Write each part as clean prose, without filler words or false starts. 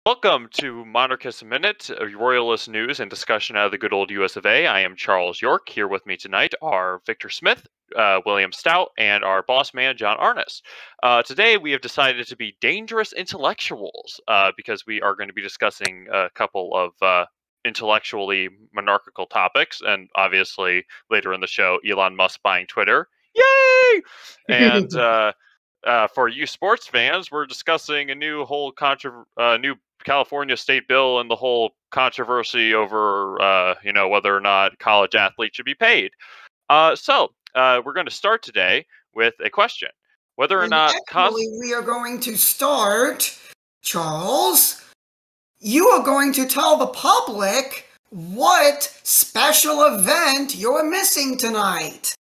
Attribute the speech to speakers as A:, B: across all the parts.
A: Welcome to Monarchist Minute, royalist news and discussion out of the good old US of A. I am Charles York. Here with me tonight are Victor Smith, William Stout, and our boss man, John Arness. Today we have decided to be dangerous intellectuals because we are going to be discussing a couple of intellectually monarchical topics, and obviously later in the show, Elon Musk buying Twitter. Yay! And for you sports fans, we're discussing a new new California state bill and the whole controversy over, whether or not college athletes should be paid. So we're going to start today with a question: whether or not
B: we are going to start, Charles. You are going to tell the public what special event you're missing tonight.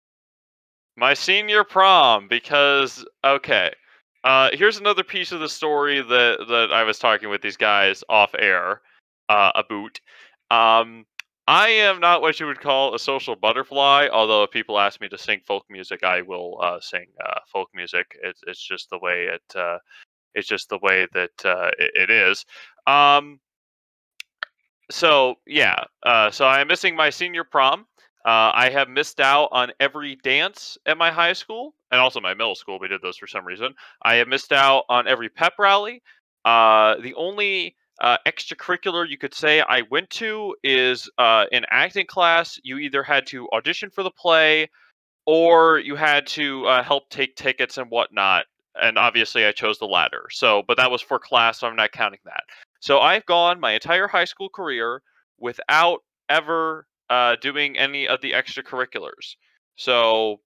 A: My senior prom, because, okay, here's another piece of the story that I was talking with these guys off air about. I am not what you would call a social butterfly, although if people ask me to sing folk music, I will sing folk music. It's just the way it is. So I am missing my senior prom. I have missed out on every dance at my high school and also my middle school. We did those for some reason. I have missed out on every pep rally. The only extracurricular you could say I went to is in acting class. You either had to audition for the play or you had to help take tickets and whatnot. And obviously I chose the latter. But that was for class, so I'm not counting that. So I've gone my entire high school career without ever doing any of the extracurriculars. So,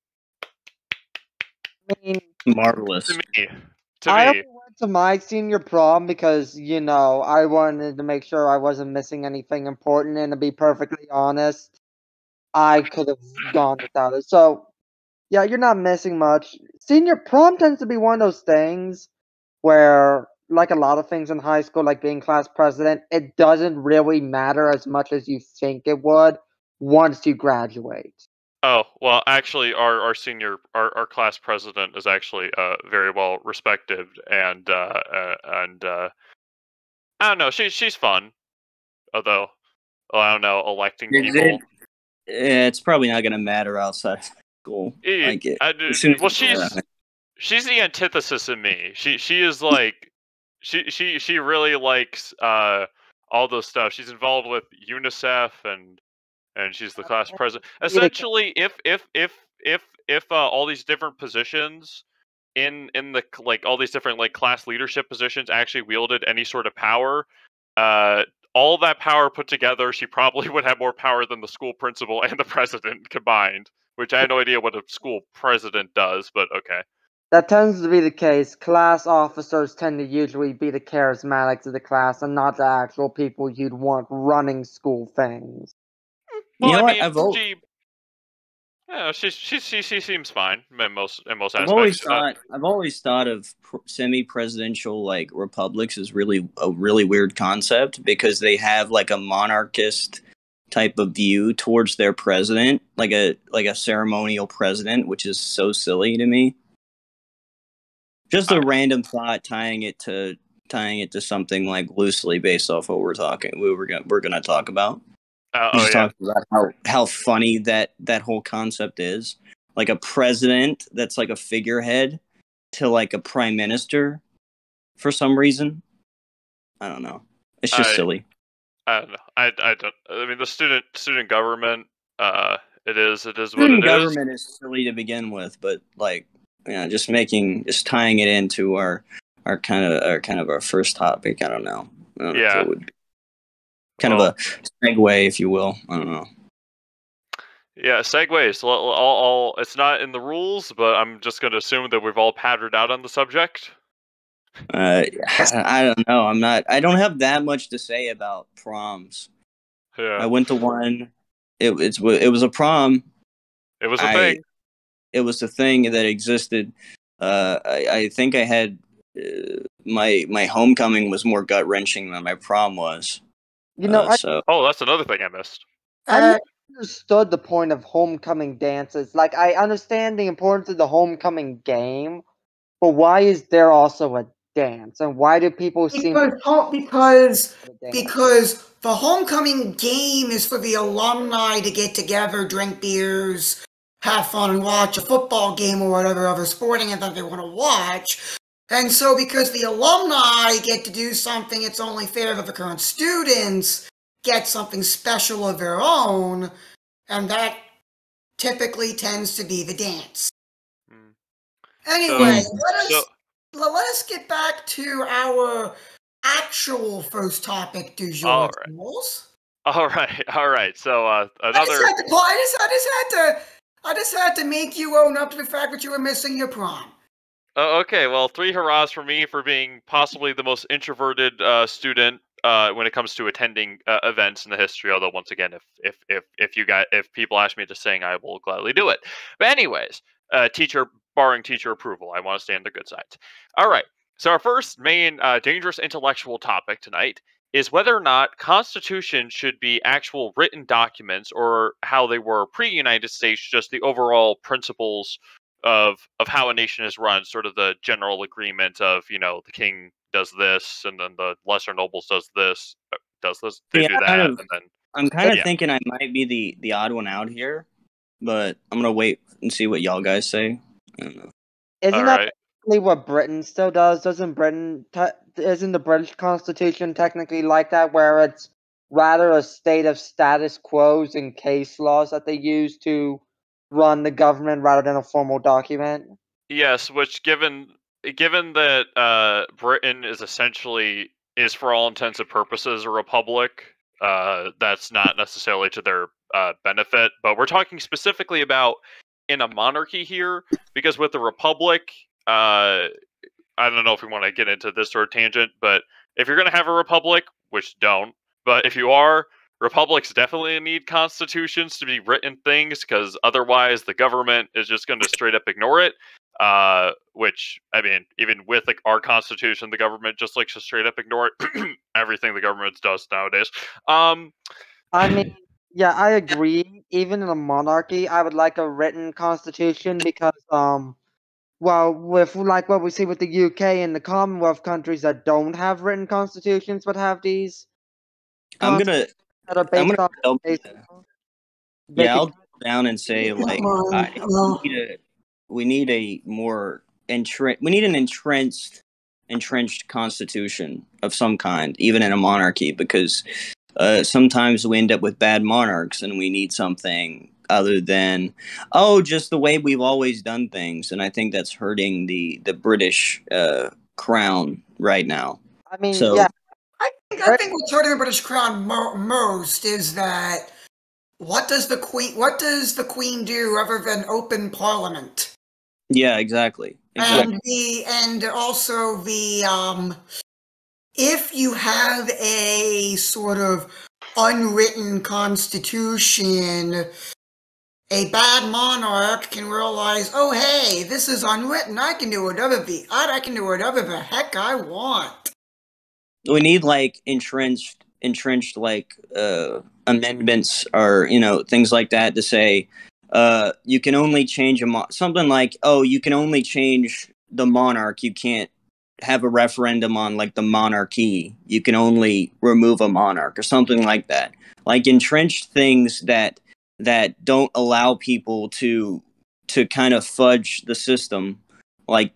C: I mean,
D: marvelous.
C: I only went to my senior prom because, I wanted to make sure I wasn't missing anything important, and to be perfectly honest, I could have gone without it. So, yeah, you're not missing much. Senior prom tends to be one of those things where, like a lot of things in high school, like being class president, it doesn't really matter as much as you think it would once you graduate.
A: Oh, well, actually, our class president is actually very well respected, and I don't know, she's fun, although I don't know, electing people.
D: It's probably not going to matter outside of schole.
A: She's the antithesis of me. She is like she really likes all those stuff. She's involved with UNICEF and she's the class president. Essentially, if all these different positions in the all these different class leadership positions actually wielded any sort of power, all that power put together, she probably would have more power than the school principal and the president combined. Which I have no idea what a school president does, but okay.
C: That tends to be the case. Class officers tend to usually be the charismatics of the class and not the actual people you'd want running school things.
A: Well, she seems fine in most aspects.
D: I've always thought of semi-presidential republics as a really weird concept because they have a monarchist type of view towards their president, like a ceremonial president, which is so silly to me. Just a random thought, tying it to something loosely based off what we're gonna talk about. Talking about how funny that whole concept is. Like a president that's like a figurehead to a prime minister for some reason. I don't know. It's just silly.
A: I don't know. I don't. I mean, the student government. It is what it is.
D: Student government is silly to begin with, but just tying it into our kind of our first topic. I don't know if it would be kind of a segue, if you will. I don't know.
A: Yeah, segues. All it's not in the rules, but I'm just going to assume that we've all pattered out on the subject.
D: I don't know. I don't have that much to say about proms.
A: Yeah.
D: I went to one. It was a prom.
A: It was a thing.
D: It was a thing that existed. I think I had my homecoming was more gut wrenching than my prom was.
A: that's another thing I missed.
C: I understood the point of homecoming dances. I understand the importance of the homecoming game, but why is there also a dance, and why do people seem
B: Because
C: to dance?
B: because the homecoming game is for the alumni to get together, drink beers, have fun, and watch a football game or whatever other sporting event they want to watch. And so because the alumni get to do something, it's only fair that the current students get something special of their own, and that typically tends to be the dance. Anyway, let us get back to our actual first topic du jour.
A: All right. So another.
B: I just had to make you own up to the fact that you were missing your prom.
A: Okay, well, 3 hurrahs for me for being possibly the most introverted student when it comes to attending events in the history. Although, once again, if people ask me to sing, I will gladly do it. But anyways, barring teacher approval, I want to stay on the good side. All right. So our first main dangerous intellectual topic tonight is whether or not Constitutions should be actual written documents, or how they were pre-United States, just the overall principles of how a nation is run, sort of the general agreement of, the king does this, and then the lesser nobles does this, they do that, and then
D: I'm kind of thinking I might be the odd one out here, but I'm gonna wait and see what y'all guys say. I don't know.
C: Isn't that technically what Britain still does? Isn't the British Constitution technically like that, where it's rather a state of status quos and case laws that they use to run the government rather than a formal document?
A: Yes, which given that Britain is for all intents and purposes a republic, that's not necessarily to their benefit. But we're talking specifically about in a monarchy here, because with the republic, I don't know if we want to get into this sort of tangent, but if you're going to have a republic, which don't, but if you are, republics definitely need constitutions to be written things, because otherwise the government is just going to straight up ignore it. Which, I mean, even with our constitution, the government just likes to straight up ignore it. Everything the government does nowadays.
C: I mean, yeah, I agree. Even in a monarchy, I would like a written constitution because, well, with like what we see with the UK and the Commonwealth countries that don't have written constitutions but have these,
D: I'm gonna
C: that are based on.
D: I'll go down and say we need a more entrenched constitution of some kind, even in a monarchy, because sometimes we end up with bad monarchs, and we need something other than just the way we've always done things. And I think that's hurting the British crown right now.
C: I mean,
B: I think what's hurting the British crown most is that what does the Queen do other than open Parliament?
D: Yeah, exactly.
B: And also if you have a sort of unwritten constitution, a bad monarch can realize, oh hey, this is unwritten. I can do whatever the heck I want.
D: We need like entrenched like amendments, or things like that, to say you can only change something like, you can only change the monarch, you can't have a referendum on like the monarchy, you can only remove a monarch, or something like that. Like entrenched things that don't allow people to kind of fudge the system, like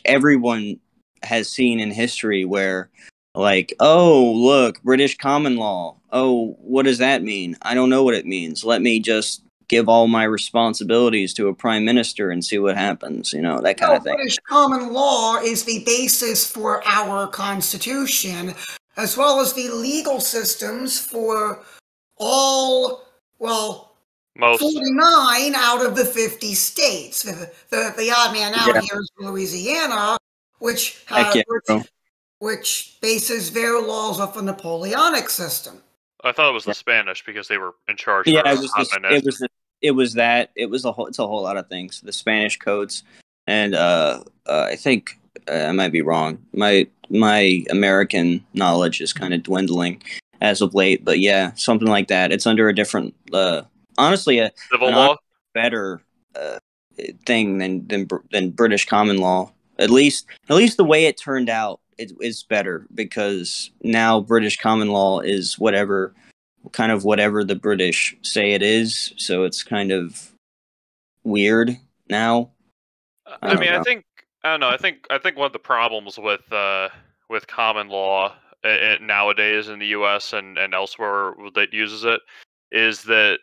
D: everyone has seen in history, where like, look, British common law, what does that mean? I don't know what it means. Let me just give all my responsibilities to a prime minister and see what happens, that kind of thing.
B: British common law is the basis for our constitution, as well as the legal systems for all, 49 out of the 50 states. The odd man out here is Louisiana, which bases their laws off the Napoleonic system.
A: I thought it was the Spanish, because they were in charge.
D: Yeah, it's a whole lot of things. The Spanish codes, and I think I might be wrong. My American knowledge is kind of dwindling as of late, but yeah, something like that. It's under a different, honestly,
A: civil law,
D: better thing than British common law. At least the way it turned out, it's better because now British common law is whatever the British say it is. So it's kind of weird now. I don't know.
A: I don't know. I think one of the problems with common law nowadays in the U.S. and elsewhere that uses it is that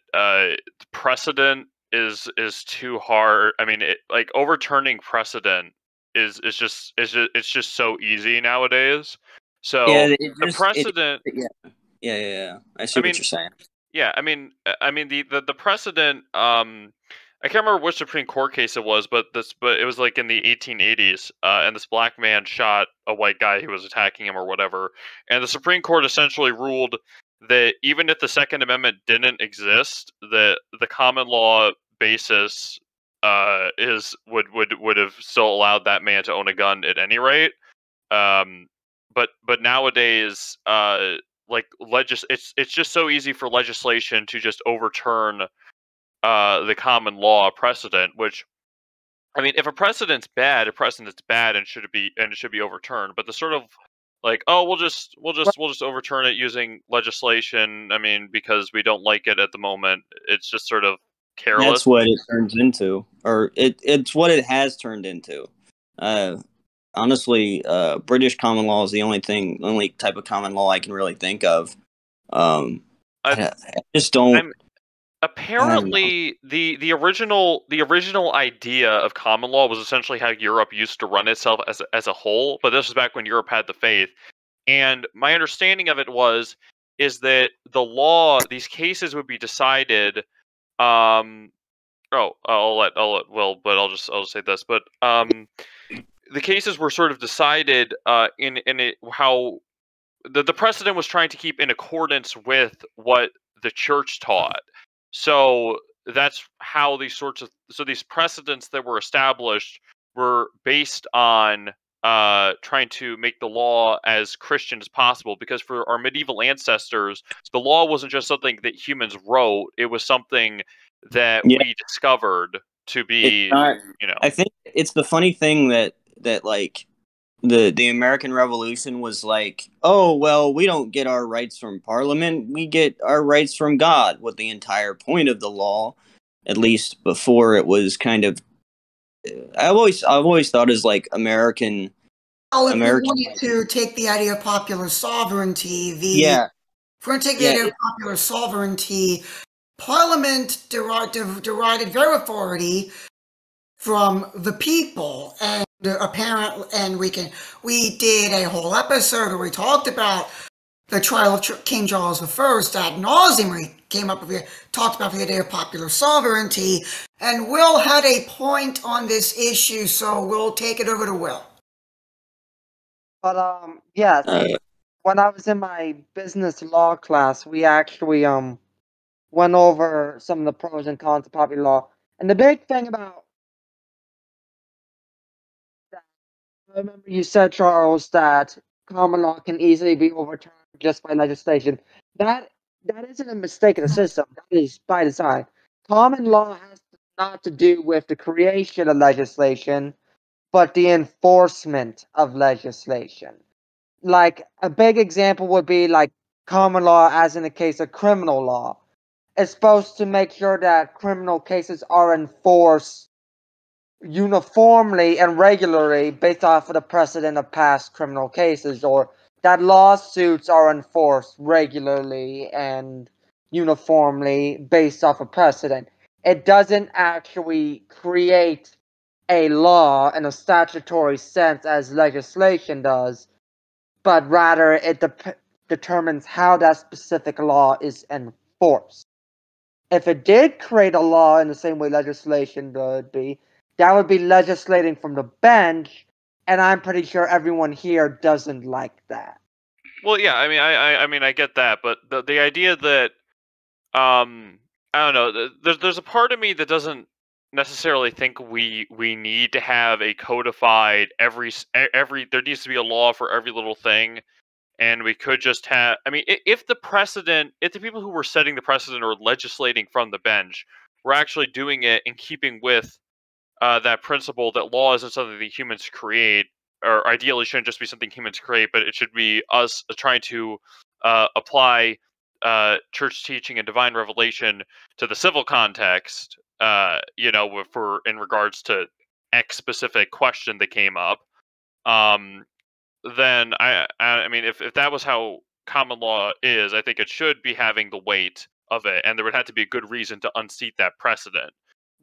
A: precedent is too hard. I mean, like overturning precedent is just it's just so easy nowadays. So
D: Yeah,
A: the precedent.
D: yeah. I see
A: I
D: what
A: mean,
D: you're saying.
A: yeah, I mean the precedent. I can't remember which Supreme Court case it was, but it was like in the 1880s, and this black man shot a white guy who was attacking him or whatever, and the Supreme Court essentially ruled that even if the Second Amendment didn't exist, that the common law basis is would have still allowed that man to own a gun at any rate. Um, but nowadays, it's just so easy for legislation to just overturn the common law precedent. Which, I mean, if a precedent's bad, and it should be overturned. But the sort of like, oh, we'll just overturn it using legislation. I mean, because we don't like it at the moment. It's just sort of careless.
D: That's what it turns into, or it's what it has turned into. Honestly, British common law is the only type of common law I can really think of. I just don't.
A: Apparently, the original idea of common law was essentially how Europe used to run itself as a whole. But this was back when Europe had the faith, and my understanding of it is that these cases would be decided. I'll let Will, but I'll just say this. But the cases were sort of decided in how the precedent was trying to keep in accordance with what the church taught. So that's how these precedents that were established were based on trying to make the law as Christian as possible. Because for our medieval ancestors, the law wasn't just something that humans wrote; it was something that we discovered to be,
D: I think it's the funny thing that like the American Revolution was like, oh well, we don't get our rights from Parliament, we get our rights from God. What the entire point of the law, at least before it was kind of, I've always thought as like American.
B: Well, if we wanted to take the idea of popular sovereignty, if we're going to take the idea of popular sovereignty, Parliament derived their authority from the people, and apparently, and we did a whole episode where we talked about the trial of King Charles I ad nauseum. We talked about the idea of popular sovereignty, and Will had a point on this issue, so we'll take it over to Will.
C: But when I was in my business law class, we actually went over some of the pros and cons of popular law, and the big thing about I remember you said, Charles, that common law can easily be overturned just by legislation. That isn't a mistake in the system. That is by design. Common law has not to do with the creation of legislation, but the enforcement of legislation. Like a big example would be like common law, as in the case of criminal law. It's supposed to make sure that criminal cases are enforced uniformly and regularly based off of the precedent of past criminal cases, or that lawsuits are enforced regularly and uniformly based off of precedent. It doesn't actually create a law in a statutory sense as legislation does, but rather it determines how that specific law is enforced. If it did create a law in the same way legislation would be, that would be legislating from the bench, and I'm pretty sure everyone here doesn't like that.
A: Well, yeah, I mean, I get that, but the idea that, I don't know, there's a part of me that doesn't necessarily think we need to have a codified every there needs to be a law for every little thing, and we could just have. I mean, if the people who were setting the precedent or legislating from the bench were actually doing it in keeping with that principle that law isn't something that humans create, or ideally shouldn't just be something humans create, but it should be us trying to apply church teaching and divine revelation to the civil context. For in regards to X specific question that came up. Then I mean, if that was how common law is, I think it should be having the weight of it, and there would have to be a good reason to unseat that precedent.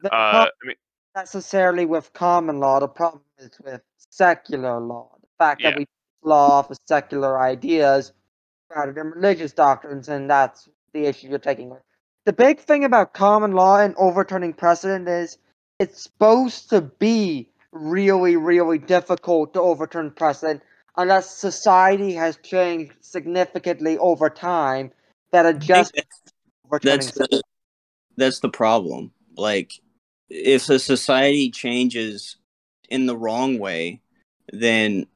C: The
A: I mean,
C: necessarily with common law. The problem is with secular law. The fact that
A: yeah,
C: we law off of secular ideas rather than religious doctrines, and that's the issue you're taking with. The big thing about common law and overturning precedent is it's supposed to be really, really difficult to overturn precedent unless society has changed significantly over time that
D: I think
C: adjusts overturning.
D: that's the problem. Like, if the society changes in the wrong way, then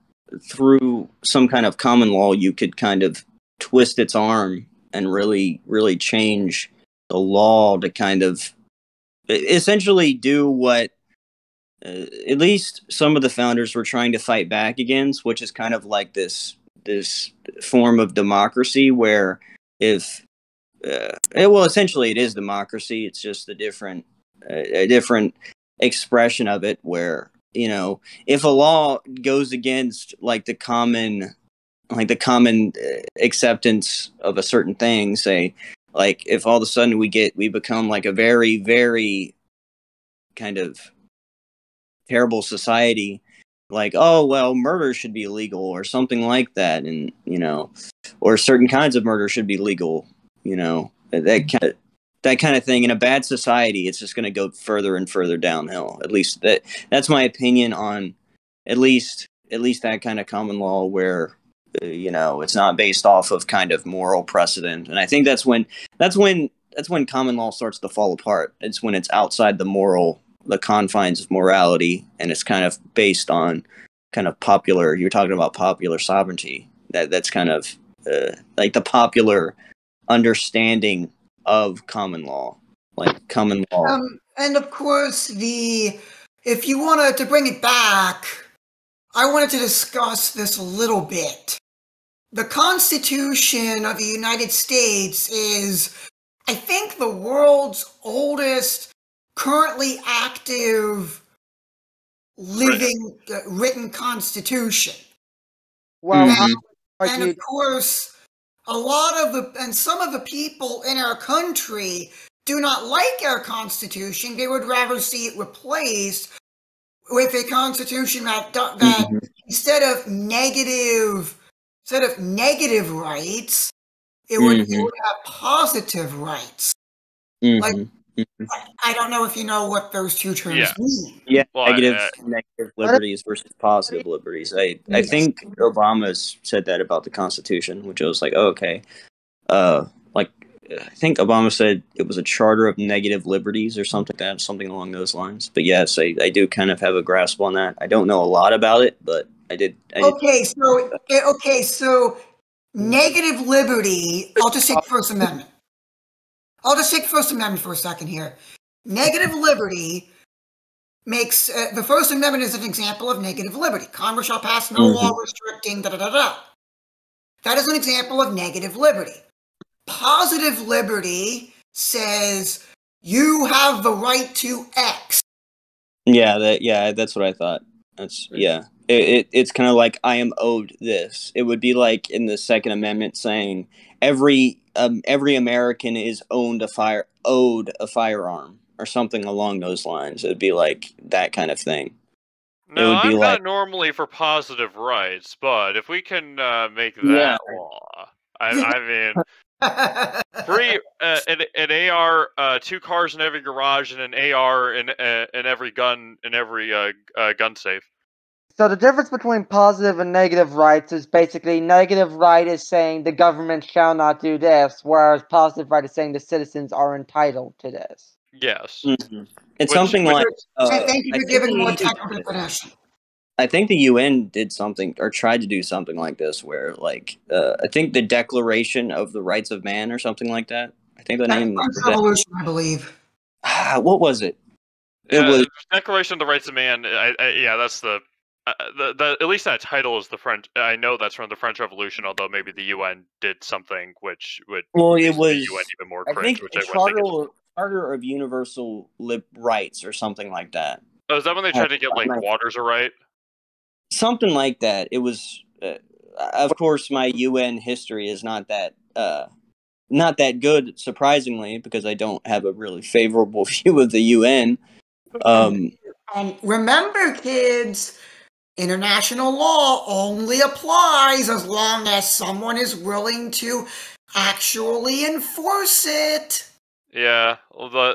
D: through some kind of common law, you could kind of twist its arm and really, really change the law to kind of essentially do what at least some of the founders were trying to fight back against, which is kind of like this form of democracy where if essentially it is democracy. It's just a different expression of it where, if a law goes against like the common acceptance of a certain thing, say, like if all of a sudden we become like a very, very kind of terrible society, like, oh well, murder should be illegal or something like that, and or certain kinds of murder should be legal, that kind of thing. In a bad society, it's just going to go further and further downhill. At least that's my opinion on at least that kind of common law where it's not based off of kind of moral precedent. And I think that's when common law starts to fall apart. It's when it's outside the confines of morality, and it's kind of based on kind of popular. You're talking about popular sovereignty. That's kind of like the popular understanding of common law, like common law.
B: And of course, if you wanted to bring it back, I wanted to discuss this a little bit. The Constitution of the United States is, I think, the world's oldest currently active living written constitution.
C: Well,
B: and of course, some of the people in our country do not like our Constitution. They would rather see it replaced with a Constitution that instead of negative rights, it would have positive rights. Like, I don't know if you know what those two terms mean.
D: Yeah, well, negative liberties versus positive liberties. I think Obama said that about the Constitution, which I was like, oh, okay. I think Obama said it was a charter of negative liberties or something like that, something along those lines. But yes, I do kind of have a grasp on that. I don't know a lot about it, but I did.
B: So negative liberty. I'll just take the First Amendment. I'll just take the First Amendment for a second here. Negative liberty makes the First Amendment is an example of negative liberty. Congress shall pass no law restricting da-da-da-da. That is an example of negative liberty. Positive liberty says you have the right to X.
D: Yeah, that's what I thought. It's kind of like I am owed this. It would be like in the Second Amendment saying every American is owed a firearm or something along those lines. It would be like that kind of thing.
A: No, I'm not normally for positive rights, but if we can make that law, I mean, free an AR, 2 cars in every garage, and an AR in every gun gun safe.
C: So the difference between positive and negative rights is basically negative right is saying the government shall not do this, whereas positive right is saying the citizens are entitled to this.
A: Yes.
D: It's something like...
B: thank you for giving more technical definition.
D: I think the UN did something, or tried to do something like this, where, like, I think the Declaration of the Rights of Man or something like that. I think the name...
B: Revolution, I believe.
D: What was it? It was
A: Declaration of the Rights of Man. Yeah, that's the at least that title is the French. I know that's from the French Revolution, although maybe the UN did something which would
D: it
A: make the
D: was
A: UN even more
D: I
A: cringe,
D: think
A: which
D: a
A: I wouldn't think is.
D: charter of universal rights or something like that.
A: Oh, is that when they tried to get like waters are right?
D: Something like that. It was. Of course, my UN history is not that good, surprisingly, because I don't have a really favorable view of the UN.
B: Remember, kids, international law only applies as long as someone is willing to actually enforce it.
A: Yeah,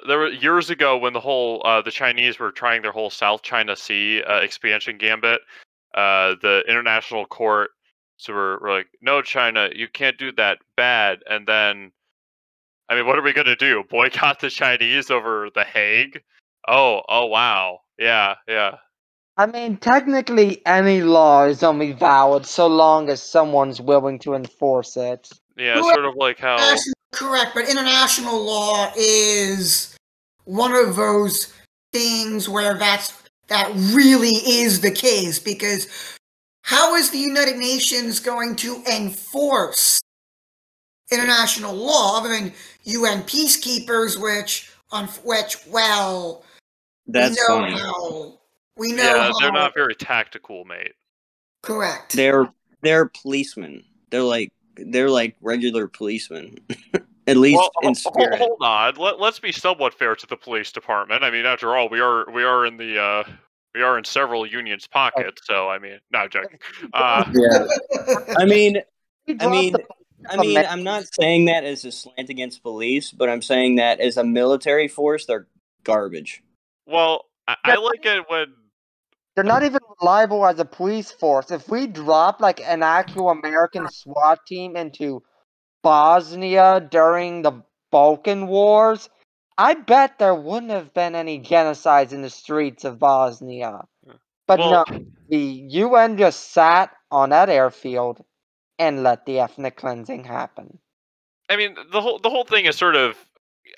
A: there were years ago when the Chinese were trying their whole South China Sea expansion gambit. The international court were like, no, China, you can't do that, bad. And then, I mean, what are we gonna do? Boycott the Chinese over the Hague? Oh, wow, yeah.
C: I mean, technically, any law is only valid so long as someone's willing to enforce it.
A: Yeah, it's sort of like how.
B: Correct, but international law is one of those things where that really is the case, because how is the United Nations going to enforce international law other than UN peacekeepers, well,
D: That's funny.
A: They're not very tactical, mate.
B: Correct.
D: They're policemen. They're like regular policemen. At least in spirit.
A: Hold on. Let's be somewhat fair to the police department. I mean, after all, we are in several unions' pockets. So I mean, no, I'm joking.
D: Yeah. I mean, I'm not saying that as a slant against police, but I'm saying that as a military force, they're garbage.
A: Well, I like it when
C: they're not even reliable as a police force. If we drop like an actual American SWAT team into Bosnia during the Balkan Wars, I bet there wouldn't have been any genocides in the streets of Bosnia. But no, the UN just sat on that airfield and let the ethnic cleansing happen.
A: I mean, the whole thing is sort of,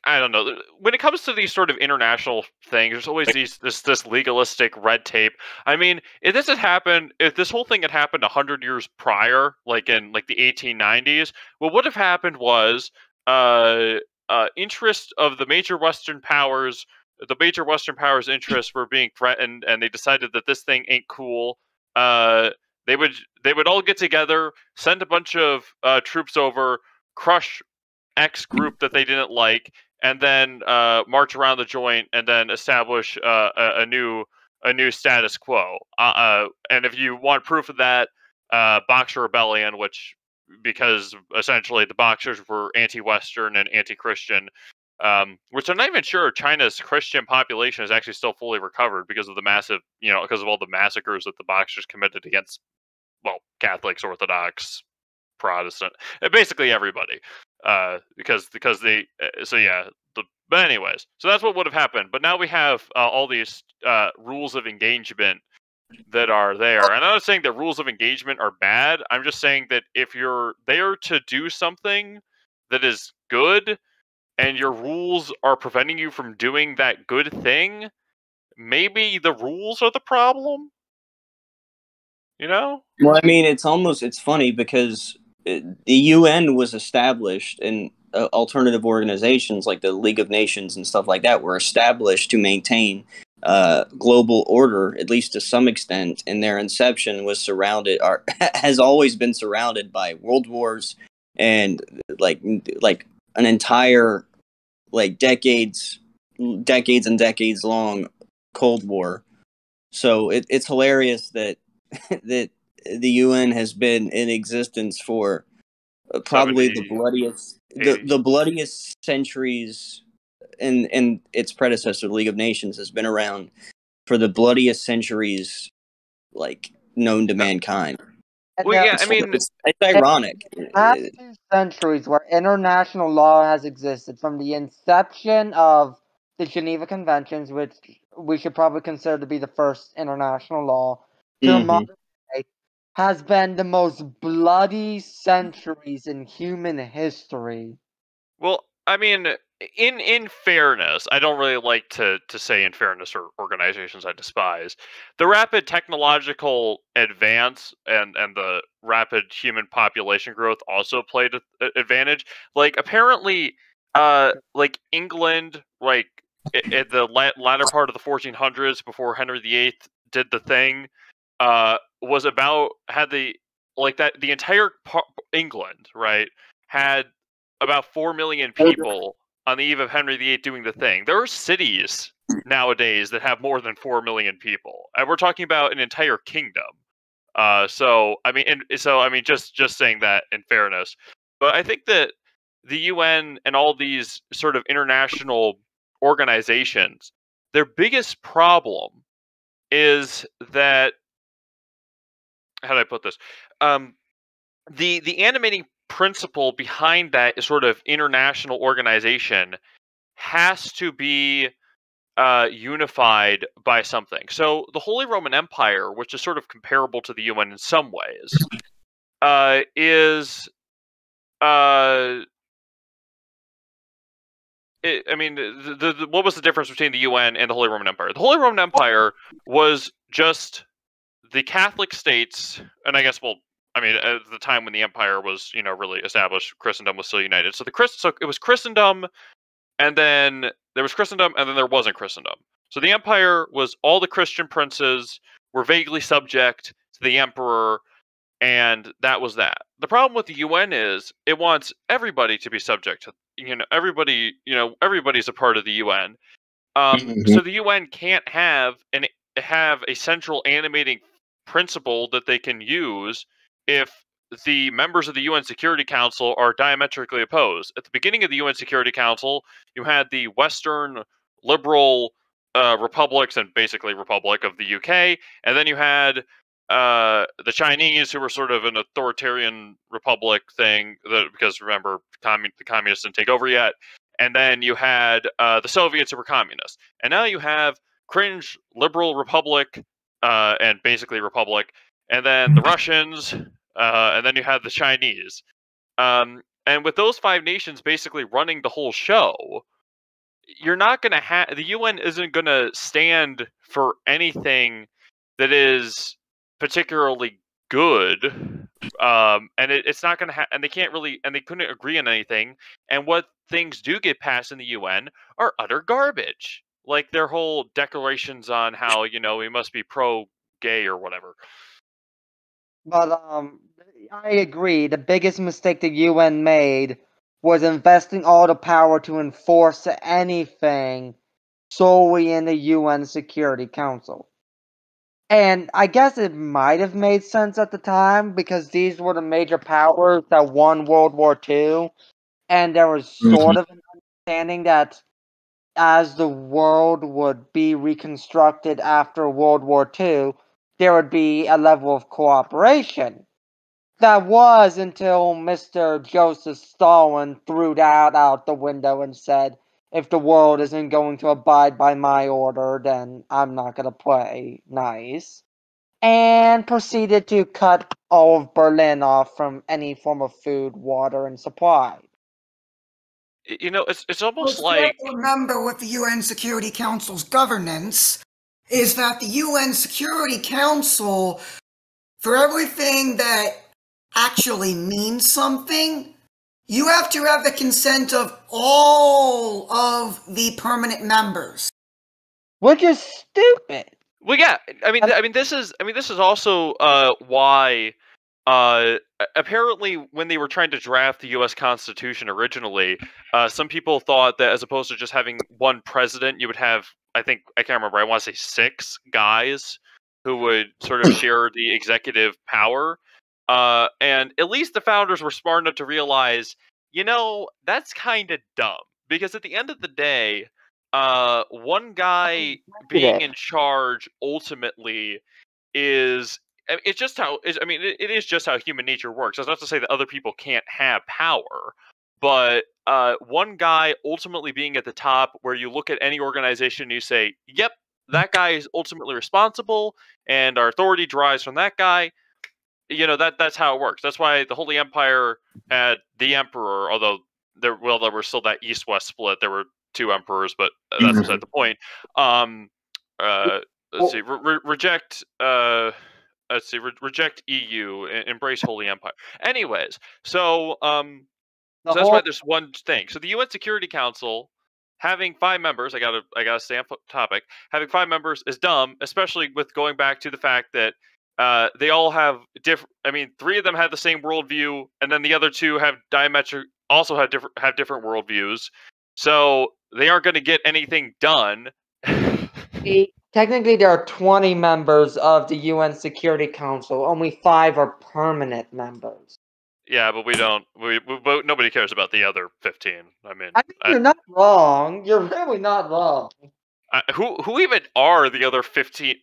A: I don't know. When it comes to these sort of international things, there's always this legalistic red tape. I mean, if this whole thing had happened 100 years prior, like in like the 1890s, what would have happened was interest of the major Western powers. The major Western powers' interests were being threatened, and they decided that this thing ain't cool. They would all get together, send a bunch of troops over, crush X group that they didn't like, and then march around the joint and then establish a new status quo. And if you want proof of that, Boxer Rebellion, because essentially the Boxers were anti-Western and anti-Christian, which I'm not even sure China's Christian population is actually still fully recovered because of because of all the massacres that the Boxers committed against, well, Catholics, Orthodox, Protestant, basically everybody, because they. But anyways, so that's what would have happened. But now we have all these rules of engagement that are there. And I'm not saying that rules of engagement are bad. I'm just saying that if you're there to do something that is good, and your rules are preventing you from doing that good thing, maybe the rules are the problem. You know?
D: Well, I mean, it's funny because the UN was established, and alternative organizations like the League of Nations and stuff like that were established to maintain global order, at least to some extent. And their inception was has always been surrounded by world wars and like an entire decades and decades long Cold War. So it's hilarious that that the UN has been in existence for probably the bloodiest centuries, and its predecessor, the League of Nations, has been around for the bloodiest centuries known to mankind.
A: Well, yeah, I mean,
D: it's ironic.
C: Past 2 centuries where international law has existed, from the inception of the Geneva Conventions, which we should probably consider to be the first international law, to modern day, has been the most bloody centuries in human history.
A: Well, I mean, in fairness, I don't really like to say in fairness or organizations I despise. The rapid technological advance and the rapid human population growth also played an advantage. Like apparently, like England, like at the latter part of the 1400s, before Henry VIII did the thing, was about had the like that the entire England, right, had about 4 million people on the eve of Henry VIII doing the thing. There are cities nowadays that have more than 4 million people, and we're talking about an entire kingdom. So I mean, just saying that in fairness, but I think that the UN and all these sort of international organizations, their biggest problem is that how do I put this? The animating principle behind that is sort of international organization has to be unified by something. So the Holy Roman Empire, which is sort of comparable to the UN in some ways, is I mean, what was the difference between the UN and the Holy Roman Empire? The Holy Roman Empire was just the Catholic states, and I guess, well, I mean, at the time when the empire was, really established, Christendom was still united. So so it was Christendom, and then there was Christendom, and then there wasn't Christendom. So the empire was all the Christian princes were vaguely subject to the emperor, and that was that. The problem with the UN is it wants everybody to be subject to, everybody, everybody's a part of the UN. So the UN can't have a central animating principle that they can use if the members of the UN Security Council are diametrically opposed. At the beginning of the UN Security Council, you had the Western liberal republics and basically Republic of the UK, and then you had the Chinese, who were sort of an authoritarian republic thing, because remember, the communists didn't take over yet. And then you had the Soviets, who were communists. And now you have cringe liberal republic and basically republic, and then the Russians, and then you have the Chinese. And with those five nations basically running the whole show, you're not going to have the UN isn't going to stand for anything that is particularly good, and it's not going to and they can't really, and they couldn't agree on anything. And what things do get passed in the UN are utter garbage, like their whole declarations on how we must be pro-gay or whatever.
C: But I agree. The biggest mistake the UN made was investing all the power to enforce anything solely in the UN Security Council. And I guess it might have made sense at the time because these were the major powers that won World War II, and there was sort of an understanding that as the world would be reconstructed after World War II, there would be a level of cooperation. That was until Mr. Joseph Stalin threw that out the window and said, if the world isn't going to abide by my order, then I'm not going to play nice. And proceeded to cut all of Berlin off from any form of food, water, and supply.
A: It's almost
B: What you have
A: like
B: to remember with the UN Security Council's governance is that the UN Security Council, for everything that actually means something, you have to have the consent of all of the permanent members.
C: Which is stupid.
A: Well, yeah. I mean, this is also why. Apparently, when they were trying to draft the U.S. Constitution originally, some people thought that as opposed to just having one president, you would have, I can't remember, I want to say 6 guys who would sort of share the executive power. And at least the founders were smart enough to realize, that's kind of dumb. Because at the end of the day, one guy being in charge ultimately is it's just how it is just how human nature works. That's not to say that other people can't have power, but one guy ultimately being at the top, where you look at any organization and you say, yep, that guy is ultimately responsible and our authority derives from that guy. That's how it works. That's why the Holy Empire had the emperor, although there were still that East-West split. There were 2 emperors, but that's beside the point. Let's see, reject. Let's see, reject EU, embrace Holy Empire. Anyways, so so that's why there's one thing. So the UN Security Council having 5 members, I gotta stay on topic. Having 5 members is dumb, especially with going back to the fact that they all have different. I mean, 3 of them have the same worldview, and then the other 2 have also have different worldviews. So they aren't going to get anything done.
C: Technically, there are 20 members of the UN Security Council. Only 5 are permanent members.
A: Yeah, but we don't. But nobody cares about the other 15. I mean,
C: you're not wrong. You're really not wrong.
A: Who even are the other 15?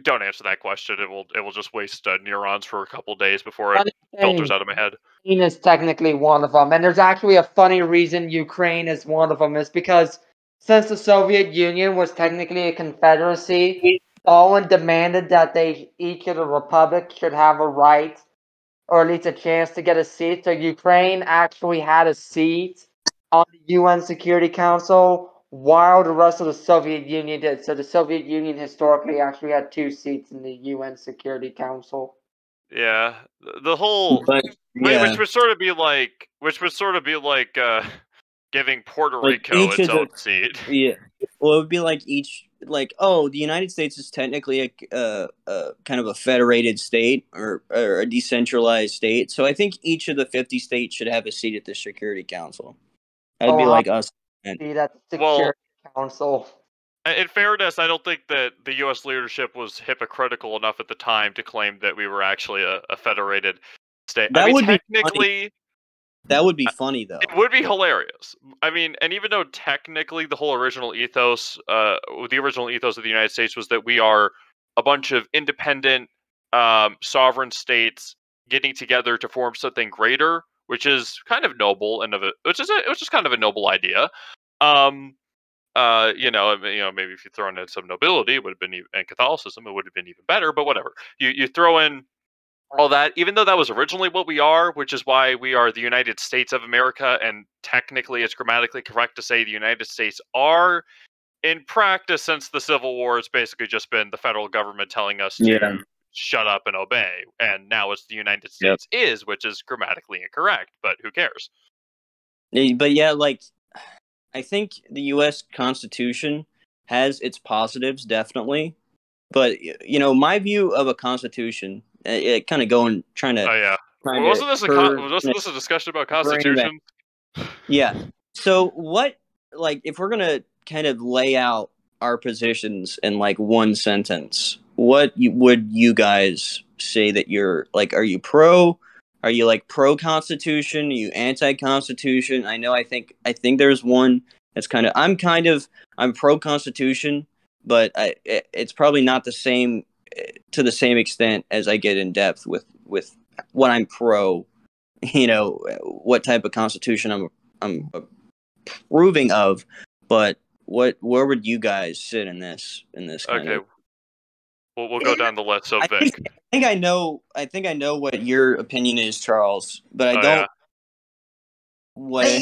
A: Don't answer that question. It will just waste neurons for a couple days before it filters out of my head.
C: Ukraine is technically one of them, and there's actually a funny reason Ukraine is one of them. Is because since the Soviet Union was technically a confederacy, Stalin demanded that each of the republics should have a right, or at least a chance to get a seat. So Ukraine actually had a seat on the UN Security Council, while the rest of the Soviet Union did. So the Soviet Union historically actually had 2 seats in the UN Security Council.
A: Yeah, the whole, which would sort of be like, giving Puerto Rico its own seat.
D: Yeah, well, it would be like the United States is technically a kind of a federated state or a decentralized state. So I think each of the 50 states should have a seat at the Security Council. That'd be like us.
C: See, that's the Security Council.
A: In fairness, I don't think that the U.S. leadership was hypocritical enough at the time to claim that we were actually a federated state.
D: That would
A: technically,
D: that would be funny, though.
A: It would be hilarious. I mean, and even though technically the whole original ethos, of the United States was that we are a bunch of independent, sovereign states getting together to form something greater, which is kind of noble and which is kind of a noble idea. Maybe if you throw in some nobility, it would have been, and Catholicism, it would have been even better. But whatever, you throw in all that, even though that was originally what we are, which is why we are the United States of America, and technically it's grammatically correct to say the United States are. In practice, since the Civil War, it's basically just been the federal government telling us to shut up and obey, and now it's the United States which is grammatically incorrect, but who cares?
D: But yeah, I think the U.S. Constitution has its positives, definitely. But, my view of a Constitution, it kind of trying to...
A: Oh, yeah. Wasn't this a discussion about Constitution?
D: Yeah. So what, if we're going to kind of lay out our positions in, one sentence, what would you guys say that you're, are you pro... Are you pro-Constitution? Are you anti-Constitution? I think there's one that's I'm pro-Constitution, but it's probably not to the same extent as I get in depth with what I'm pro. What type of Constitution I'm approving of, but where would you guys sit in this kind of...
A: We'll go down the list. So Vic,
D: I think I know what your opinion is, Charles, but I don't.
A: Yeah.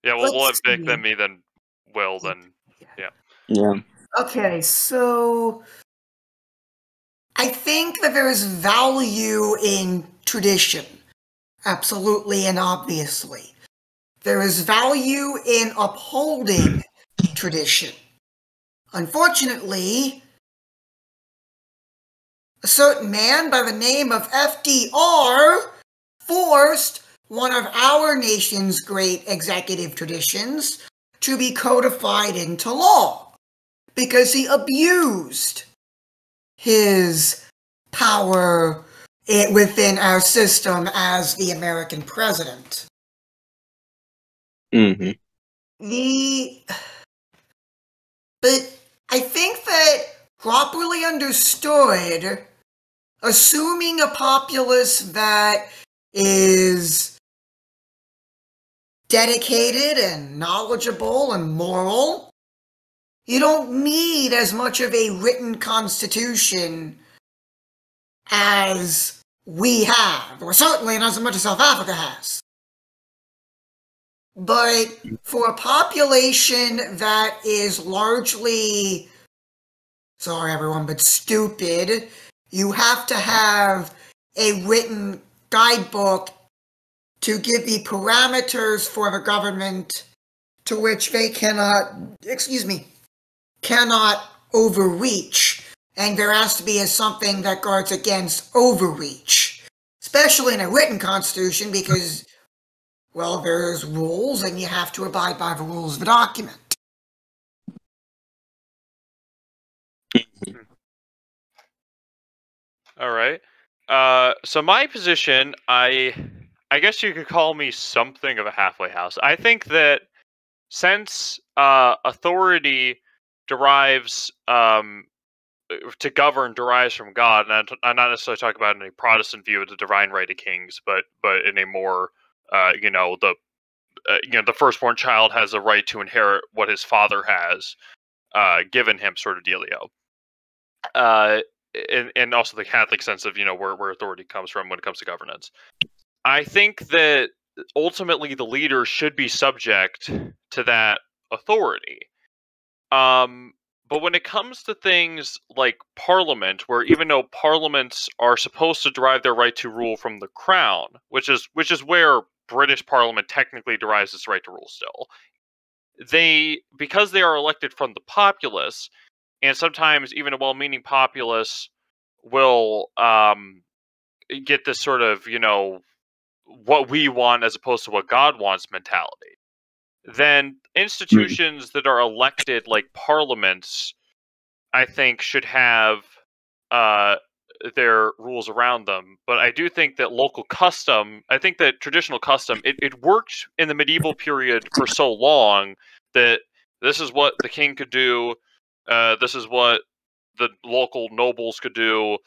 A: Yeah, we'll have Vic, then me, then Will, then
D: yeah.
B: Okay, so I think that there is value in tradition, absolutely and obviously. There is value in upholding tradition. Unfortunately, a certain man by the name of FDR forced one of our nation's great executive traditions to be codified into law because he abused his power within our system as the American president.
D: Mm-hmm.
B: But I think that properly understood, assuming a populace that is dedicated and knowledgeable and moral, you don't need as much of a written constitution as we have, or certainly not as much as South Africa has. But for a population that is largely, sorry everyone, but stupid, you have to have a written guidebook to give the parameters for the government to which they cannot overreach. And there has to be something that guards against overreach, especially in a written constitution, because, well, there's rules and you have to abide by the rules of the document.
A: All right. So my position, I guess you could call me something of a halfway house. I think that since authority derives to govern derives from God, and I'm not necessarily talking about in a Protestant view of the divine right of kings, but in a more the firstborn child has a right to inherit what his father has given him, sort of dealio. And also the Catholic sense of where authority comes from when it comes to governance. I think that ultimately the leader should be subject to that authority. But when it comes to things like Parliament, where even though parliaments are supposed to derive their right to rule from the Crown, which is where British Parliament technically derives its right to rule still, because they are elected from the populace, and sometimes even a well-meaning populace will get this sort of, what we want as opposed to what God wants mentality, then institutions that are elected like parliaments, I think, should have their rules around them. But I do think that traditional custom, it worked in the medieval period for so long that this is what the king could do, this is what the local nobles could do,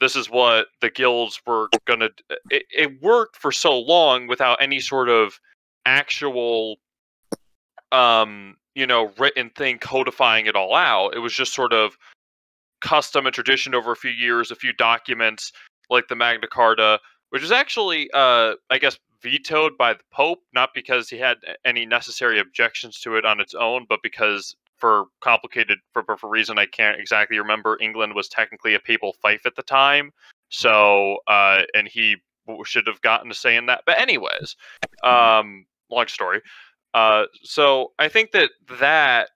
A: this is what the guilds were gonna. It worked for so long without any sort of actual, written thing codifying it all out. It was just sort of custom and tradition over a few years, a few documents like the Magna Carta, which was actually, I guess, vetoed by the Pope, not because he had any necessary objections to it on its own, but because for reason I can't exactly remember, England was technically a papal fief at the time, so and he should have gotten a say in that. But anyways, long story. So I think that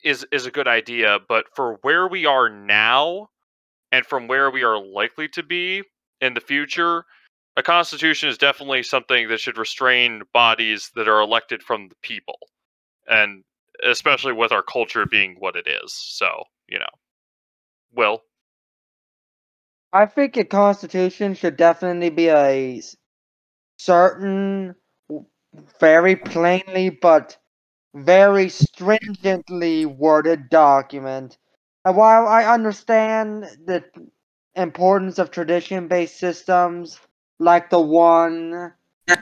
A: is a good idea, but for where we are now and from where we are likely to be in the future, a constitution is definitely something that should restrain bodies that are elected from the people, and especially with our culture being what it is. So, Will.
C: I think a constitution should definitely be a certain, very plainly but very stringently worded document. And while I understand the importance of tradition-based systems like the one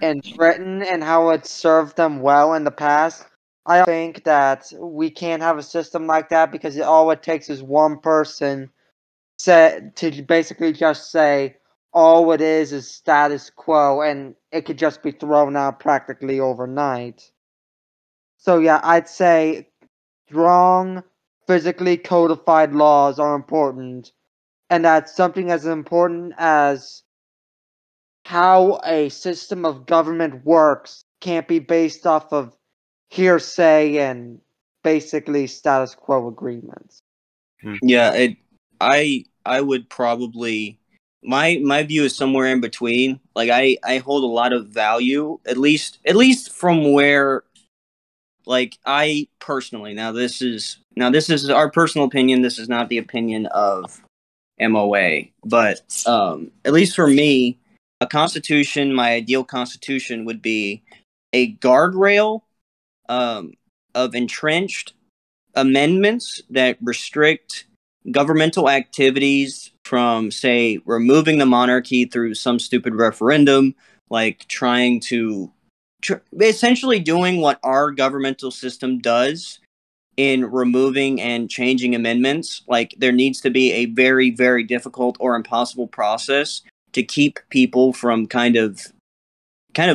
C: in Britain and how it served them well in the past, I think that we can't have a system like that because all it takes is one person to basically just say all it is status quo, and it could just be thrown out practically overnight. So yeah, I'd say strong, physically codified laws are important, and that something as important as how a system of government works can't be based off of hearsay and basically status quo agreements.
D: Yeah, I would probably, my view is somewhere in between. Like I hold a lot of value, at least from where, like, I personally, now this is our personal opinion, this is not the opinion of MOA, but at least for me, a constitution, my ideal constitution would be a guardrail of entrenched amendments that restrict governmental activities from, say, removing the monarchy through some stupid referendum, like trying to essentially doing what our governmental system does in removing and changing amendments. Like, there needs to be a very, very difficult or impossible process to keep people from kind of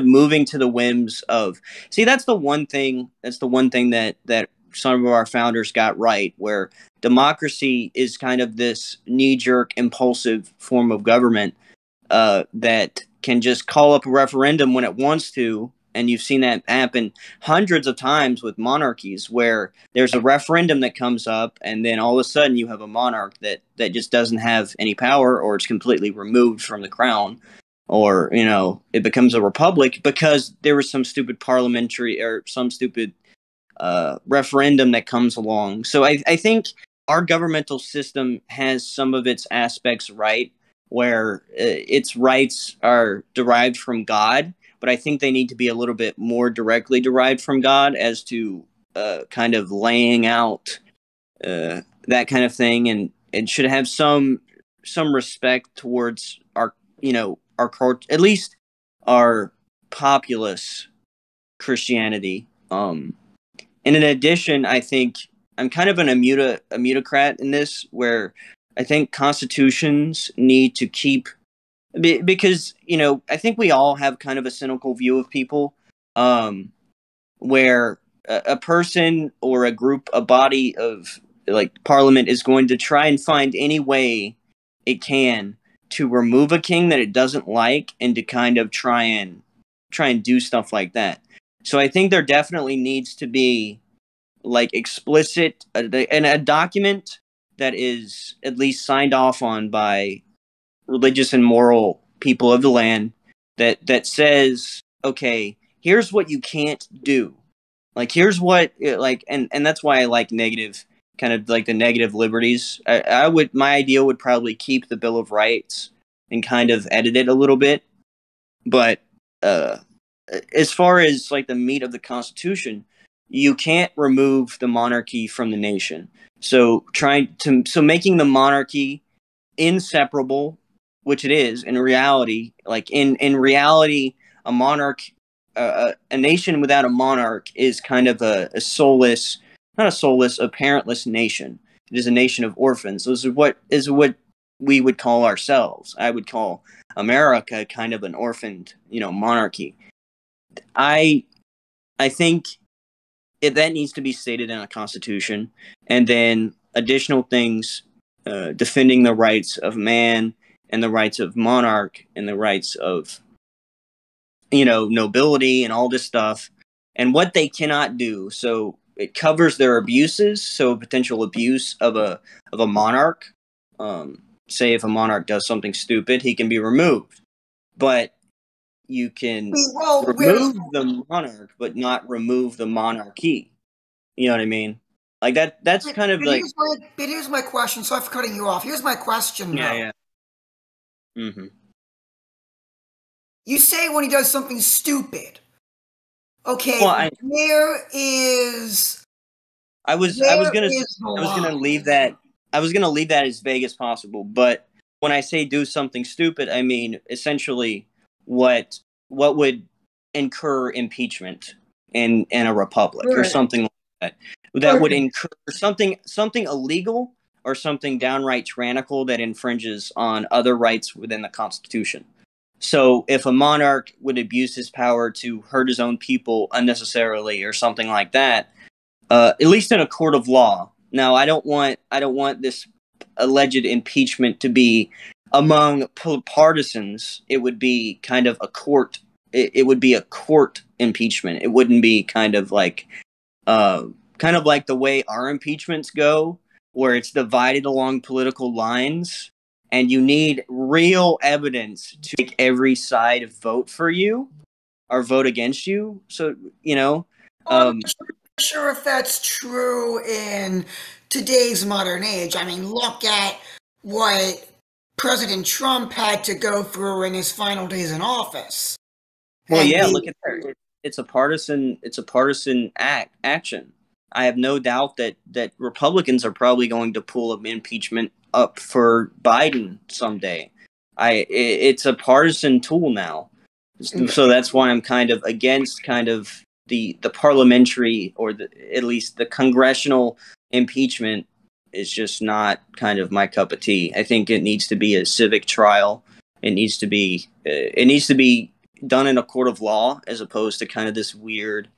D: moving to the whims of. See, that's the one thing that some of our founders got right, where democracy is kind of this knee-jerk, impulsive form of government that can just call up a referendum when it wants to. And you've seen that happen hundreds of times with monarchies, where there's a referendum that comes up, and then all of a sudden you have a monarch that just doesn't have any power, or it's completely removed from the crown, or it becomes a republic because there was some stupid parliamentary or some stupid referendum that comes along. So I think our governmental system has some of its aspects right, where its rights are derived from God, but I think they need to be a little bit more directly derived from God as to kind of laying out that kind of thing, and should have some respect towards our at least our populace Christianity. And in addition, I think I'm kind of a mutocrat in this, where I think constitutions need to keep, because I think we all have kind of a cynical view of people, where a person or a group, a body of like Parliament is going to try and find any way it can to remove a king that it doesn't like, and to kind of try and do stuff like that. So I think there definitely needs to be like explicit and a document that is at least signed off on by religious and moral people of the land that says, okay, here's what you can't do. Like, here's what, like, and that's why I like negative, kind of like the negative liberties. My idea would probably keep the Bill of Rights and kind of edit it a little bit. But as far as like the meat of the Constitution, you can't remove the monarchy from the nation. So making the monarchy inseparable, which it is in reality. Like in reality, a monarch, a nation without a monarch is kind of a soulless, not a soulless, a parentless nation. It is a nation of orphans. This is what we would call ourselves. I would call America kind of an orphaned, monarchy. I think that needs to be stated in a constitution, and then additional things defending the rights of man and the rights of monarch and the rights of nobility and all this stuff, and what they cannot do. So it covers their abuses. So potential abuse of a monarch. Say if a monarch does something stupid, he can be removed. But you can remove the monarch, but not remove the monarchy. You know what I mean? Like that's kind of like.
B: Here's my question. Sorry for cutting you off. Here's my question.
D: Yeah. Mm-hmm.
B: You say when he does something stupid. Okay,
D: well,
B: where is?
D: I was gonna leave that. I was gonna leave that as vague as possible. But when I say do something stupid, I mean essentially what would incur impeachment in a republic, or something like that. That would incur something illegal, or something downright tyrannical that infringes on other rights within the Constitution. So if a monarch would abuse his power to hurt his own people unnecessarily, or something like that, at least in a court of law. Now, I don't want this alleged impeachment to be among partisans. It would be kind of a court. It would be a court impeachment. It wouldn't be kind of like the way our impeachments go, where it's divided along political lines, and you need real evidence to make every side vote for you or vote against you. So,
B: I'm not sure if that's true in today's modern age. I mean, look at what President Trump had to go through in his final days in office.
D: Well, yeah, look at that. It's a partisan action. I have no doubt that Republicans are probably going to pull an impeachment up for Biden someday. It's a partisan tool now. So that's why I'm kind of against kind of the parliamentary, or at least the congressional impeachment is just not kind of my cup of tea. I think it needs to be a civic trial, It needs to be done in a court of law as opposed to kind of this weird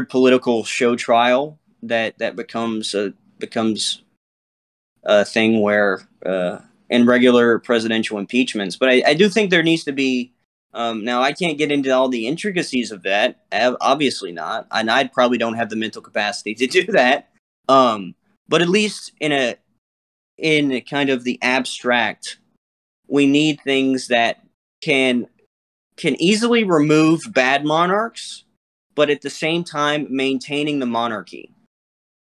D: political show trial that becomes a thing where in regular presidential impeachments. But I do think there needs to be. Now, I can't get into all the intricacies of that. Obviously not, and I probably don't have the mental capacity to do that. But at least in kind of the abstract, we need things that can easily remove bad monarchs, but at the same time maintaining the monarchy.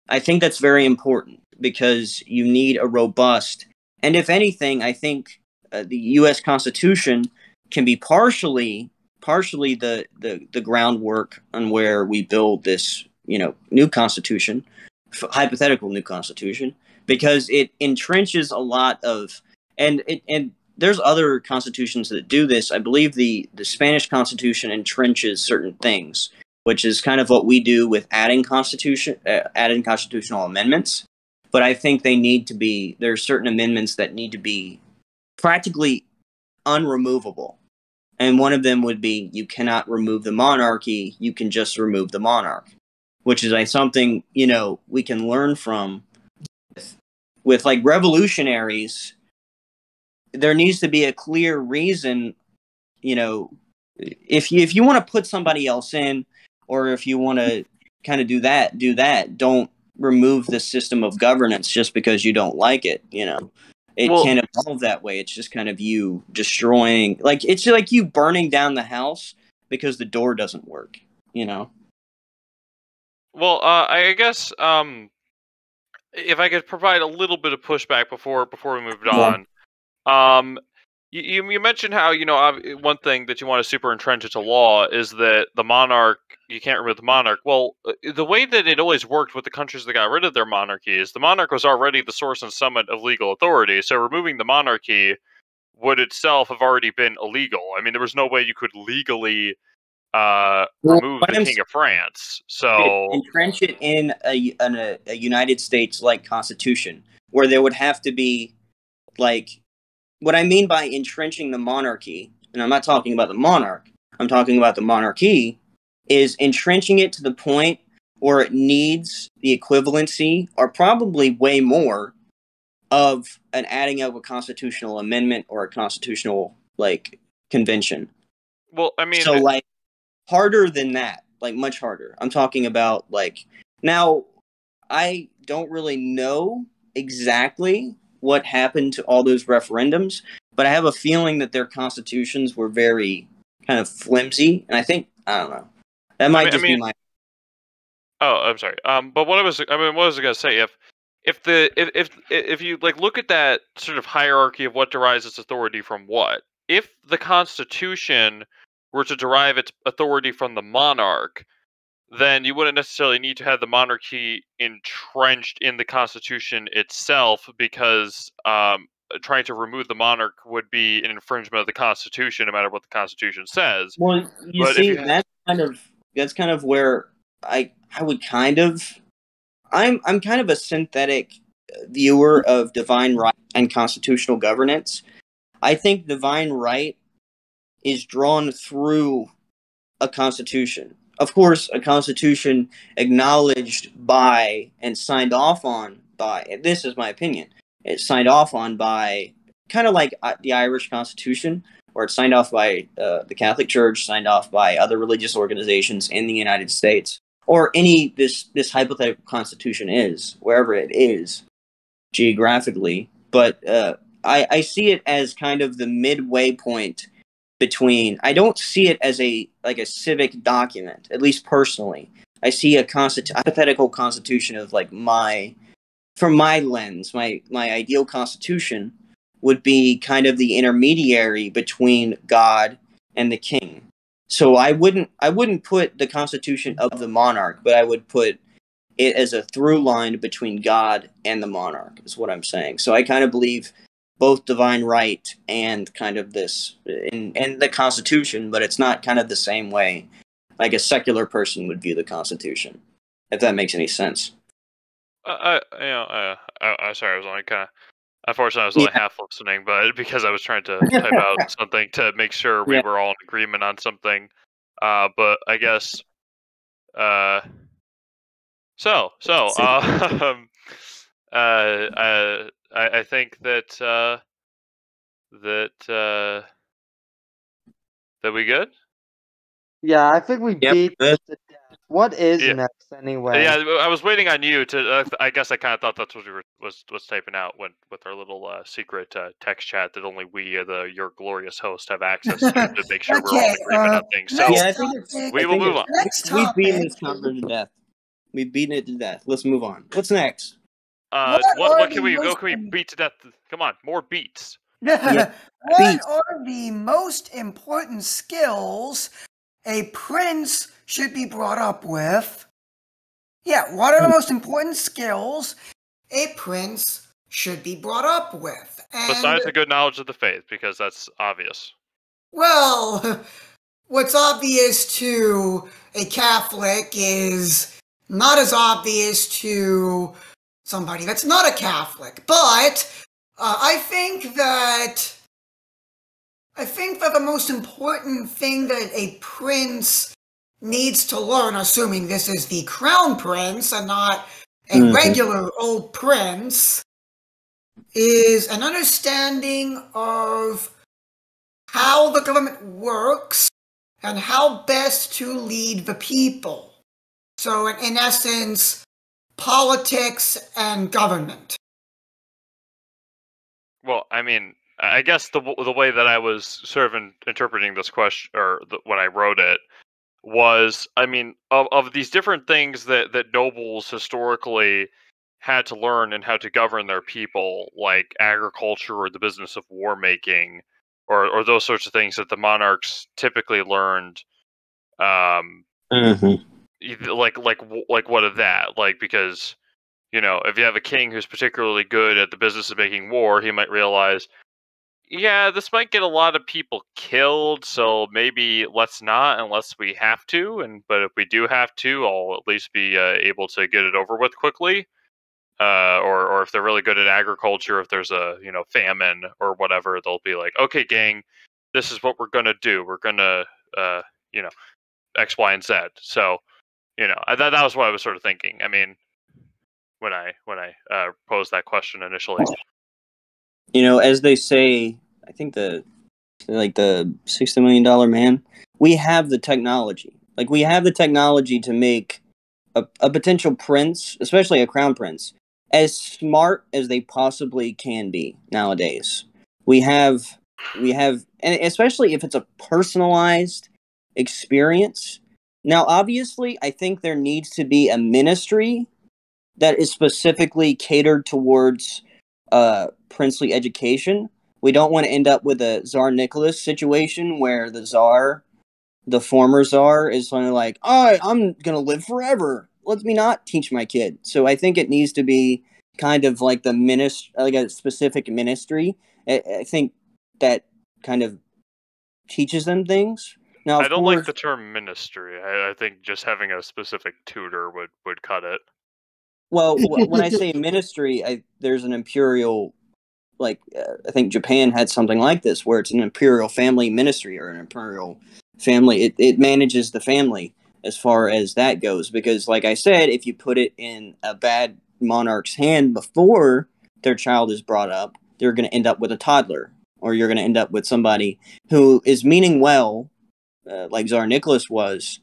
D: I think that's very important because you need a robust, and if anything, I think the U.S. Constitution can be partially the groundwork on where we build this, new constitution, hypothetical new constitution, because it entrenches a lot of, and there's other constitutions that do this. I believe the Spanish Constitution entrenches certain things, which is kind of what we do with adding constitutional amendments. But I think there are certain amendments that need to be practically unremovable. And one of them would be you cannot remove the monarchy, you can just remove the monarch, which is something, we can learn from with like revolutionaries. There needs to be a clear reason, if you want to put somebody else in, or if you want to kind of do that. Don't remove the system of governance just because you don't like it, It can't evolve that way. It's just kind of you destroying, it's like you burning down the house because the door doesn't work,
A: Well, I guess if I could provide a little bit of pushback before we moved on. You mentioned how, one thing that you want to super entrench into law is that the monarch, you can't remove the monarch. Well, the way that it always worked with the countries that got rid of their monarchy is the monarch was already the source and summit of legal authority. So removing the monarchy would itself have already been illegal. I mean, there was no way you could legally remove the King of France. So
D: entrench it in a United States-like constitution where there would have to be what I mean by entrenching the monarchy, and I'm not talking about the monarch, I'm talking about the monarchy, is entrenching it to the point where it needs the equivalency, or probably way more, of an adding of a constitutional amendment or a constitutional, convention.
A: Well, I mean...
D: So, harder than that, much harder. I'm talking about, now, I don't really know exactly what happened to all those referendums, but I have a feeling that their constitutions were very kind of flimsy, and I don't know. That might be my.
A: Oh, I'm sorry. But what was I gonna say? If you look at that sort of hierarchy of what derives its authority from what, if the Constitution were to derive its authority from the monarch, then you wouldn't necessarily need to have the monarchy entrenched in the Constitution itself, because trying to remove the monarch would be an infringement of the Constitution, no matter what the Constitution says.
D: Well, that's kind of where I would kind of. I'm kind of a synthetic viewer of divine right and constitutional governance. I think divine right is drawn through a constitution. Of course, a constitution acknowledged by and signed off on by, and this is my opinion, it's signed off on by, kind of like the Irish Constitution, or it's signed off by the Catholic Church, signed off by other religious organizations in the United States, or any this hypothetical constitution is, wherever it is geographically. But I see it as kind of the midway point between. I don't see it as a civic document, at least personally. I see a hypothetical constitution of from my lens, my ideal constitution would be kind of the intermediary between God and the king. So I wouldn't put the constitution of the monarch, but I would put it as a through line between God and the monarch, is what I'm saying. So I kind of believe both divine right and kind of this in the Constitution, but it's not kind of the same way like a secular person would view the Constitution, if that makes any sense.
A: Sorry, I was only kind Unfortunately, I was only half listening, but because I was trying to type out something to make sure we were all in agreement on something. But I guess. I think that that we good.
C: Yeah, I think we beat
D: good.
C: the death. What is
A: Yeah.
C: next anyway?
A: Yeah, I was waiting on you to. I guess I kind of thought that's what you were was typing out when with our little secret text chat that only we, your glorious host, have access to make sure we're all in agreement on things. So
D: Yeah, I think
A: we will move on.
D: We've beaten this conver to death. We've beaten it to death. Let's move on. What's next?
A: What can we beat to death? Come on, more beats.
B: What
D: beats.
B: are the most important skills a prince should be brought up with? Yeah, what are the most important skills a prince should be brought up with? And,
A: besides a good knowledge of the faith, because that's obvious.
B: Well, what's obvious to a Catholic is not as obvious to somebody that's not a Catholic. But I think that the most important thing that a prince needs to learn, assuming this is the crown prince and not a regular old prince, is an understanding of how the government works and how best to lead the people. So, in essence, politics and government.
A: Well, I mean, I guess the way that I was sort of interpreting this question, or when I wrote it, was, I mean, of these different things that nobles historically had to learn and how to govern their people, like agriculture or the business of war making, or those sorts of things that the monarchs typically learned. Like what of that? Like, because, you know, if you have a king who's particularly good at the business of making war, he might realize, yeah, this might get a lot of people killed, so maybe let's not unless we have to. But if we do have to, I'll at least be able to get it over with quickly. Or if they're really good at agriculture, if there's a famine or whatever, they'll be like, okay, gang, this is what we're gonna do. We're gonna X, Y, and Z. So that was what I was sort of thinking. I mean, when I posed that question initially.
D: As they say, I think the $60 million man, we have the technology. Like, we have the technology to make a potential prince, especially a crown prince, as smart as they possibly can be nowadays. We have, and especially if it's a personalized experience. Now, obviously, I think there needs to be a ministry that is specifically catered towards princely education. We don't want to end up with a Tsar Nicholas situation where the former Tsar, is sort of like, I'm going to live forever. Let me not teach my kid. So I think it needs to be kind of like like a specific ministry. I think that kind of teaches them things. Now,
A: I don't like the term ministry. I think just having a specific tutor would cut it.
D: Well, when I say ministry, there's an imperial, I think Japan had something like this, where it's an imperial family ministry or an imperial family. It manages the family as far as that goes. Because, like I said, if you put it in a bad monarch's hand before their child is brought up, they're going to end up with a toddler, or you're going to end up with somebody who is meaning well, like Tsar Nicholas was,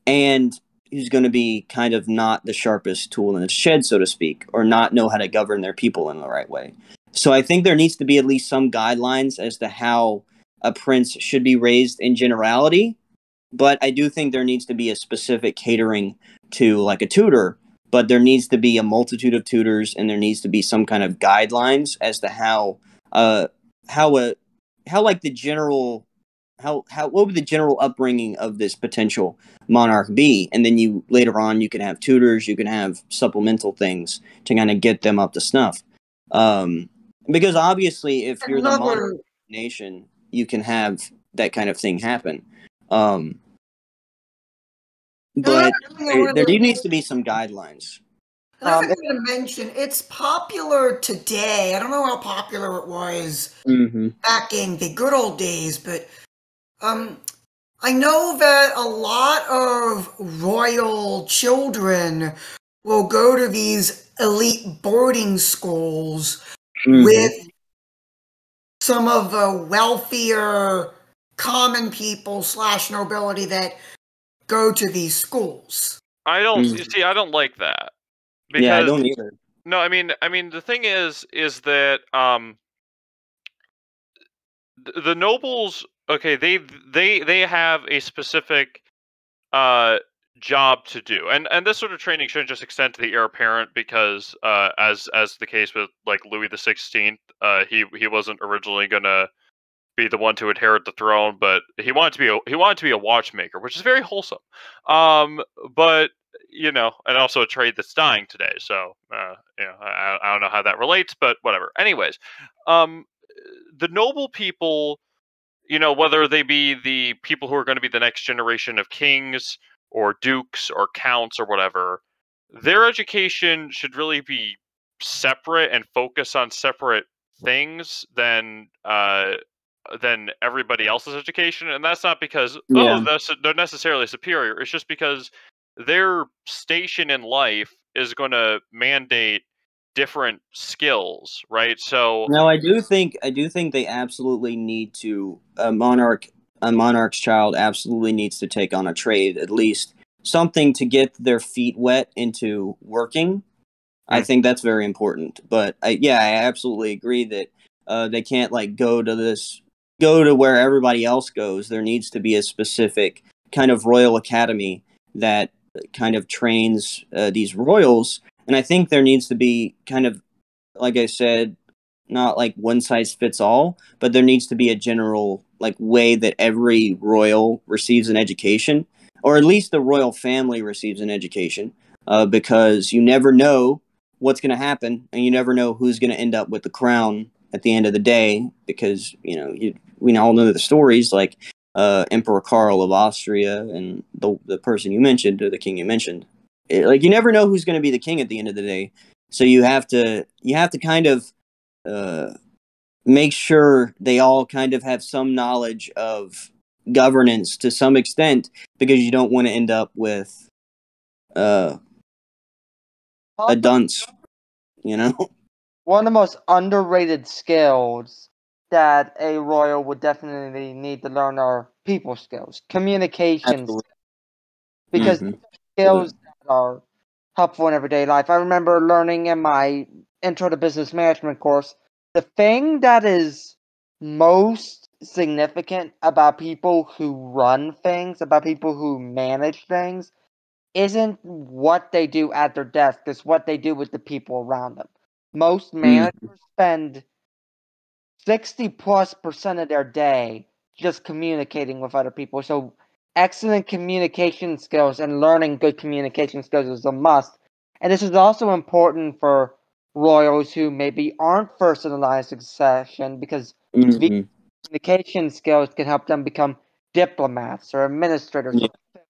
D: and who's going to be kind of not the sharpest tool in the shed, so to speak, or not know how to govern their people in the right way. So I think there needs to be at least some guidelines as to how a prince should be raised in generality. But I do think there needs to be a specific catering to, like, a tutor. But there needs to be a multitude of tutors, and there needs to be some kind of guidelines as to what would the general upbringing of this potential monarch be? And then later on you can have tutors, you can have supplemental things to kind of get them up to snuff. Because obviously, if you're the monarch nation, you can have that kind of thing happen. But there needs to be some guidelines.
B: And I forgot to mention, it's popular today. I don't know how popular it was back in the good old days, but I know that a lot of royal children will go to these elite boarding schools with some of the wealthier common people / nobility that go to these schools.
A: I don't see. I don't like that because
D: Yeah, I don't either.
A: no. I mean, the thing is that the nobles. Okay, they have a specific job to do, and this sort of training shouldn't just extend to the heir apparent because as the case with like Louis XVI, he wasn't originally gonna be the one to inherit the throne, but he wanted to be a watchmaker, which is very wholesome. But you know, and also a trade that's dying today. So you know, I don't know how that relates, but whatever. Anyways, the noble people, you know, whether they be the people who are going to be the next generation of kings or dukes or counts or whatever, their education should really be separate and focus on separate things than everybody else's education. And that's not because they're necessarily superior. It's just because their station in life is going to mandate different skills, right? So
D: No, I do think they absolutely need to a monarch's child absolutely needs to take on a trade, at least something to get their feet wet into working. I think that's very important. But I absolutely agree that they can't like go to where everybody else goes. There needs to be a specific kind of royal academy that kind of trains these royals, and I think there needs to be kind of, like I said, not like one size fits all, but there needs to be a general like way that every royal receives an education, or at least the royal family receives an education, because you never know what's going to happen, and you never know who's going to end up with the crown at the end of the day, because you know we all know the stories like Emperor Karl of Austria and the person you mentioned, or the king you mentioned. Like you never know who's going to be the king at the end of the day. So you have to kind of make sure they all kind of have some knowledge of governance to some extent, because you don't want to end up with a dunce, you know?
C: One of the most underrated skills that a royal would definitely need to learn are people skills, communication skills, because skills that are helpful in everyday life. I remember learning in my intro to business management course, the thing that is most significant about people who run things, about people who manage things, isn't what they do at their desk, it's what they do with the people around them. Most managers spend 60+% of their day just communicating with other people. So excellent communication skills and learning good communication skills is a must. And this is also important for royals who maybe aren't first in the line of succession, because the communication skills can help them become diplomats or administrators or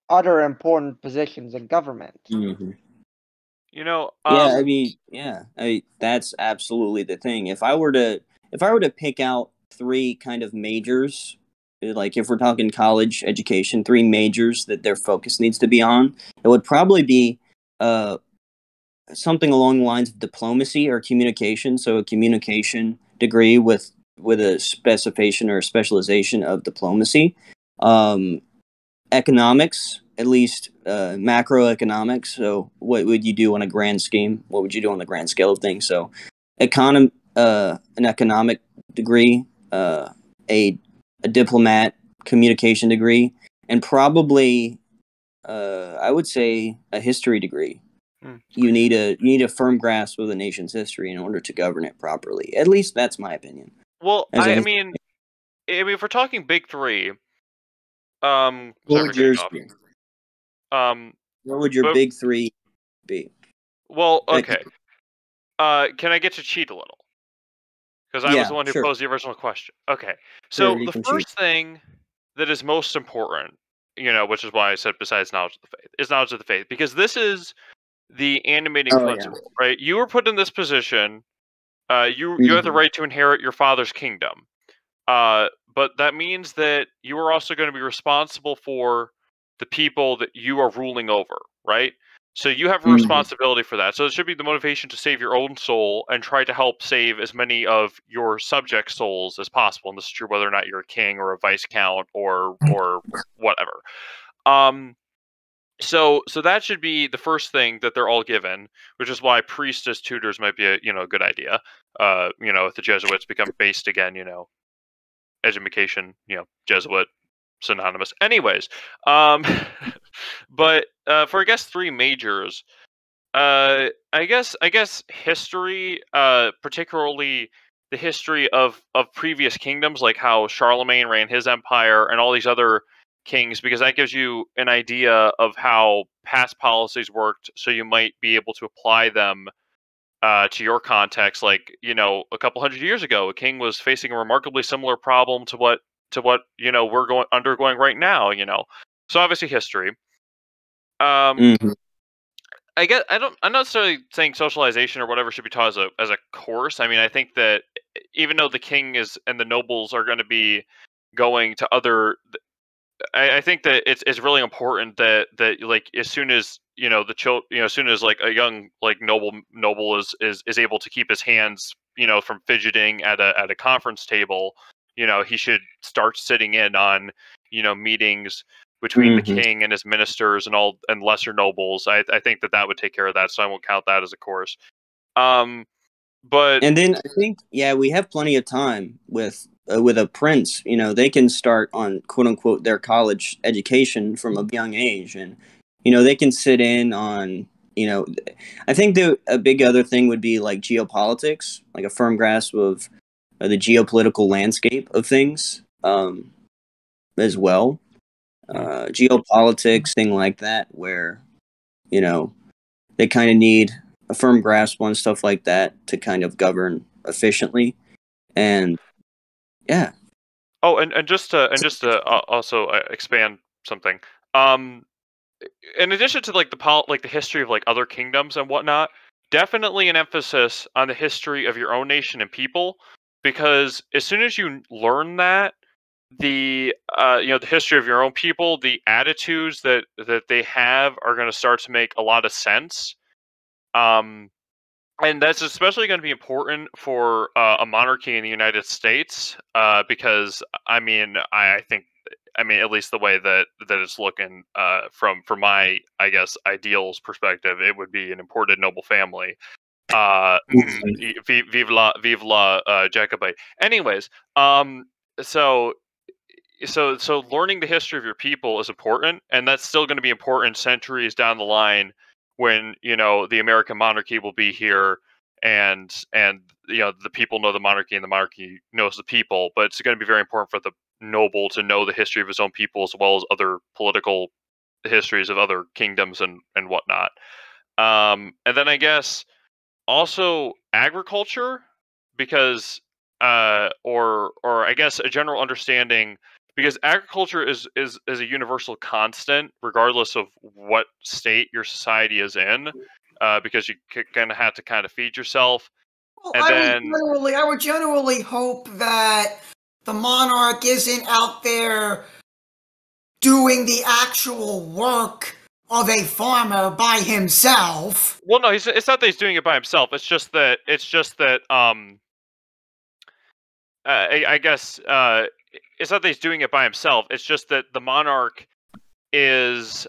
C: other important positions in government.
A: you know,
D: I mean, that's absolutely the thing. If I were to pick out three kind of majors, like if we're talking college education, three majors that their focus needs to be on, it would probably be something along the lines of diplomacy or communication. So a communication degree with a specification or a specialization of diplomacy. Economics, at least macroeconomics. So what would you do on a grand scheme? What would you do on the grand scale of things? So an economic degree, a diplomat communication degree, and probably I would say a history degree. You need a firm grasp of the nation's history in order to govern it properly. At least that's my opinion.
A: Well, I mean, if we're talking big three,
D: what would yours be? What would your big three be?
A: Well, okay. Can I get to cheat a little? Because I was the one who posed the original question. Okay. So the first thing that is most important, you know, which is why I said besides knowledge of the faith, is knowledge of the faith. Because this is the animating
D: Oh, yeah.
A: principle, right? You were put in this position. You have the
D: Mhm.
A: right to inherit your father's kingdom. But that means that you are also going to be responsible for the people that you are ruling over, right? So you have a
D: Mhm.
A: responsibility for that. So it should be the motivation to save your own soul and try to help save as many of your subject souls as possible. And this is true whether or not you're a king or a viscount or whatever. So that should be the first thing that they're all given, which is why priest as tutors might be a good idea. If the Jesuits become based again, education, Jesuit synonymous. Anyways, but for I guess three majors, I guess history, particularly the history of previous kingdoms, like how Charlemagne ran his empire and all these other kings, because that gives you an idea of how past policies worked, so you might be able to apply them to your context. Like a couple hundred years ago, a king was facing a remarkably similar problem to what we're undergoing right now. So obviously history. Um,
D: Mhm.
A: I'm not necessarily saying socialization or whatever should be taught as a course. I mean, I think that even though the king is and the nobles are going to be going to other, I think that it's really important that like as soon as the child, as soon as like a young like noble is able to keep his hands from fidgeting at a conference table, he should start sitting in on meetings between the
D: Mhm.
A: king and his ministers and lesser nobles. I think that would take care of that, so I won't count that as a course. Um, but
D: And then I think, yeah, we have plenty of time with a prince. They can start on quote unquote their college education from a young age, and they can sit in on. I think a big other thing would be like geopolitics, like a firm grasp of the geopolitical landscape of things, as well. Geopolitics, thing like that, where you know they kind of need a firm grasp on stuff like that to kind of govern efficiently. And yeah.
A: oh, and just to also expand something. Um, in addition to like the history of like other kingdoms and whatnot, definitely an emphasis on the history of your own nation and people, because as soon as you learn that, the history of your own people, the attitudes that they have are going to start to make a lot of sense. Um, and that's especially going to be important for a monarchy in the United States, because I think, at least the way that it's looking, from my, I guess, ideals perspective, it would be an imported noble family. Vive la Jacobite. Anyways, so so learning the history of your people is important, and that's still going to be important centuries down the line when the American monarchy will be here, and the people know the monarchy and the monarchy knows the people. But it's going to be very important for the noble to know the history of his own people as well as other political histories of other kingdoms and whatnot. And then I guess also agriculture, because or I guess a general understanding, because agriculture is a universal constant regardless of what state your society is in, because you kind of have to kind of feed yourself.
B: Well,
A: And then
B: I would generally hope that the monarch isn't out there doing the actual work of a farmer by himself.
A: well, no, it's not that he's doing it by himself. It's just that I guess it's not that he's doing it by himself. It's just that the monarch is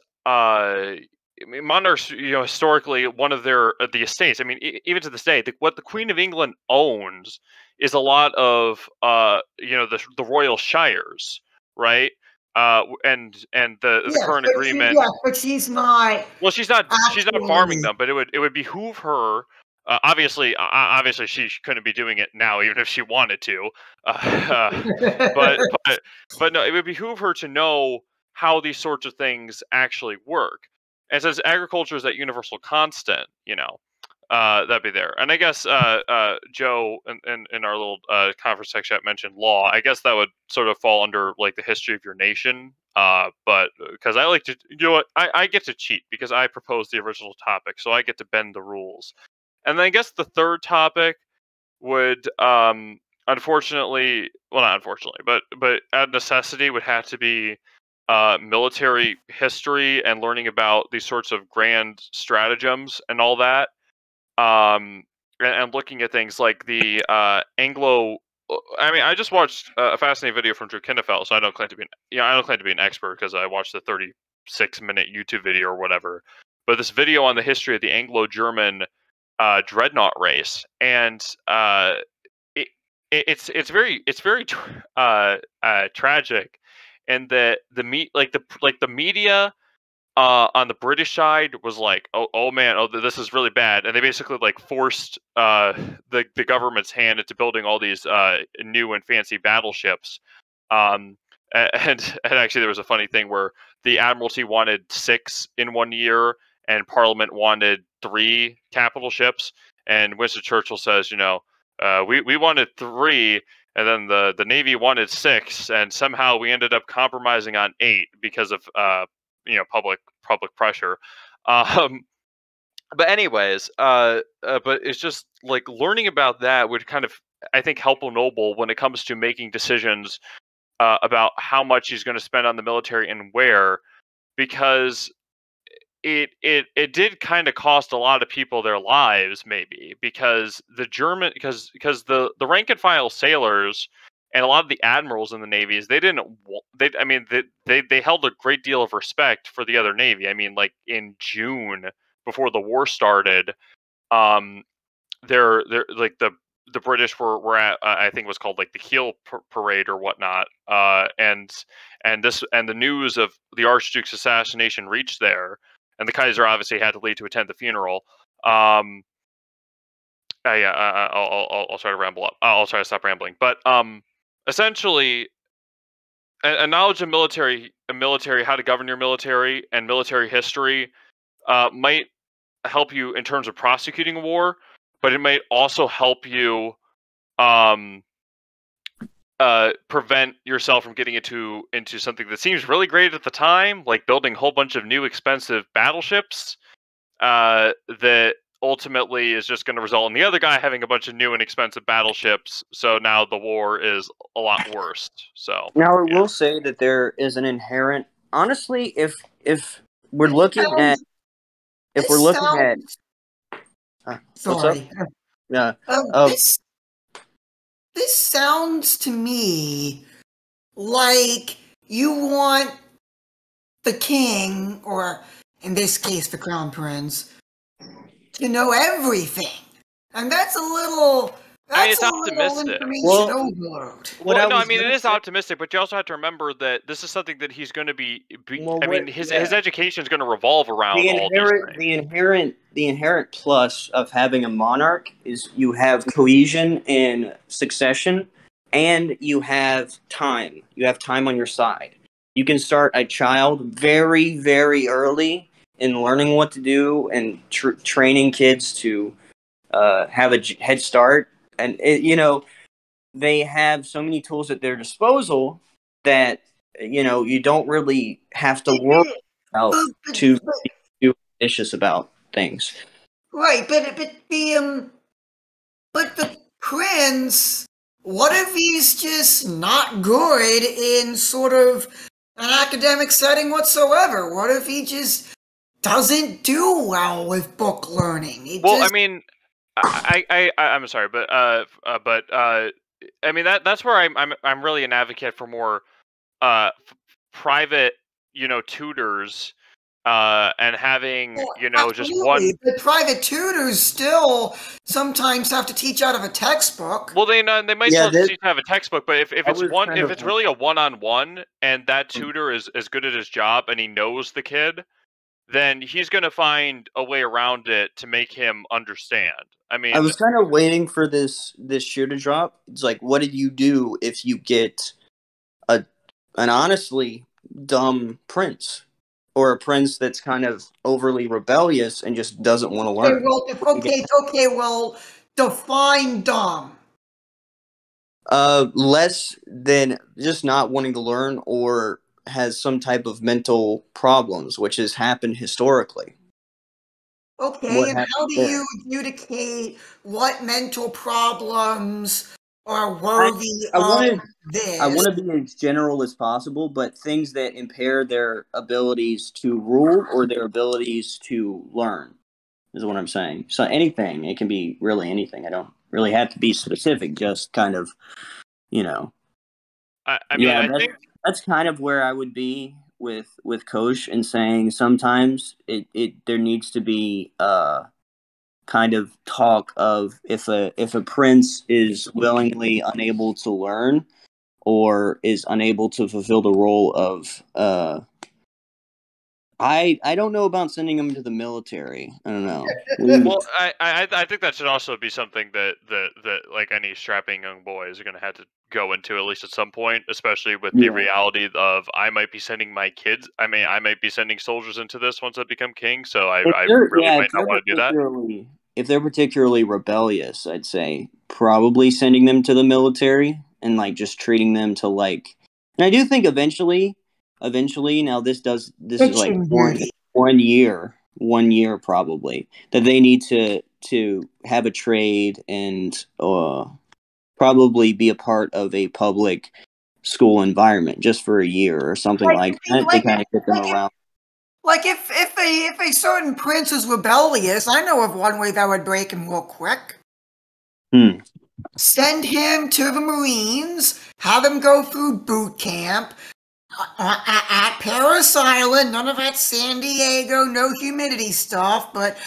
A: monarchs, historically one of their the estates. I mean, even to this day, what the Queen of England owns is a lot of the royal shires, right? And the current agreement.
B: But she's not
A: Well, she's not farming
B: actually.
A: them, but it would behoove her. Obviously, she couldn't be doing it now, even if she wanted to. But but no, it would behoove her to know how these sorts of things actually work. And since agriculture is that universal constant, that'd be there. And I guess Joe in our little conference tech chat mentioned law. I guess that would sort of fall under like the history of your nation, But because I like to, you know what, I get to cheat because I proposed the original topic, so I get to bend the rules. And then I guess the third topic would, unfortunately, well, not unfortunately, but at necessity, would have to be military history and learning about these sorts of grand stratagems and all that. And looking at things like the Anglo. I mean, I just watched a fascinating video from Drew Kindefeld, so I don't claim to be, I don't claim to be an expert because I watched the 36-minute YouTube video or whatever. But this video on the history of the Anglo-German dreadnought race, and it's very tragic, and that the media on the British side was like, oh man, this is really bad, and they basically like forced the government's hand into building all these new and fancy battleships. And actually, there was a funny thing where the Admiralty wanted 6 in 1 year, and Parliament wanted 3 capital ships. And Winston Churchill says, we wanted 3, and then the Navy wanted 6, and somehow we ended up compromising on 8 because of public pressure. But anyways, but it's just like learning about that would kind of, I think, help Noble when it comes to making decisions about how much he's going to spend on the military and where, because it did kind of cost a lot of people their lives, maybe because the rank and file sailors and a lot of the admirals in the navies, they held a great deal of respect for the other navy. I mean, like in June before the war started, they're like the British were at I think it was called like the Heel Parade or whatnot, and the news of the Archduke's assassination reached there, and the Kaiser obviously had to leave to attend the funeral. I'll try to ramble up. I'll try to stop rambling, but essentially, a knowledge of military, how to govern your military, and military history might help you in terms of prosecuting a war, but it might also help you prevent yourself from getting into something that seems really great at the time, like building a whole bunch of new expensive battleships that ultimately is just going to result in the other guy having a bunch of new and expensive battleships. So now the war is a lot worse. So
D: now I will say that there is an inherent, honestly, if we're looking at
B: sorry.
D: Yeah.
B: This sounds to me like you want the king, or in this case the crown prince, to know everything. And that's a little...
A: it's optimistic.
B: Overload.
A: It is optimistic, but you also have to remember that this is something that he's going to be. His education is going to revolve around all these things.
D: The inherent plus of having a monarch is you have cohesion and succession, and you have time. You have time on your side. You can start a child very, very early in learning what to do and training kids to have a head start. And, they have so many tools at their disposal that, you don't really have to worry about to be ambitious about things.
B: Right, but the prince, what if he's just not good in sort of an academic setting whatsoever? What if he just doesn't do well with book learning?
A: I'm sorry, but that's where I'm really an advocate for more private, tutors, and having just one.
B: But private tutors still sometimes have to teach out of a textbook.
A: Well, they might still have to teach out of a textbook, but if it's really a one-on-one, and that tutor is good at his job and he knows the kid, then he's going to find a way around it to make him understand. I mean,
D: I was kind of waiting for this shoe to drop. It's like, what did you do if you get an honestly dumb prince, or a prince that's kind of overly rebellious and just doesn't want to learn?
B: Well, define dumb.
D: Less than just not wanting to learn, or has some type of mental problems, which has happened historically.
B: Okay, and how do you adjudicate what mental problems are worthy of this?
D: I want to be as general as possible, but things that impair their abilities to rule or their abilities to learn is what I'm saying. So anything, it can be really anything. I don't really have to be specific, just kind of,
A: I think
D: that's kind of where I would be with Coach and saying sometimes there needs to be kind of talk of if a prince is willingly unable to learn or is unable to fulfill the role of I don't know about sending him to the military. I don't know.
A: Well, I think that should also be something that like any strapping young boy is going to have to go into at least at some point, especially with the reality of I might be sending my kids. I mean, I might be sending soldiers into this once I become king, so I really might not want to do that.
D: If they're particularly rebellious, I'd say probably sending them to the military and like just treating them to like. And I do think eventually, now this is like one year probably that they need to have a trade and probably be a part of a public school environment just for a year or something like that to kind of get them around.
B: Like if a certain prince is rebellious, I know of one way that would break him real quick. Send him to the Marines, have him go through boot camp at Paris Island. None of that San Diego, no humidity stuff, but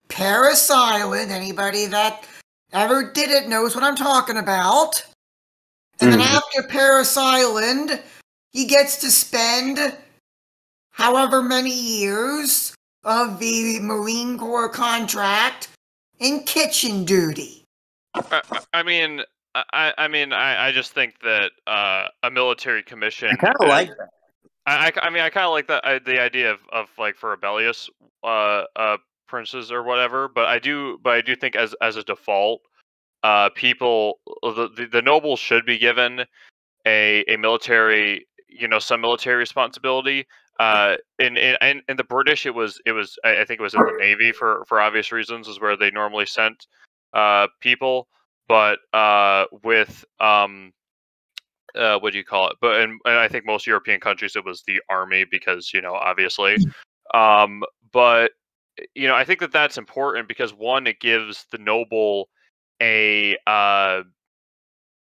B: Paris Island. Anybody that ever did it knows what I'm talking about. And then after Paris Island, he gets to spend however many years of the Marine Corps contract in kitchen duty.
A: I just think that a military commission.
D: I kind of like that.
A: I kind of like that the idea of like for rebellious princes or whatever. But I do think as a default, people the nobles should be given a military, some military responsibility. In the British, it was I think it was in the Navy for obvious reasons is where they normally sent people. But with what do you call it? But and I think most European countries it was the army because obviously. But I think that that's important because one, it gives the noble a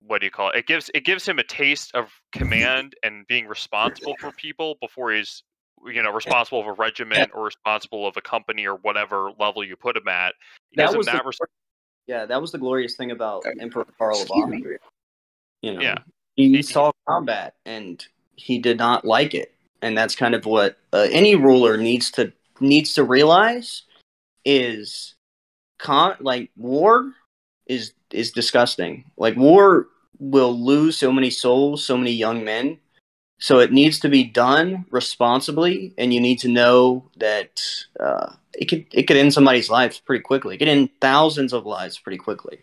A: what do you call it? It gives him a taste of command and being responsible for people before he's responsible of a regiment or responsible of a company or whatever level you put him at.
D: That was the glorious thing about Emperor Karl of Austria. He saw combat and he did not like it, and that's kind of what any ruler needs to realize is war is disgusting. Like war will lose so many souls, so many young men. So it needs to be done responsibly, and you need to know that it could end somebody's lives pretty quickly. It could end thousands of lives pretty quickly.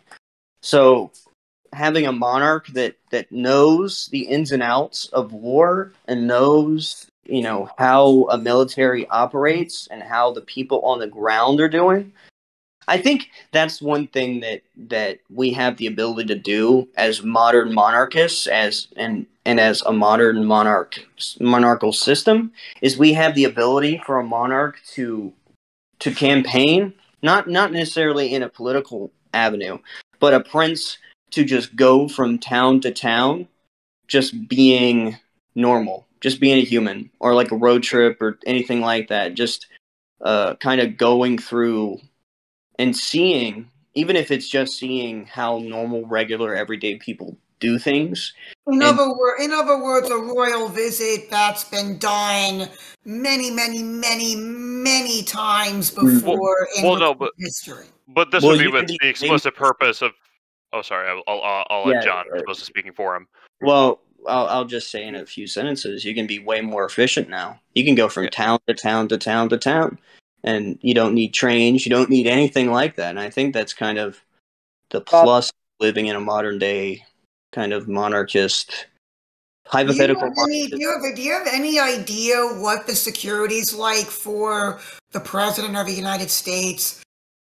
D: So having a monarch that knows the ins and outs of war and knows how a military operates and how the people on the ground are doing. I think that's one thing that we have the ability to do as modern monarchists, and as a modern monarchical system, is we have the ability for a monarch to campaign, not necessarily in a political avenue, but a prince to just go from town to town, just being normal, just being a human, or like a road trip or anything like that, just kind of going through and seeing, even if it's just seeing how normal, regular, everyday people do things.
B: In other words, a royal visit that's been done many, many, many, many times before in history.
A: But this would be with the explicit purpose of. Oh, sorry. I'll let John. I'm supposed to speaking for him.
D: Well, I'll just say in a few sentences, you can be way more efficient now. You can go from town to town to town to town. And you don't need trains. You don't need anything like that. And I think that's kind of the plus of living in a modern day kind of monarchist hypothetical.
B: Do you have any idea what the security's like for the President of the United States?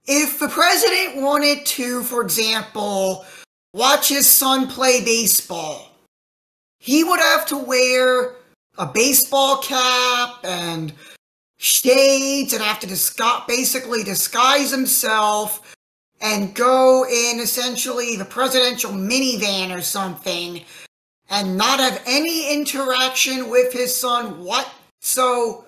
B: If the President wanted to, for example, watch his son play baseball, he would have to wear a baseball cap and shades and have to basically disguise himself and go in essentially the presidential minivan or something and not have any interaction with his son whatsoever.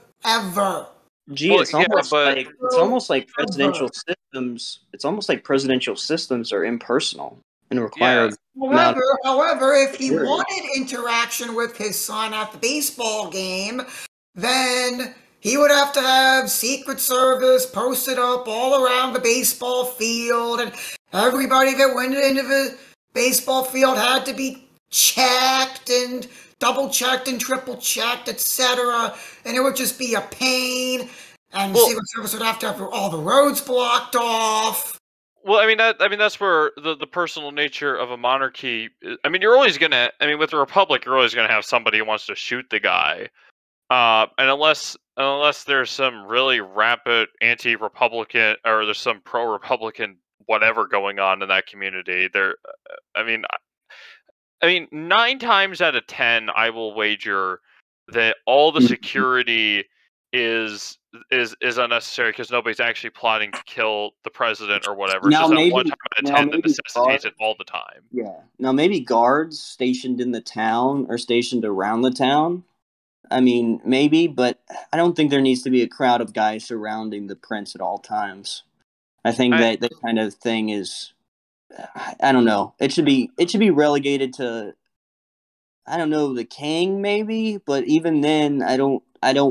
D: Gee,
A: Well,
D: it's
A: yeah,
D: almost
A: but
D: like presidential systems. It's almost like presidential systems are impersonal and require
A: Yeah.
D: a amount of
B: However, if he
D: security.
B: wanted interaction with his son at the baseball game, then he would have to have Secret Service posted up all around the baseball field, and everybody that went into the baseball field had to be checked and double-checked and triple-checked, etc., and it would just be a pain, and the
A: Well-
B: Secret Service would have to have all the roads blocked off.
A: Well, I mean that's where the personal nature of a monarchy. I mean, you're always gonna. I mean, with a republic, you're always gonna have somebody who wants to shoot the guy. And unless there's some really rapid anti-republican or there's some pro-republican whatever going on in that community, I mean, 9 times out of 10, I will wager that all the security is unnecessary because nobody's actually plotting to kill the president or whatever. It's
D: Now,
A: just that
D: maybe-
A: one time out of
D: now
A: 10 that
D: maybe
A: necessitates it
D: guard-
A: all the time.
D: Yeah. Now, maybe guards stationed in the town or stationed around the town. I mean, maybe, but I don't think there needs to be a crowd of guys surrounding the prince at all times. I think that kind of thing is, I don't know. It should be relegated to, I don't know, the king maybe, but even then, I don't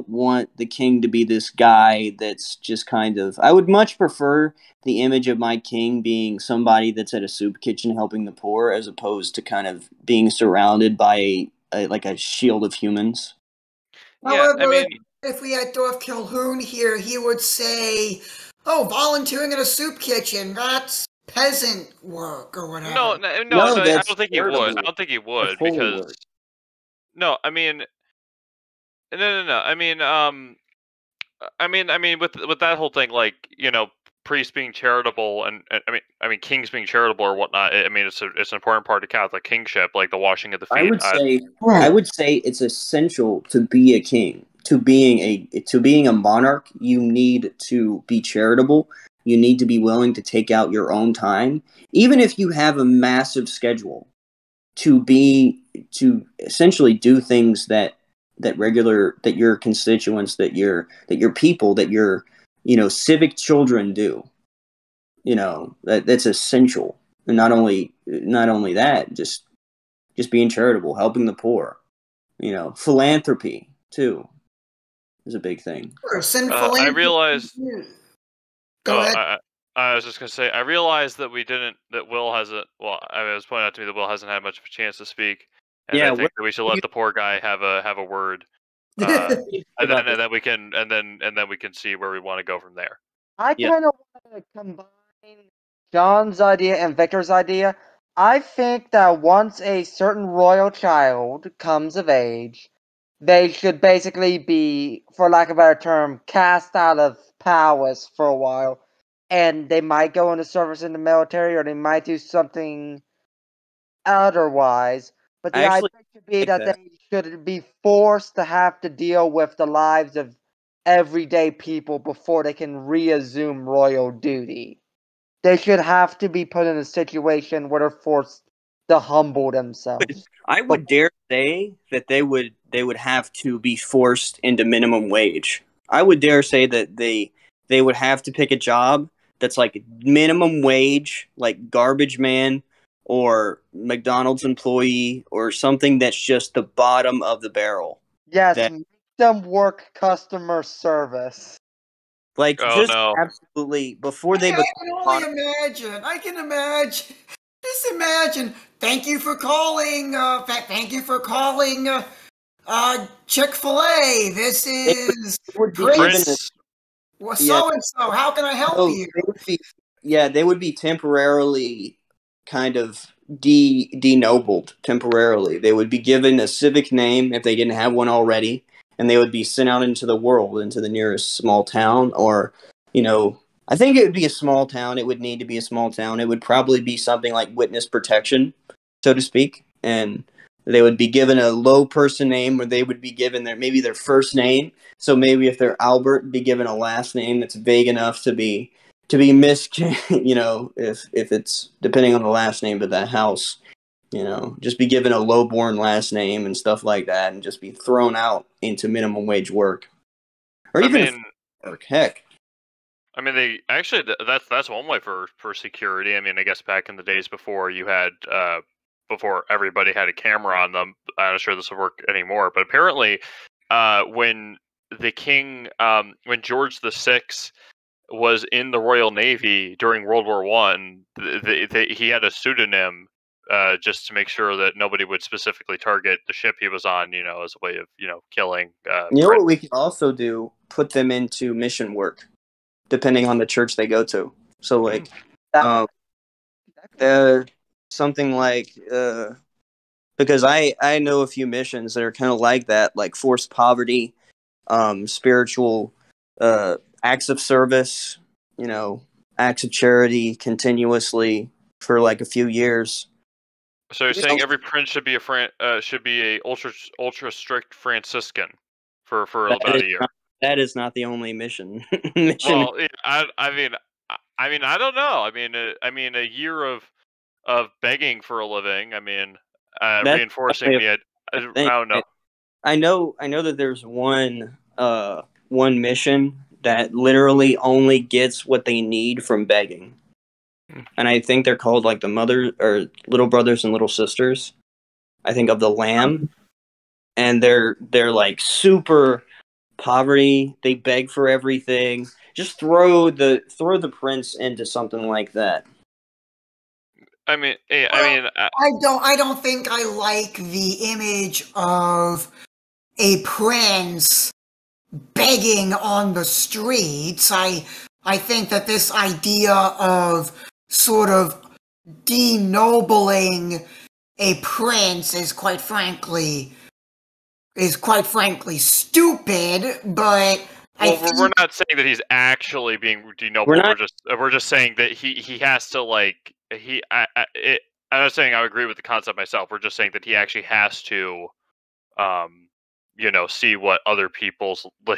D: want the king to be this guy that's just kind of. I would much prefer the image of my king being somebody that's at a soup kitchen helping the poor, as opposed to kind of being surrounded by a shield of humans.
A: Yeah, I
B: However,
A: mean,
B: if we had Dorf Calhoun here, he would say, "Oh, volunteering in a soup kitchen, that's peasant work or whatever."
A: no,
D: No,
A: I don't
D: that's
A: think he would. I
D: charitable.
A: don't think he would
D: That's holy
A: because
D: work.
A: no, I mean, no. I mean, with that whole thing, like priests being charitable, and I mean, kings being charitable or whatnot. I mean, it's an important part of Catholic kingship, like the washing of the feet.
D: I would say it's essential to be a king. To being a monarch, you need to be charitable. You need to be willing to take out your own time, even if you have a massive schedule, to essentially do things that your constituents, that your people, that your civic children do. That's essential. And not only that, just being charitable, helping the poor. Philanthropy too is a big thing.
A: I realized.
B: Go ahead.
A: I was just gonna say, I realized that Will hasn't. Well, I mean, it was pointed out to me that Will hasn't had much of a chance to speak, and
D: Yeah,
A: I think that we should let the poor guy have a word, and then we can see where we want to go from there.
C: I
D: Yeah.
C: kind of want to combine John's idea and Victor's idea. I think that once a certain royal child comes of age, they should basically be, for lack of a better term, cast out of palace for a while. And they might go into service in the military, or they might do something otherwise. But the
D: I actually
C: idea should be
D: like
C: that
D: that.
C: they should be forced to have to deal with the lives of everyday people before they can reassume royal duty. They should have to be put in a situation where they're forced to humble themselves.
D: I would dare say that they would have to be forced into minimum wage. I would dare say that they would have to pick a job that's like minimum wage, like garbage man or McDonald's employee or something that's just the bottom of the barrel.
C: Yes,
D: That-
C: make them work customer service.
D: Like
A: Oh,
D: just
A: no.
D: absolutely before they
B: I
D: become
B: can only imagine. I can imagine. Just imagine. Thank you for calling. Thank you for calling. Chick-fil-A. This is
D: would be
B: Prince.
D: given
B: Well,
D: Yeah.
B: so and so. How can I help
D: Oh,
B: you?
D: they would be temporarily kind of denobled temporarily. They would be given a civic name if they didn't have one already, and they would be sent out into the world, into the nearest small town, or, I think it would be a small town. It would need to be a small town. It would probably be something like witness protection, so to speak, and they would be given a low person name, or they would be given maybe their first name. So maybe if they're Albert, be given a last name that's vague enough to be missed, if it's depending on the last name of that house, just be given a lowborn last name and stuff like that, and just be thrown out into minimum wage work, or even work. Heck,
A: I mean, they actually that's one way for security. I mean, I guess back in the days before you had before everybody had a camera on them, I'm not sure this would work anymore. But apparently, when the king, when George VI was in the Royal Navy during World War One, he had a pseudonym just to make sure that nobody would specifically target the ship he was on, as a way of killing.
D: What we could also do? Put them into mission work, depending on the church they go to. So, like, something like, because I know a few missions that are kind of like that, like forced poverty, spiritual acts of service, acts of charity continuously for like a few years.
A: So you're saying every prince should be a ultra strict Franciscan for about a year.
D: That is not the only mission.
A: Well, I mean, I don't know. I mean, a year of begging for a living. I mean, reinforcing the. I don't know.
D: I know that there's one mission that literally only gets what they need from begging, and I think they're called like the mother or little brothers and little sisters. I think of the Lamb, and they're like super poverty. They beg for everything. Just throw the prince into something like that.
A: I mean,
B: I don't think I like the image of a prince begging on the streets. I think that this idea of sort of denobling a prince is quite frankly stupid, but
A: we're not saying that he's actually being denobled. We're just saying that he has to like I'm not saying I agree with the concept myself. We're just saying that he actually has to see what other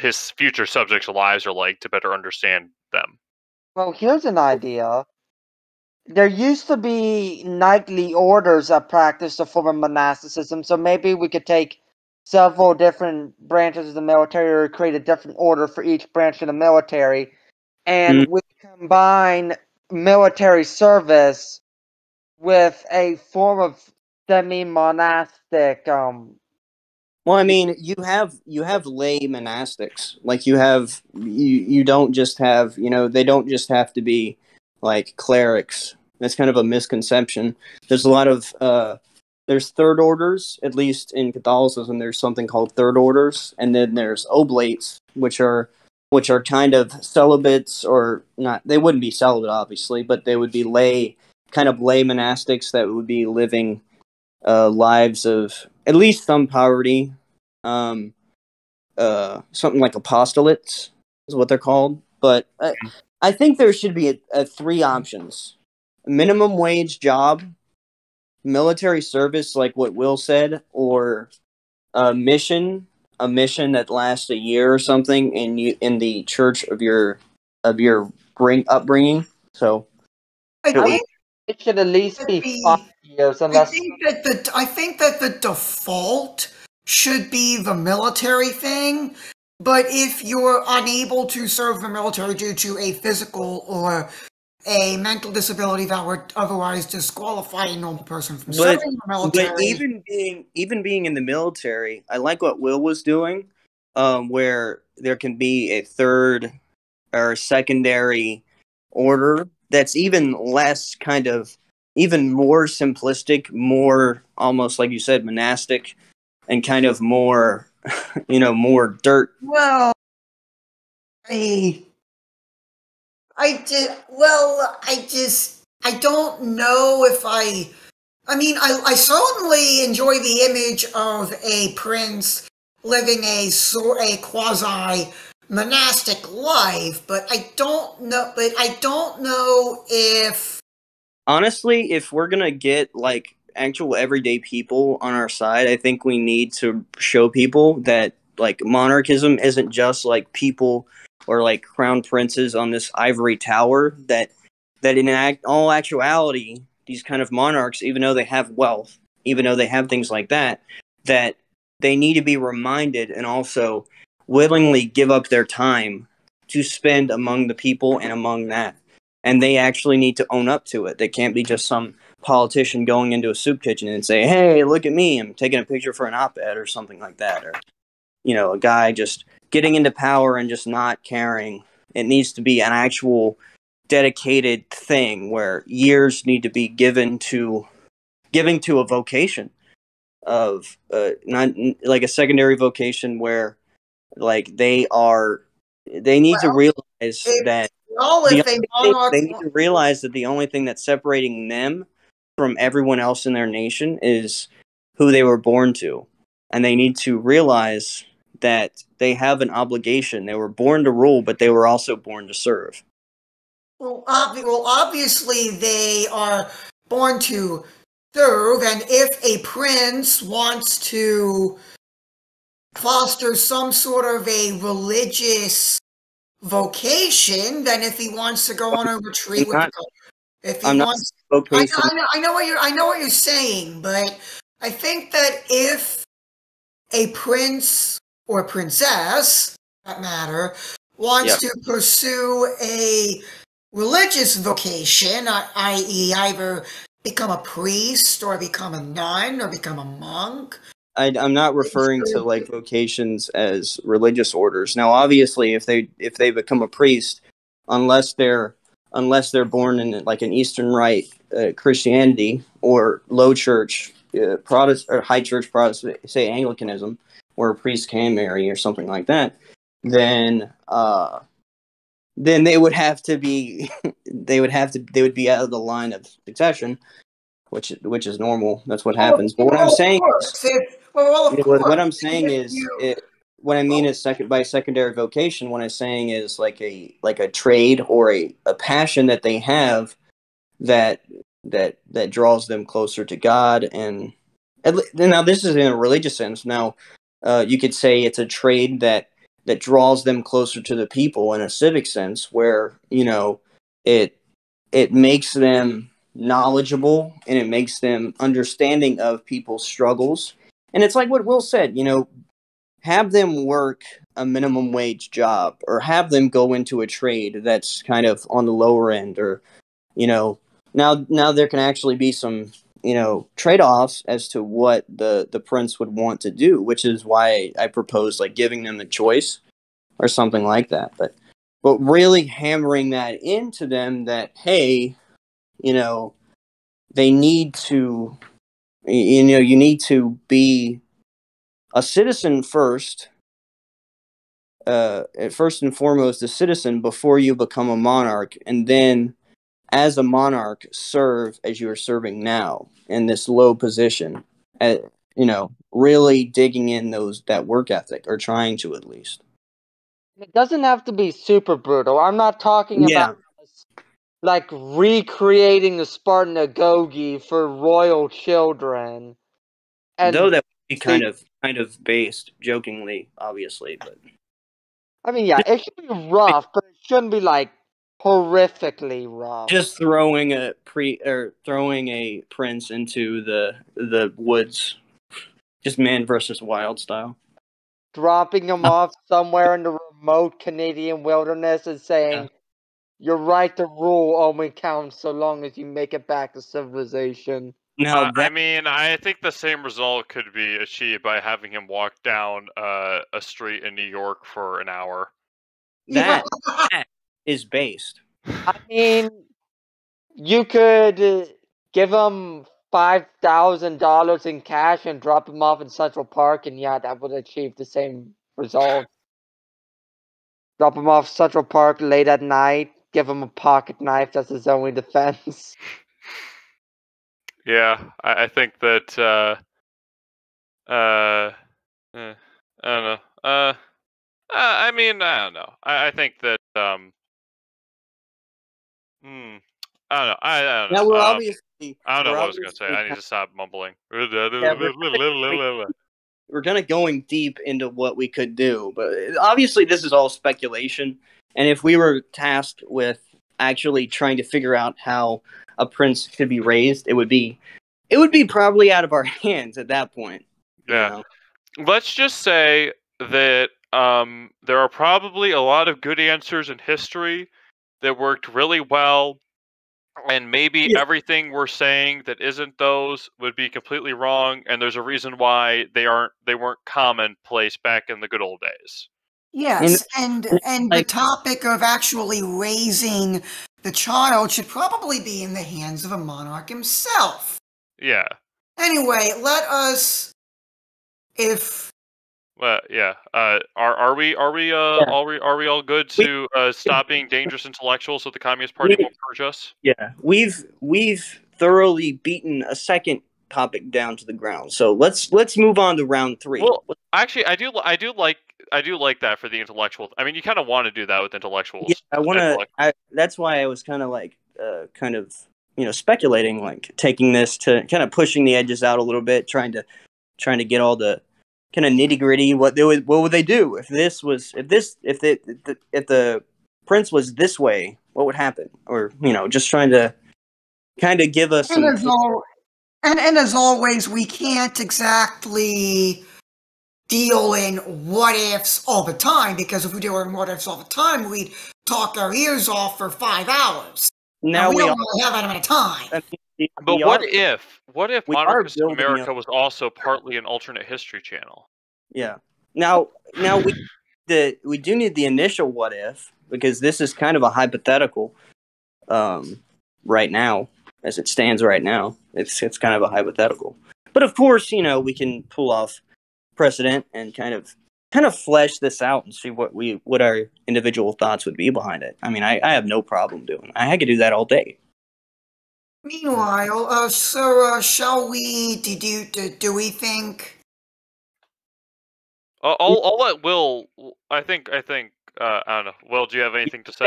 A: his future subjects' lives are like to better understand them.
C: Well, here's an idea. There used to be knightly orders that practiced a form of monasticism, so maybe we could take several different branches of the military or create a different order for each branch of the military, and we combine military service with a form of semi-monastic.
D: Well, I mean, you have lay monastics. Like you don't just have they don't just have to be like clerics. That's kind of a misconception. There's a lot of there's third orders, at least in Catholicism. There's something called third orders, and then there's oblates, which are kind of celibates, or not. They wouldn't be celibate, obviously, but they would be lay monastics that would be living lives of at least some poverty. Something like apostolates is what they're called. But I think there should be a three options: minimum wage job, military service, like what Will said, or a mission that lasts a year or something in the church of your upbringing. So
B: I think
C: it should at least be 5 years, unless
B: I think that the default should be the military thing, but if you're unable to serve the military due to a physical or a mental disability that would otherwise disqualify a normal person from serving the military.
D: But even being in the military, I like what Will was doing, where there can be a third or secondary order that's even less even more simplistic, more almost like you said, monastic, and kind of more, more dirt.
B: Well, I don't know if I I mean, I certainly enjoy the image of a prince living a quasi monastic life, but I don't know. But I don't know if
D: Honestly, if we're gonna get like actual everyday people on our side, I think we need to show people that like monarchism isn't just like people or like crown princes on this ivory tower. That in all actuality, these kind of monarchs, even though they have wealth, even though they have things like that, that they need to be reminded and also willingly give up their time to spend among the people and among that. And they actually need to own up to it. They can't be just some politician going into a soup kitchen and say, "Hey, look at me, I'm taking a picture for an op-ed," or something like that. Or, a guy just getting into power and just not caring. It needs to be an actual dedicated thing where years need to be given to a vocation of not like a secondary vocation where like they need to realize that
B: if a monarch,
D: they need to realize that the only thing that's separating them from everyone else in their nation is who they were born to. And they need to realize that they have an obligation. They were born to rule, but they were also born to serve.
B: well, obviously they are born to serve, and if a prince wants to foster some sort of a religious vocation, then if he wants to go on a retreat with if he
D: I'm not
B: wants,
D: vocation.
B: I know what you're saying, but I think that if a prince or princess, for that matter, wants to pursue a religious vocation, i.e., either become a priest or become a nun or become a monk.
D: I'm not referring to like vocations as religious orders. Now, obviously, if they become a priest, unless they're born in like an Eastern Rite Christianity or low church Protestant or high church Protestant, say Anglicanism, where a priest can marry or something like that, then they would have to be they would be out of the line of succession, which is normal. That's what happens. But what I'm saying is, what I mean is by secondary vocation. What I'm saying is like a trade or a passion that they have that draws them closer to God. And now this is in a religious sense. Now you could say it's a trade that draws them closer to the people in a civic sense, where it makes them knowledgeable and it makes them understanding of people's struggles. And it's like what Will said, have them work a minimum wage job or have them go into a trade that's kind of on the lower end, or now there can actually be some trade-offs as to what the prince would want to do, which is why I propose like giving them a choice or something like that. But really hammering that into them that, hey, they need to, you need to be a citizen first, first and foremost, a citizen before you become a monarch, and then as a monarch, serve as you are serving now in this low position. Really digging in that work ethic, or trying to at least.
C: It doesn't have to be super brutal. I'm not talking about like recreating the Spartan Agoge for royal children. And
D: though that would be kind of based jokingly, obviously, but
C: I mean, yeah, it should be rough, but it shouldn't be like horrifically rough.
D: Just throwing a prince into the woods, just man versus wild style.
C: Dropping him off somewhere in the remote Canadian wilderness and saying, "Your right to rule only counts so long as you make it back to civilization."
D: Now,
A: I think the same result could be achieved by having him walk down a street in New York for an hour.
D: That is based.
C: I mean, you could give him $5,000 in cash and drop him off in Central Park, and yeah, that would achieve the same result. Drop him off Central Park late at night, give him a pocket knife, that's his only defense.
A: Yeah, I think that. I don't know. I mean, I don't know. I think that. Hmm. I don't know. I don't
D: Now
A: know. I don't know
D: we're
A: what I was gonna say.
D: obviously
A: I need to stop mumbling.
D: yeah, we're kind of going deep into what we could do, but obviously this is all speculation. And if we were tasked with actually trying to figure out how a prince should be raised, it would be probably out of our hands at that point. You
A: Yeah.
D: know?
A: Let's just say that there are probably a lot of good answers in history that worked really well, and maybe
D: Yeah.
A: everything we're saying that isn't those would be completely wrong, and there's a reason why they weren't commonplace back in the good old days.
D: And
B: Yes, and the
D: like
B: topic of actually raising the child should probably be in the hands of a monarch himself.
A: Yeah.
B: Anyway, let us, if
A: Well, yeah.
D: yeah,
A: Are we all good
D: we,
A: to stop being dangerous intellectuals so the Communist Party
D: we
A: won't purge us?
D: yeah, we've thoroughly beaten a second topic down to the ground. So let's move on to round 3.
A: Well, actually, I do like that for the intellectual. I mean, you kind of want to do that with
D: Yeah,
A: intellectuals.
D: I want
A: I feel
D: to.
A: like.
D: That's why I was kind of like, speculating, like taking this to kind of pushing the edges out a little bit, trying to get all the kind of nitty gritty. What would they do if this was if the prince was this way? What would happen? Or just trying to kind of give us
B: and
D: some.
B: as al- and as always, we can't exactly deal in what ifs all the time, because if we deal in what ifs all the time, we'd talk our ears off for 5 hours. And
D: Now
B: we
D: we
B: don't
D: are.
B: really have that amount of time.
D: I mean,
A: But what if
D: we are
A: Monarchist
D: building up.
A: America was also partly an alternate history channel?
D: Yeah. Now we do need the initial what if, because this is kind of a hypothetical. Right now, as it stands right now, it's kind of a hypothetical. But of course, we can pull off precedent and kind of flesh this out and see what our individual thoughts would be behind it. I mean, I have no problem doing it. I could do that all day.
B: Meanwhile, shall we do we think?
A: I'll let Will. I think. I don't know. Will, do you have anything to say?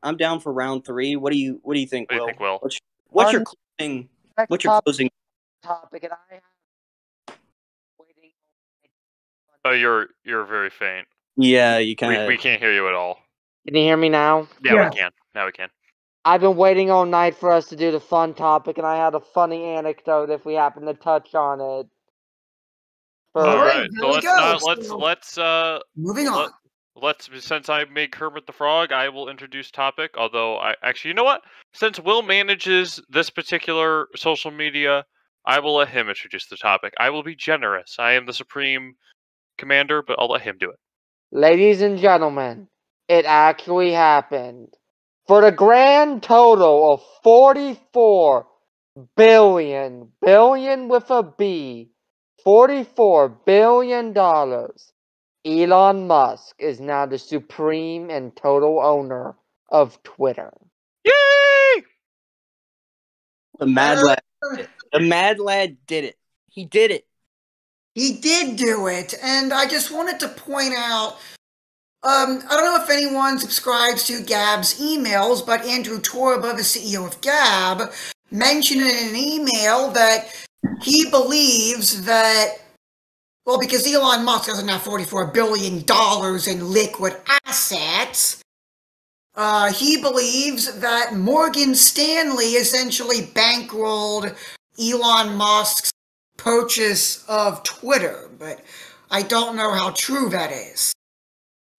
D: I'm down for round 3. What do you think,
A: What do you
D: Will?
A: think, Will?
D: What's your closing? What's your closing?
C: Topic, and I have waiting.
A: Oh, you're very faint.
D: Yeah, you kind of.
A: We can't hear you at all.
C: Can you hear me now?
A: Yeah,
B: Yeah.
A: we can. Now we can.
C: I've been waiting all night for us to do the fun topic, and I had a funny anecdote if we happen to touch on it.
A: All right.
B: Here
A: So
B: we go.
A: let's
B: Moving on.
A: let's since I made Kermit the Frog, I will introduce topic. Although you know what? Since Will manages this particular social media, I will let him introduce the topic. I will be generous. I am the supreme commander, but I'll let him do it.
C: Ladies and gentlemen, it actually happened. For the grand total of 44 billion with a B, $44 billion, Elon Musk is now the supreme and total owner of Twitter.
A: Yay!
D: The mad lad. The mad lad did it. He did it.
B: He did do it, and I just wanted to point out, I don't know if anyone subscribes to Gab's emails, but Andrew Torba, the CEO of Gab, mentioned in an email that he believes that, well, because Elon Musk doesn't have $44 billion in liquid assets, he believes that Morgan Stanley essentially bankrolled Elon Musk's purchase of Twitter, but I don't know how true that is.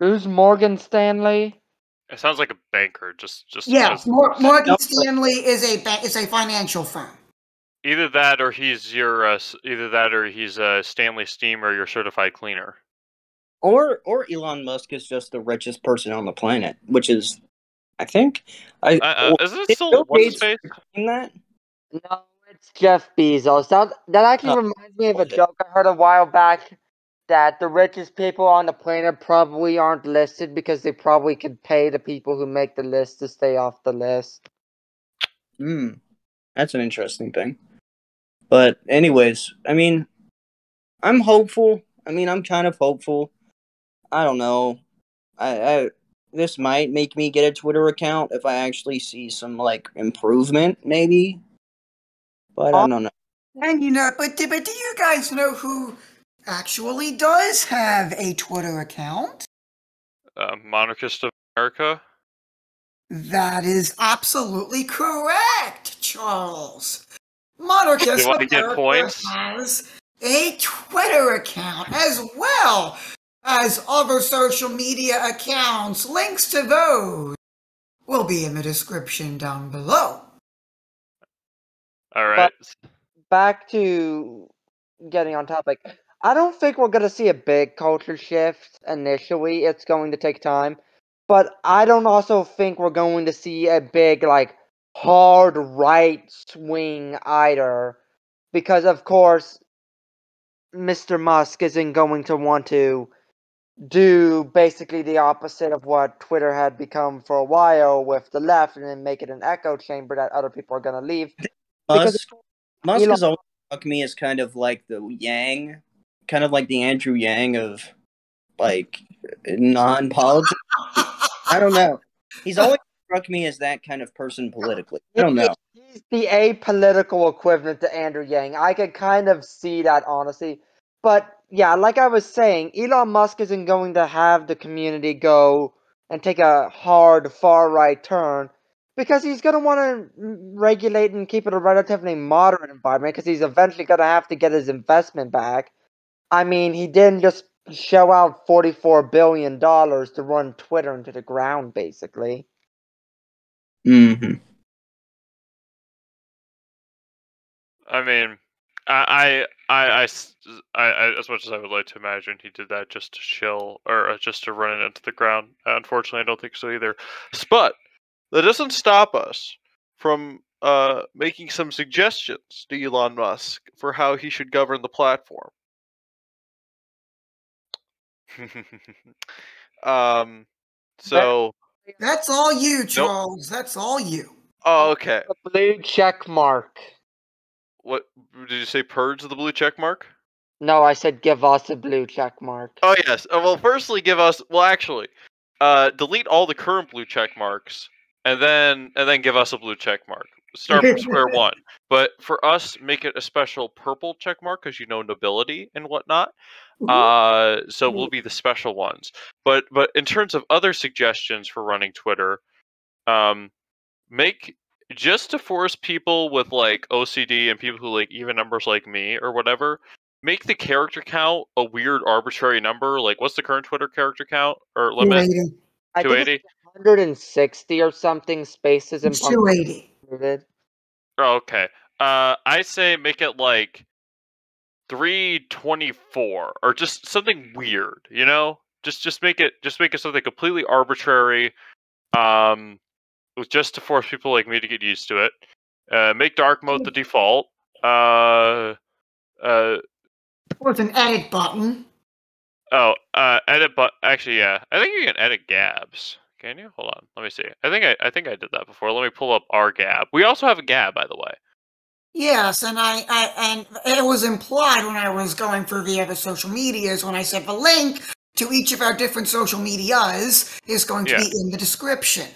C: Who's Morgan Stanley?
A: It sounds like a banker. Just
B: Yes, Morgan Stanley is a financial firm.
A: either that or he's Stanley Steamer, your certified cleaner.
D: Or Elon Musk is just the richest person on the planet, which is, I think,
A: Isn't it still what's his face?
D: That?
C: No, it's Jeff Bezos. That actually reminds me of a joke I heard a while back, that the richest people on the planet probably aren't listed because they probably could pay the people who make the list to stay off the list.
D: That's an interesting thing. But anyways, I mean, I'm hopeful. I mean, I'm kind of hopeful. I don't know. I this might make me get a Twitter account if I actually see some like improvement, maybe. But I don't know.
B: And but do you guys know who actually does have a Twitter account?
A: Monarchist of America.
B: That is absolutely correct, Charles.
A: You
B: Monarchist
A: want to
B: of
A: get
B: America
A: points?
B: has a Twitter account as well as other social media accounts. Links to those will be in the description down below.
A: All right.
C: Back to getting on topic. I don't think we're going to see a big culture shift initially. It's going to take time. But I don't also think we're going to see a big, like, hard right swing either. Because, of course, Mr. Musk isn't going to want to do basically the opposite of what Twitter had become for a while with the left and then make it an echo chamber that other people are going to leave. Because
D: Musk
C: Elon-
D: has always struck me as kind of like the Yang, kind of like the Andrew Yang of like non-politics. I don't know. He's always struck me as that kind of person politically. I don't know.
C: He's the apolitical equivalent to Andrew Yang. I could kind of see that, honestly. But, yeah, like I was saying, Elon Musk isn't going to have the community go and take a hard far-right turn because he's going to want to regulate and keep it a relatively moderate environment because he's eventually going to have to get his investment back. I mean, he didn't just shell out $44 billion to run Twitter into the ground, basically.
D: Mm-hmm.
A: I mean, I, as much as I would like to imagine he did that just to chill or just to run it into the ground. Unfortunately, I don't think so either. But that doesn't stop us from making some suggestions to Elon Musk for how he should govern the platform. So
B: That's all you, Charles. That's all you.
A: Oh, okay.
C: The blue check mark.
A: What did you say? Purge the blue check mark?
C: No, I said give us a blue check mark.
A: Oh yes. Well, firstly, give us. Well, actually, delete all the current blue check marks, and then give us a blue check mark. Start from square one. But for us, make it a special purple check mark because nobility and whatnot. So we'll be the special ones. But in terms of other suggestions for running Twitter, make just to force people with like OCD and people who like even numbers like me or whatever, make the character count a weird arbitrary number. Like, what's the current Twitter character count or limit?
B: 280.
C: I think
A: 280?
C: it's 160 or something spaces and
B: It's 280.
C: included.
A: Oh, okay. I say make it like 324 or just something weird. You know, just make it something completely arbitrary. Just to force people like me to get used to it. Make dark mode the default.
B: With an edit button.
A: Edit but actually, yeah. I think you can edit Gabs. Can you? Hold on. Let me see. I think I did that before. Let me pull up our Gab. We also have a Gab, by the way.
B: Yes, and and it was implied when I was going through the other social medias when I said the link to each of our different social medias is going to be in the description.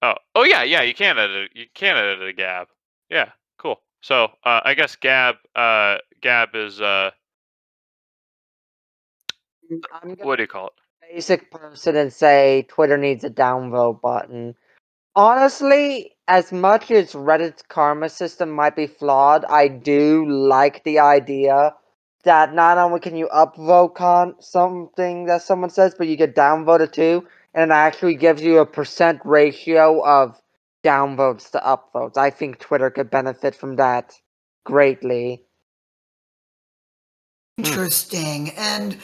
A: Oh yeah, you can edit. You can edit a Gab. Yeah, cool. So I guess Gab is what do you call it?
C: Basic person and say Twitter needs a downvote button. Honestly, as much as Reddit's karma system might be flawed, I do like the idea that not only can you upvote something that someone says, but you get downvoted too, and it actually gives you a percent ratio of downvotes to upvotes. I think Twitter could benefit from that greatly.
B: Interesting. And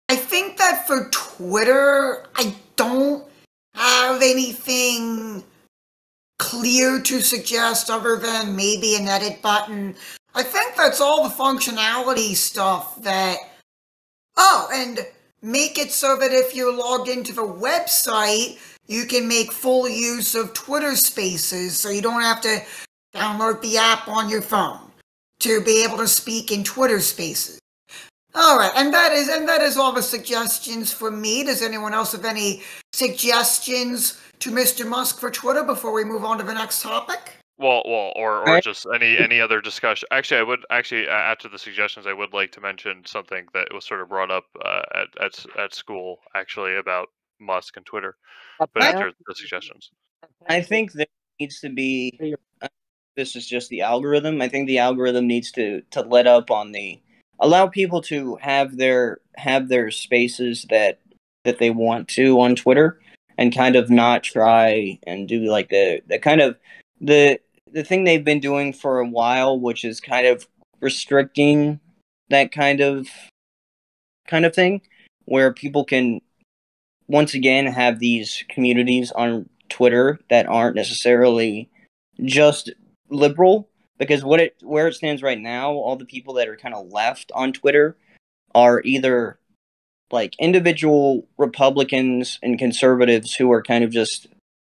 B: I think that for Twitter, I don't have anything clear to suggest other than maybe an edit button. I think that's all the functionality stuff that... Oh, and make it so that if you're logged into the website, you can make full use of Twitter Spaces so you don't have to download the app on your phone. to be able to speak in Twitter Spaces. All right, and that is all the suggestions for me. Does anyone else have any suggestions to Mr. Musk for Twitter before we move on to the next topic?
A: Or just any other discussion. Actually, I would after the suggestions, I would like to mention something that was sort of brought up at school actually about Musk and Twitter. But after the suggestions,
D: I think there needs to be. This is just the algorithm. I think the algorithm needs to let up on allow people to have their spaces that they want to on Twitter, and kind of not try and do like the kind of the thing they've been doing for a while, which is kind of restricting that kind of thing, where people can once again have these communities on Twitter that aren't necessarily just liberal, because where it stands right now, all the people that are kind of left on Twitter are either like individual Republicans and conservatives who are kind of just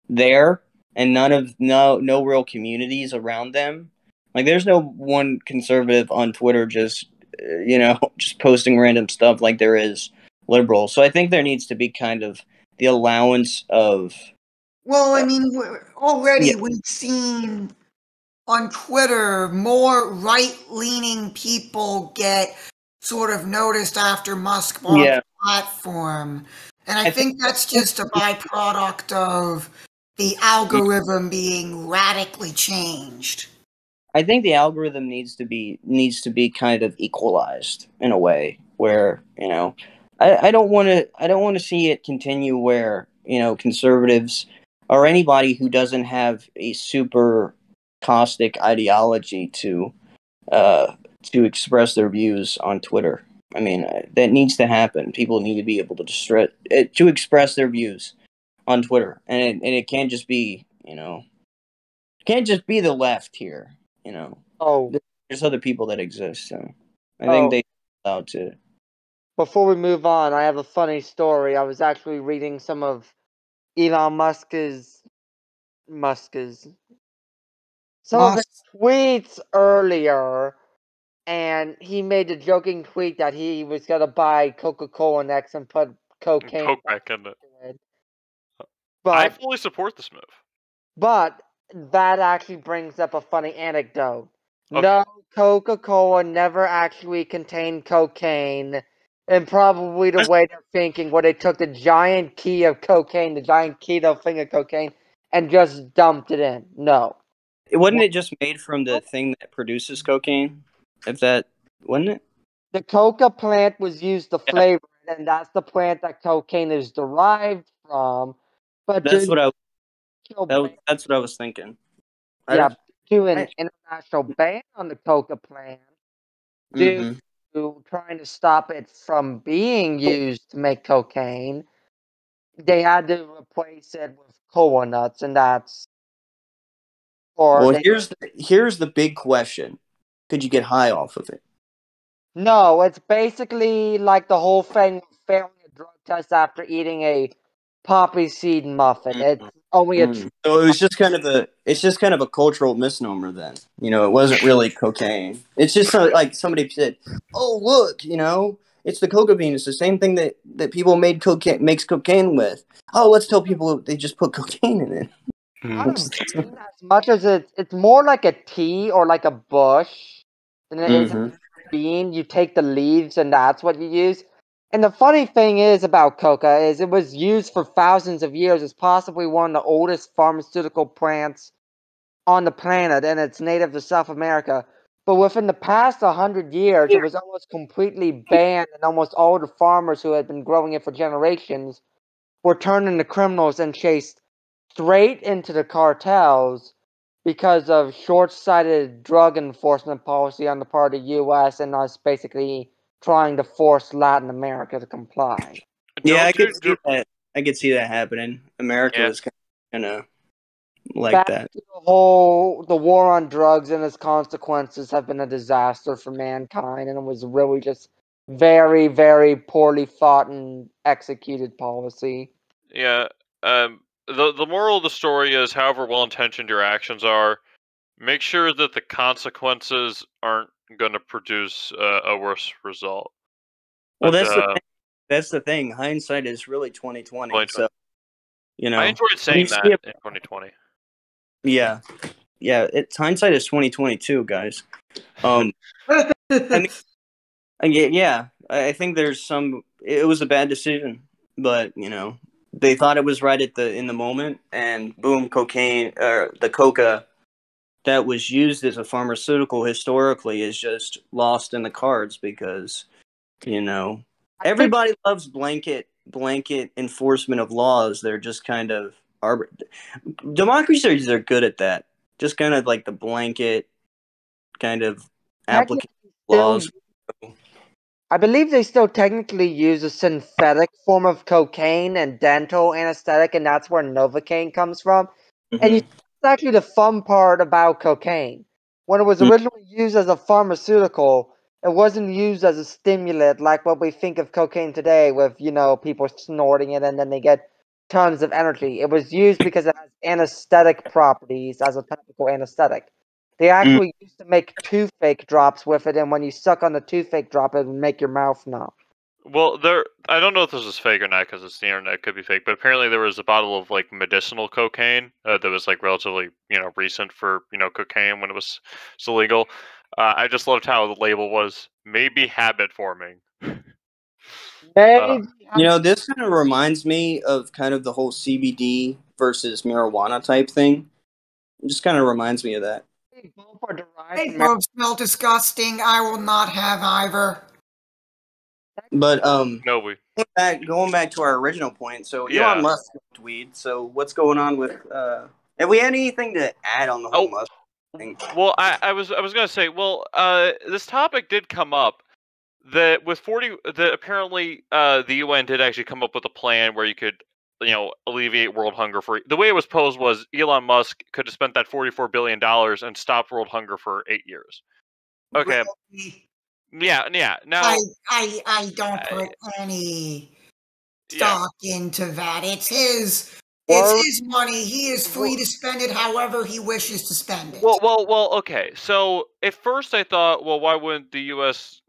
D: there, and no real communities around them. Like there's no one conservative on Twitter just just posting random stuff like there is liberal. So I think there needs to be kind of the allowance of.
B: Well, I mean, already we've seen on Twitter more right-leaning people get sort of noticed after Musk bought the platform. And I think that's just a byproduct of the algorithm being radically changed.
D: I think the algorithm needs to be kind of equalized in a way where, I don't want to see it continue where, conservatives or anybody who doesn't have a super caustic ideology to express their views on Twitter. I mean, that needs to happen. People need to be able to express their views on Twitter, and it can't just be the left here. There's other people that exist. So I think they allowed to.
C: Before we move on, I have a funny story. I was actually reading some of Elon Musk's some of his tweets earlier, and he made a joking tweet that he was gonna buy Coca-Cola next and put cocaine
A: Coke back in it.
C: But
A: I fully support this move.
C: But that actually brings up a funny anecdote.
A: Okay.
C: No, Coca-Cola never actually contained cocaine, and probably the way they're thinking, where they took the giant key of cocaine, the giant keto thing of cocaine, and just dumped it in. No.
D: Wasn't it just made from the thing that produces cocaine? Wasn't it?
C: The coca plant was used to flavor it, and that's the plant that cocaine is derived from. But
D: that's what I was thinking.
C: To an international ban on the coca plant due to trying to stop it from being used to make cocaine, they had to replace it with cola nuts, and that's.
D: Here's the big question: could you get high off of it?
C: No, it's basically like the whole thing failing a drug test after eating a poppy seed muffin. It's only
D: so it was just kind of a cultural misnomer then. It wasn't really cocaine. It's just like somebody said, "Oh, look, it's the coca bean. It's the same thing that people makes cocaine with. Oh, let's tell people they just put cocaine in it."
C: As much as it's more like a tea or like a bush than it is a bean. You take the leaves and that's what you use. And the funny thing is about coca is it was used for thousands of years. It's possibly one of the oldest pharmaceutical plants on the planet, and it's native to South America. But within the past 100 years, it was almost completely banned, and almost all the farmers who had been growing it for generations were turned into criminals and chased straight into the cartels because of short-sighted drug enforcement policy on the part of the U.S. and us basically trying to force Latin America to comply.
D: Yeah, I could see that. I could see that happening. America was kind of like that.
C: The war on drugs and its consequences have been a disaster for mankind, and it was really just very, very poorly thought and executed policy.
A: Yeah. The moral of the story is, however well-intentioned your actions are, make sure that the consequences aren't gonna produce a worse result.
D: Well,
A: But,
D: that's the thing. Hindsight is really 2020.
A: 2020.
D: So
A: I enjoyed saying that in 2020.
D: Yeah, hindsight is 2022, guys. I mean, I think there's some. It was a bad decision, but they thought it was right in the moment, and boom, cocaine or the coca that was used as a pharmaceutical historically is just lost in the cards because everybody loves blanket enforcement of laws. They're just kind of democracies are good at that. Just kind of like the blanket kind of application laws.
C: I believe they still technically use a synthetic form of cocaine and dental anesthetic, and that's where Novocaine comes from.
D: Mm-hmm.
C: And that's actually the fun part about cocaine. When it was originally used as a pharmaceutical, it wasn't used as a stimulant like what we think of cocaine today with, people snorting it and then they get tons of energy. It was used because it has anesthetic properties as a topical anesthetic. They actually used to make toothache drops with it, and when you suck on the toothache drop, it would make your mouth numb.
A: Well, I don't know if this is fake or not because it's the internet. It could be fake, but apparently there was a bottle of like medicinal cocaine that was like relatively recent for cocaine when it was still legal. I just loved how the label was maybe habit forming.
C: Maybe.
D: This kind of reminds me of kind of the whole CBD versus marijuana type thing. It just kind of reminds me of that.
B: They both smell disgusting. I will not have either.
D: But
A: No,
D: going back to our original point. So Elon Musk smoked weed. So what's going on with? Have we had anything to add on the whole Musk thing?
A: Well, I was gonna say, this topic did come up. That apparently the UN did actually come up with a plan where you could alleviate world hunger for. The way it was posed was Elon Musk could have spent that $44 billion and stopped world hunger for 8 years. Okay.
B: Really?
A: Yeah. Now
B: I don't put any stock into that. It's his money. He is free to spend it however he wishes to spend it.
A: Well. Okay. So at first I thought, well, why wouldn't the U.S.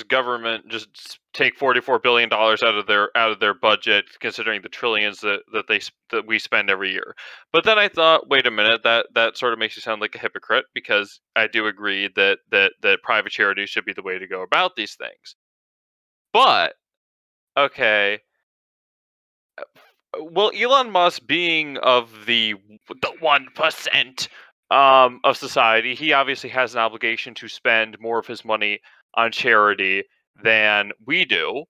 A: government just take $44 billion out of their budget, considering the trillions that we spend every year? But then I thought, wait a minute, that sort of makes you sound like a hypocrite, because I do agree that private charity should be the way to go about these things. But okay, well, Elon Musk being of the 1% of society, he obviously has an obligation to spend more of his money on charity than we do.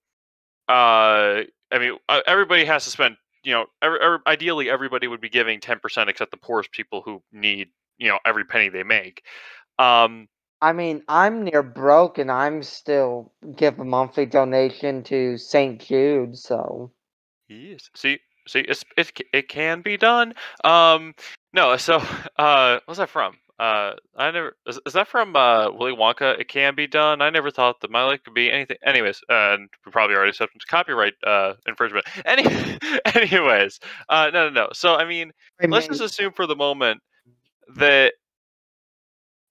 A: I mean, everybody has to spend. Ideally, everybody would be giving 10%, except the poorest people who need every penny they make.
C: I mean, I'm near broke, and I'm still give a monthly donation to St. Jude. So
A: yes, see, it can be done. No, so what's that from? I never is that from Willy Wonka? It can be done. I never thought that my life could be anything. Anyways, and we probably already subject to copyright infringement. Anyways, no. So I mean, let's just assume for the moment that.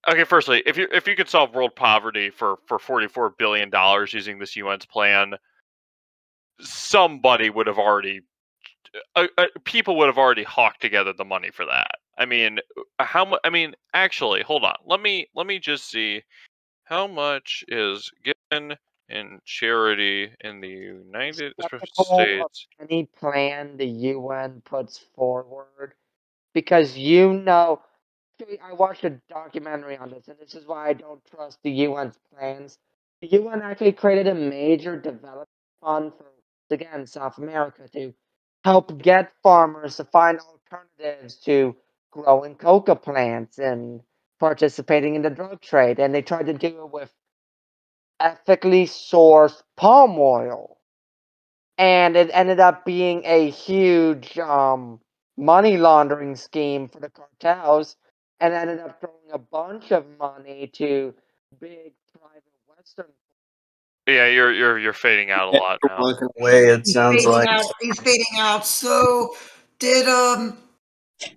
A: Okay, firstly, if you could solve world poverty for $44 billion using this UN's plan, somebody would have already people would have already hawked together the money for that. I mean, how much? I mean, actually, hold on. Let me just see how much is given in charity in the United States.
C: Any plan the UN puts forward, because actually, I watched a documentary on this, and this is why I don't trust the UN's plans. The UN actually created a major development fund for, again, South America to help get farmers to find alternatives to growing coca plants and participating in the drug trade. And they tried to do it with ethically sourced palm oil. And it ended up being a huge money laundering scheme for the cartels, and ended up throwing a bunch of money to big private Western.
A: Yeah, you're fading out a lot now.
D: Looking away, it sounds like.
B: He's fading out. So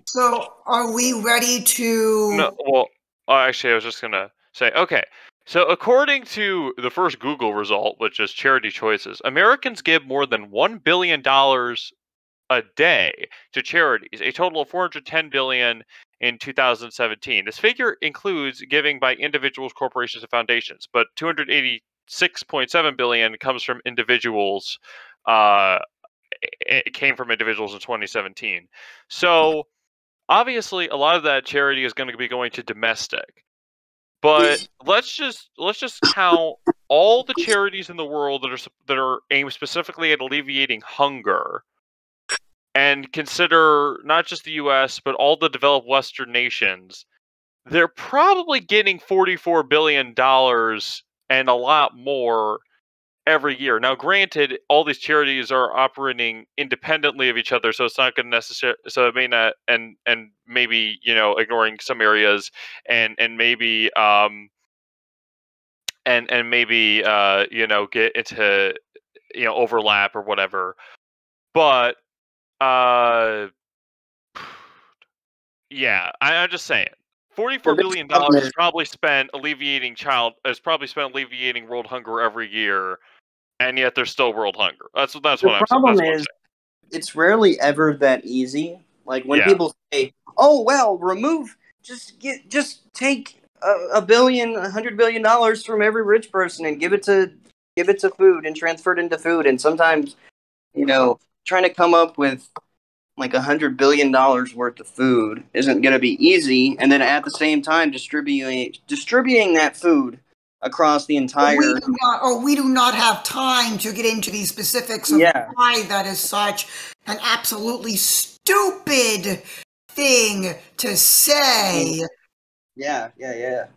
B: so are we ready to?
A: No, well, actually, I was just gonna say, okay. So, according to the first Google result, which is Charity Choices, Americans give more than $1 billion a day to charities, a total of $410 billion in 2017. This figure includes giving by individuals, corporations, and foundations, but $286.7 billion comes from individuals. It came from individuals in 2017. So, obviously, a lot of that charity is going to be going to domestic. But let's just count all the charities in the world that are aimed specifically at alleviating hunger, and consider not just the U.S. but all the developed Western nations. They're probably getting $44 billion and a lot more every year. Now, granted, all these charities are operating independently of each other, so it's not going to necessarily. So it may not, and maybe ignoring some areas, and maybe and maybe get into overlap or whatever. But yeah, I'm just saying. $44 billion is probably spent alleviating world hunger every year, and yet there's still world hunger. That's what I'm saying.
D: The problem is, it's rarely ever that easy. Like when people say, "Oh well, just take $100 billion from every rich person and give it to food and transfer it into food," and sometimes, trying to come up with like $100 billion worth of food isn't going to be easy, and then at the same time distributing that food across the entire.
B: We do not have time to get into the specifics of why that is such an absolutely stupid thing to say.
D: Yeah.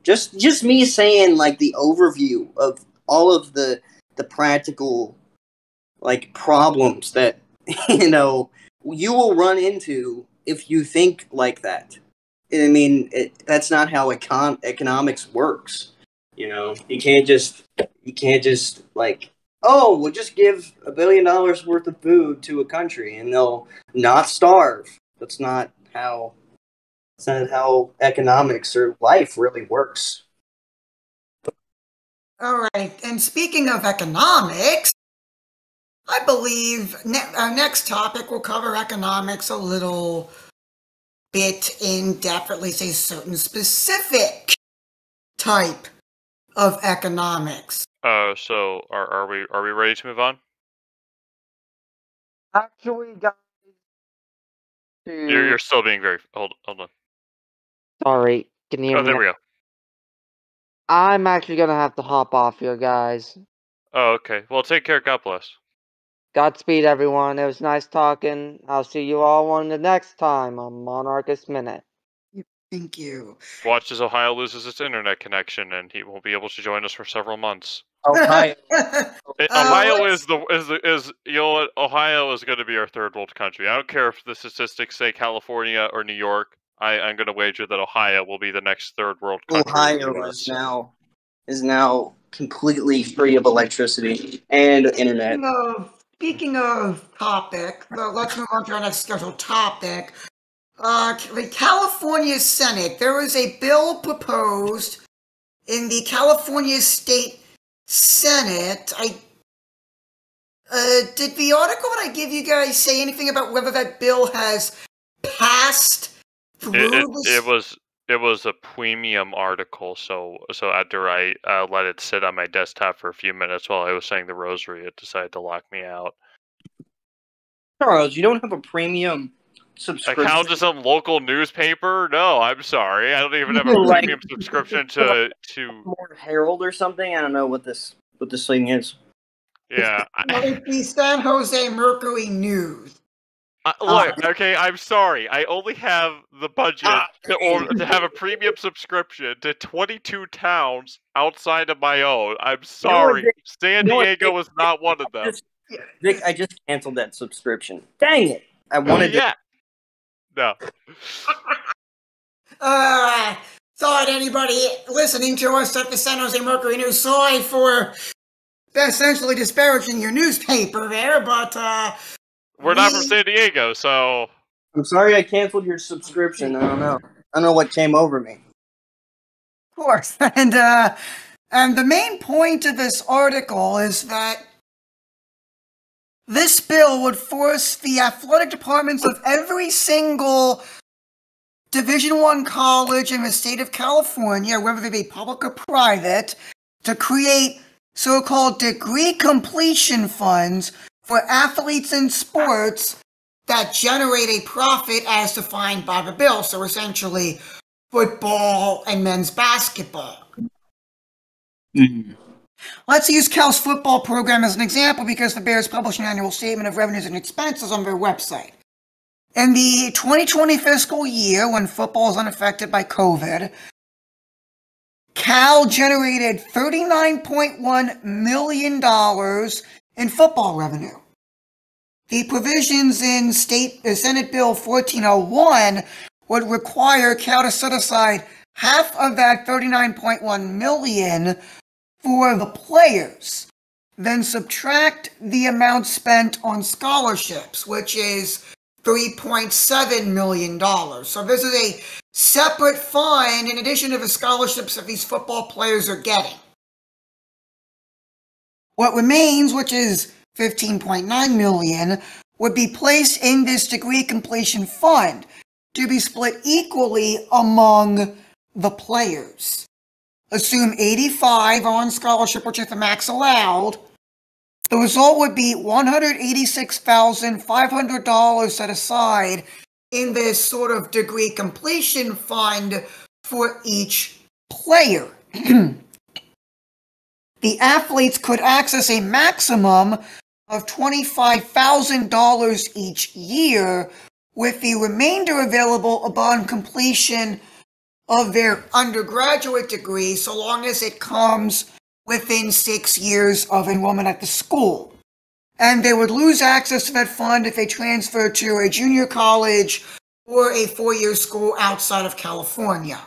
D: Just me saying like the overview of all of the practical like problems that you will run into if you think like that. I mean, that's not how economics works. You can't just like, oh, we'll just give $1 billion worth of food to a country and they'll not starve. That's not how economics or life really works.
B: All right, and speaking of economics, I believe our next topic will cover economics a little bit in depth, or at least a certain specific type of economics.
A: So are we ready to move on?
C: Actually, guys,
A: you're still being very hold on.
C: Sorry, can you hear me?
A: There we go.
C: I'm actually gonna have to hop off here, guys.
A: Oh, okay. Well, take care. God bless.
C: Godspeed, everyone. It was nice talking. I'll see you all on the next time on Monarchist Minute.
B: Thank you.
A: Watch as Ohio loses its internet connection, and he won't be able to join us for several months.
D: Ohio.
A: Ohio is Ohio is going to be our third world country. I don't care if the statistics say California or New York. I'm going to wager that Ohio will be the next third world country.
D: Ohio is now completely free of electricity and internet.
B: Speaking of topic, let's move on to our next scheduled topic. The California Senate. There was a bill proposed in the California State Senate. Did the article that I give you guys say anything about whether that bill has passed through?
A: It was a premium article, so after I let it sit on my desktop for a few minutes while I was saying the rosary, it decided to lock me out.
D: Charles, you don't have a premium subscription?
A: Account to some local newspaper? No, I'm sorry. I don't even have a premium subscription to
D: More Herald or something. I don't know what this thing is.
A: Yeah,
B: it's the San Jose Mercury News.
A: Look, okay, I'm sorry. I only have the budget to have a premium subscription to 22 towns outside of my own. I'm sorry. San Diego was not one of them.
D: Vic, I just canceled that subscription. Dang it. I wanted to...
A: No.
B: Sorry to anybody listening to us at the San Jose Mercury News. Sorry for essentially disparaging your newspaper there, but
A: we're not from San Diego, so...
D: I'm sorry I canceled your subscription. I don't know what came over me.
B: Of course. And And the main point of this article is that this bill would force the athletic departments of every single Division I college in the state of California, whether they be public or private, to create so-called degree completion funds for athletes in sports that generate a profit as defined by the bill. So essentially, football and men's basketball.
D: Mm-hmm.
B: Let's use Cal's football program as an example because the Bears publish an annual statement of revenues and expenses on their website. In the 2020 fiscal year, when football is unaffected by COVID, Cal generated $39.1 million in football revenue. The provisions in Senate Bill 1401 would require Cal to set aside half of that $39.1 million for the players, then subtract the amount spent on scholarships, which is $3.7 million. So this is a separate fund in addition to the scholarships that these football players are getting. What remains, which is $15.9 million, would be placed in this degree completion fund to be split equally among the players. Assume 85 are on scholarship, which is the max allowed. The result would be $186,500 set aside in this sort of degree completion fund for each player. The athletes could access a maximum of $25,000 each year, with the remainder available upon completion of their undergraduate degree, so long as it comes within 6 years of enrollment at the school. And they would lose access to that fund if they transfer to a junior college or a 4-year school outside of California.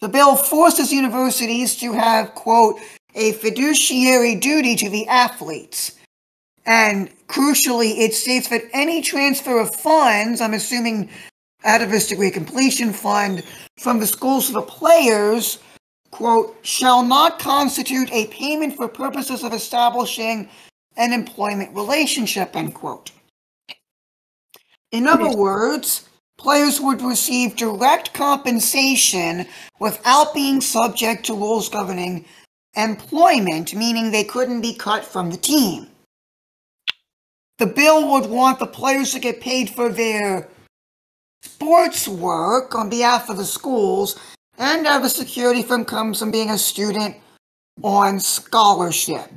B: The bill forces universities to have, quote, a fiduciary duty to the athletes. And crucially, it states that any transfer of funds, I'm assuming out of this degree completion fund, from the schools to the players, quote, shall not constitute a payment for purposes of establishing an employment relationship, end quote. In other words, players would receive direct compensation without being subject to rules governing employment, meaning they couldn't be cut from the team. The bill would want the players to get paid for their sports work on behalf of the schools and have the security from comes from being a student on scholarship.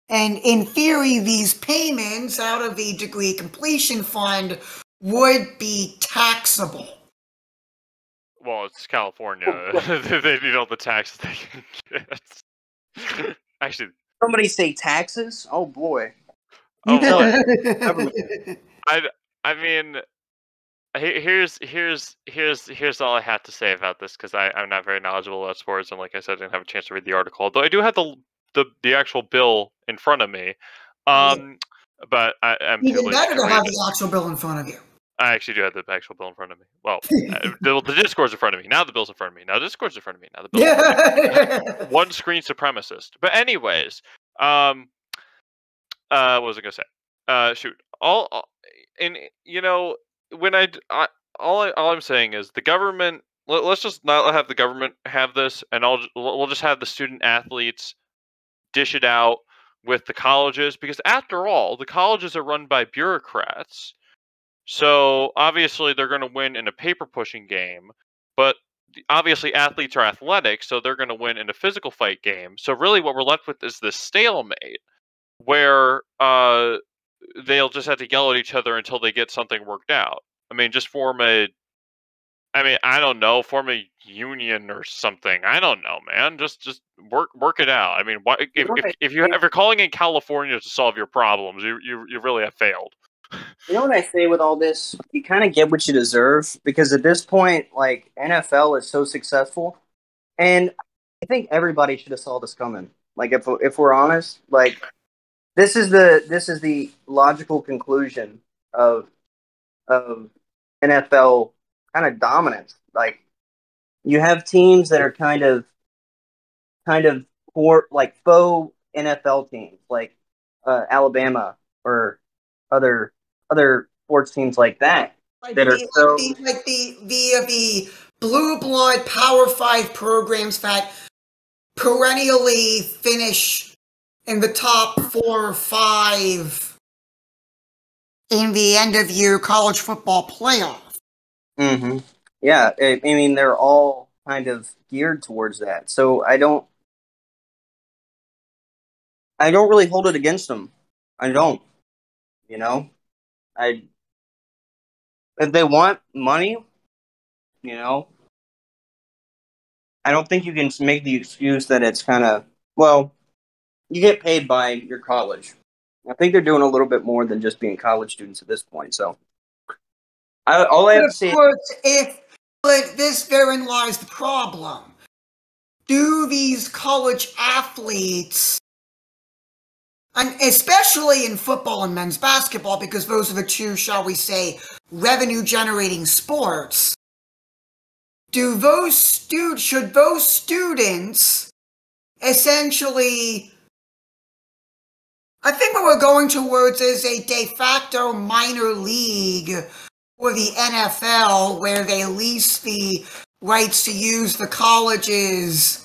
B: And in theory, these payments out of the degree completion fund would be taxable.
A: Well, it's California. They need all the taxes they can get. Actually,
D: Somebody say taxes? Oh boy.
A: oh boy.
D: Government.
A: I mean, here's all I have to say about this, because I'm not very knowledgeable about sports, and like I said, I didn't have a chance to read the article. Although I do have the actual bill in front of me, but I'm too
B: Even
A: lazy
B: better
A: to
B: to
A: read
B: have
A: it.
B: the actual bill in front of you.
A: I actually do have the actual bill in front of me. Well, the Discord's in front of me. Now the bill's in front of me. Now the Discord's in front of me. Now the bill's in front of me. One screen supremacist. But anyways, what was I gonna say? Shoot. And you know, when all I'm saying is the government. Let's just not have the government have this, and we'll just have the student athletes dish it out with the colleges, because after all, the colleges are run by bureaucrats. So obviously they're going to win in a paper pushing game, but obviously athletes are athletic, so they're going to win in a physical fight game. So really what we're left with is this stalemate where they'll just have to yell at each other until they get something worked out. I mean, just form a union or something. I don't know, man. Just work it out. I mean, if you're calling in California to solve your problems, you really have failed.
D: You know what I say with all this? You kind of get what you deserve, because at this point, like, NFL is so successful, and I think everybody should have saw this coming. Like, if we're honest, like, this is the logical conclusion of NFL kind of dominance. Like, you have teams that are kind of kind of poor, like faux NFL teams, like Alabama or other sports teams like that that are so.
B: The blue blood Power 5 programs that perennially finish in the top 4 or 5 in the end of year college football playoff.
D: Mm-hmm. Yeah, I mean they're all kind of geared towards that, so I don't really hold it against them. I don't, you know. I If they want money, you know, I don't think you can make the excuse that it's kind of, well, you get paid by your college. I think they're doing a little bit more than just being college students at this point. So all I
B: But
D: have
B: of
D: to say is,
B: course, but this therein lies the problem. Do these college athletes, and especially in football and men's basketball, because those are the two, shall we say, revenue-generating sports, should those students essentially, I think what we're going towards is a de facto minor league for the NFL, where they lease the rights to use the college's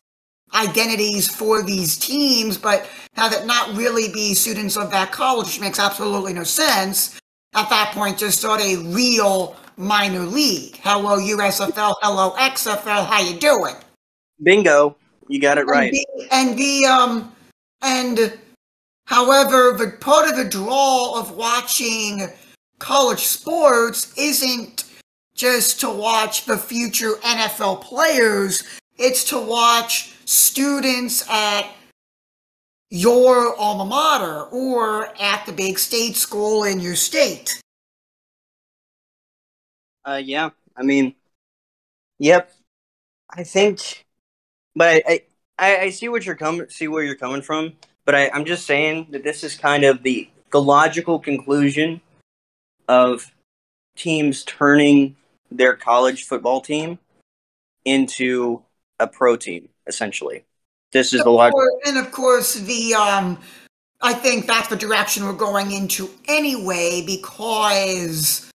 B: identities for these teams, but have it not really be students of that college, which makes absolutely no sense. At that point, just start a real minor league. Hello, USFL. Hello, XFL. How you doing?
D: bingo, you got it right.
B: However, the part of the draw of watching college sports isn't just to watch the future NFL players, it's to watch students at your alma mater or at the big state school in your state.
D: Yeah, I mean, yep. I think, but I see where you're coming from. But I'm just saying that this is kind of the logical conclusion of teams turning their college football team into a pro team, essentially. This is the logical.
B: And of course, I think that's the direction we're going into anyway, because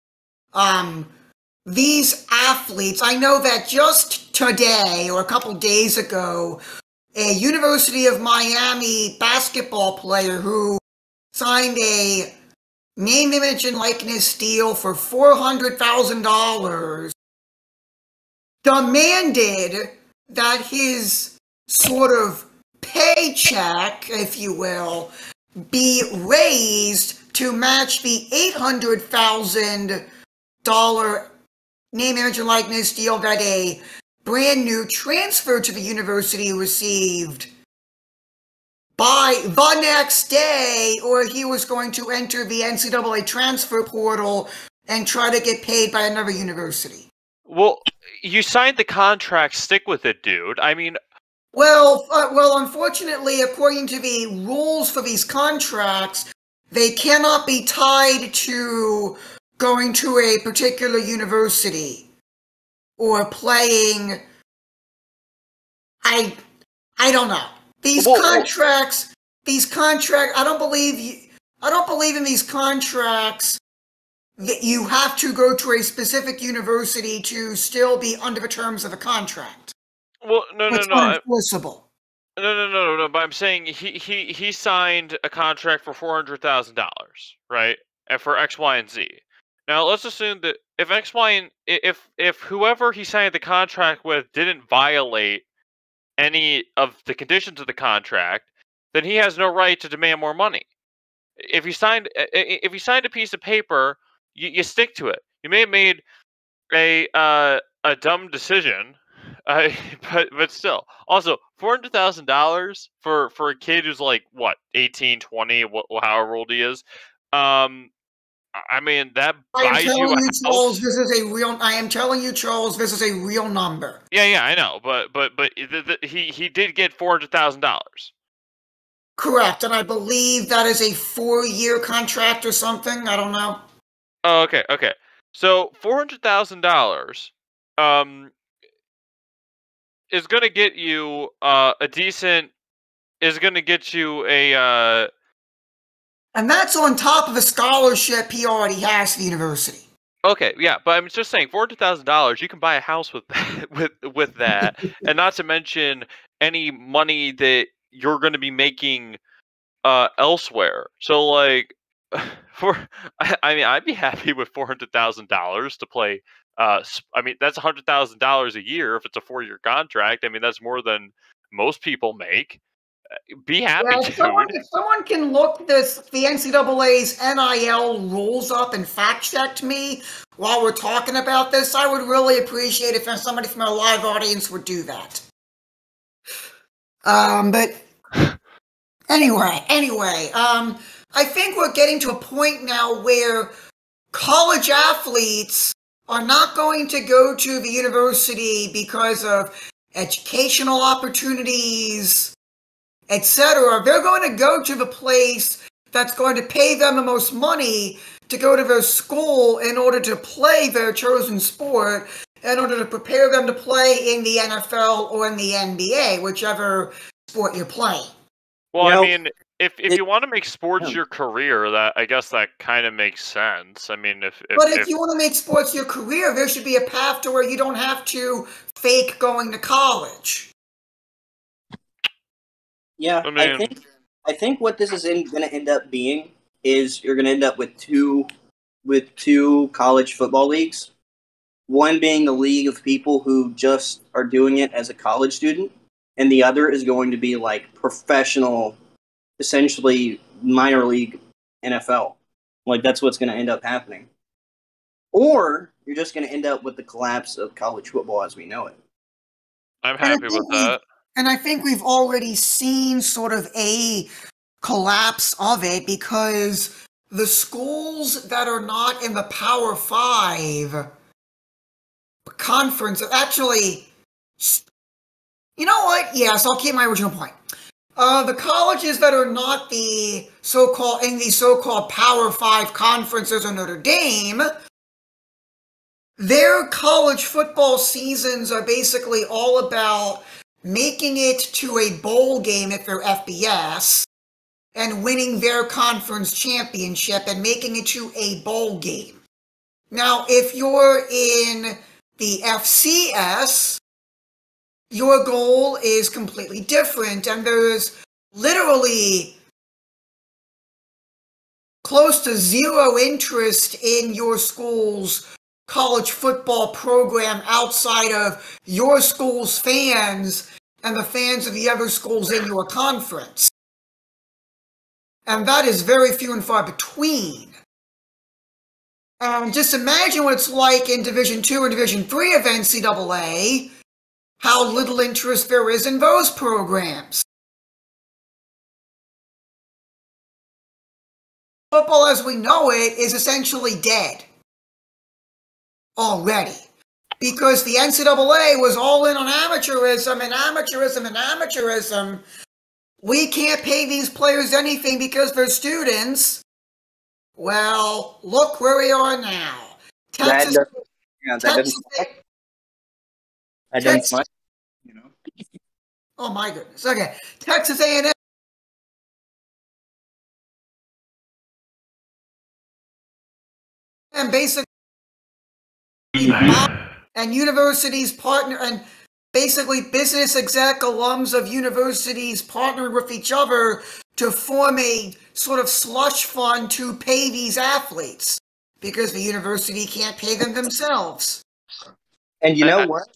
B: these athletes, I know that just today or a couple days ago, a University of Miami basketball player who signed a name, image, and likeness deal for $400,000 demanded that his sort of paycheck, if you will, be raised to match the $800,000 name, image, and likeness deal that a brand new transfer to the university received by the next day, or he was going to enter the NCAA transfer portal and try to get paid by another university.
A: Well, you signed the contract, stick with it, dude. I mean...
B: Well, unfortunately, according to the rules for these contracts, they cannot be tied to going to a particular university or playing. I don't know. These contracts, I don't believe in these contracts that you have to go to a specific university to still be under the terms of the contract.
A: Well, no.
B: Unenforceable.
A: No. But I'm saying he signed a contract for $400,000, right? And for X, Y, and Z. Now let's assume that if X, Y, and if whoever he signed the contract with didn't violate any of the conditions of the contract, then he has no right to demand more money. If you signed a piece of paper, you stick to it. You may have made a dumb decision, but still. Also, $400,000 for a kid who's like what 18, 20, however old he is. I mean that buys you a house.
B: Charles, I am telling you, Charles, this is a real number.
A: Yeah, I know, but he did get $400,000.
B: Correct, and I believe that is a 4-year contract or something. I don't know.
A: Oh, okay. So $400,000. is going to get you a decent. Is going to get you a.
B: And that's on top of a scholarship he already has to the university.
A: Okay, yeah, but I'm just saying, $400,000, you can buy a house with that, with that, and not to mention any money that you're going to be making elsewhere. So like, I mean, I'd be happy with $400,000 to play. I mean, that's $100,000 a year if it's a 4-year contract. I mean, that's more than most people make. Be happy,
B: Yeah,
A: dude.
B: if someone can look the NCAA's NIL rules up and fact check me while we're talking about this, I would really appreciate it if somebody from our live audience would do that. But anyway, I think we're getting to a point now where college athletes are not going to go to the university because of educational opportunities, etc. They're going to go to the place that's going to pay them the most money to go to their school in order to play their chosen sport, in order to prepare them to play in the NFL or in the NBA, whichever sport you're playing.
A: Well, I mean, if you want to make sports your career, I guess that kind of makes sense. I mean, if
B: you want to make sports your career, there should be a path to where you don't have to fake going to college.
D: Yeah,
A: I mean,
D: I think what this is going to end up being is you're going to end up with two college football leagues. One being the league of people who just are doing it as a college student, and the other is going to be like professional, essentially minor league NFL. Like that's what's going to end up happening. Or you're just going to end up with the collapse of college football as we know it.
A: I'm happy with that.
B: And I think we've already seen sort of a collapse of it because the schools that are not in the Power 5 conference actually, you know what? Yes, I'll keep my original point. The colleges that are not the so-called Power 5 conferences of Notre Dame, their college football seasons are basically all about making it to a bowl game if they're FBS, and winning their conference championship and making it to a bowl game. Now, if you're in the FCS, your goal is completely different, and there's literally close to zero interest in your school's college football program outside of your school's fans and the fans of the other schools in your conference. And that is very few and far between. Just imagine what it's like in Division II or Division III of NCAA, how little interest there is in those programs. Football as we know it is essentially dead already. Because the NCAA was all in on amateurism and amateurism and amateurism. We can't pay these players anything because they're students. Well, look where we are now. Texas.
D: You know.
B: Oh my goodness. Okay, Texas A&M. And basically, and universities partner, and basically business exec alums of universities partner with each other to form a sort of slush fund to pay these athletes because the university can't pay them themselves.
D: And you know what?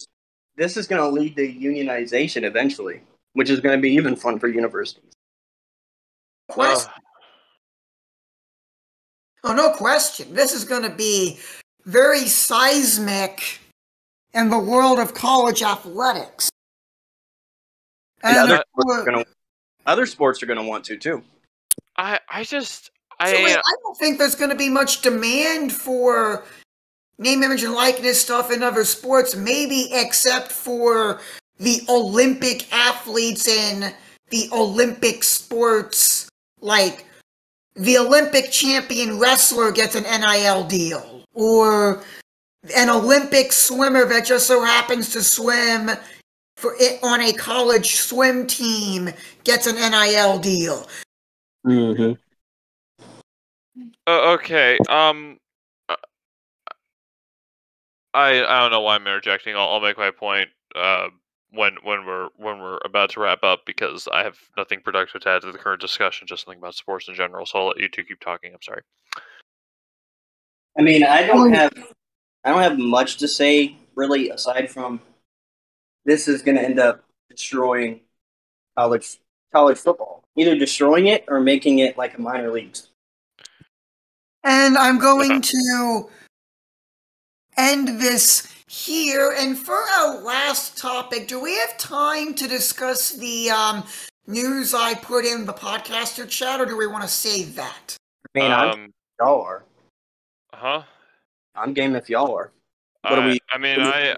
D: This is going to lead to unionization eventually, which is going to be even fun for universities.
B: Oh, no question. This is going to be very seismic in the world of college athletics.
D: And other sports are going to want to, too.
A: I
B: don't think there's going to be much demand for name, image, and likeness stuff in other sports, maybe except for the Olympic athletes in the Olympic sports, like the Olympic champion wrestler gets an NIL deal, or an Olympic swimmer that just so happens to swim for it on a college swim team gets an NIL deal.
D: Mm-hmm.
A: Okay. I don't know why I'm interjecting. I'll make my point when we're about to wrap up, because I have nothing productive to add to the current discussion. Just something about sports in general. So I'll let you two keep talking. I'm sorry.
D: I mean, I don't have much to say really, aside from this is going to end up destroying college football, either destroying it or making it like a minor leagues.
B: And I'm going to end this here. And for our last topic, do we have time to discuss the news I put in the podcaster chat, or do we want to save that?
D: I mean, y'all are.
A: Huh?
D: I'm game if y'all are. What are we?
A: I mean, I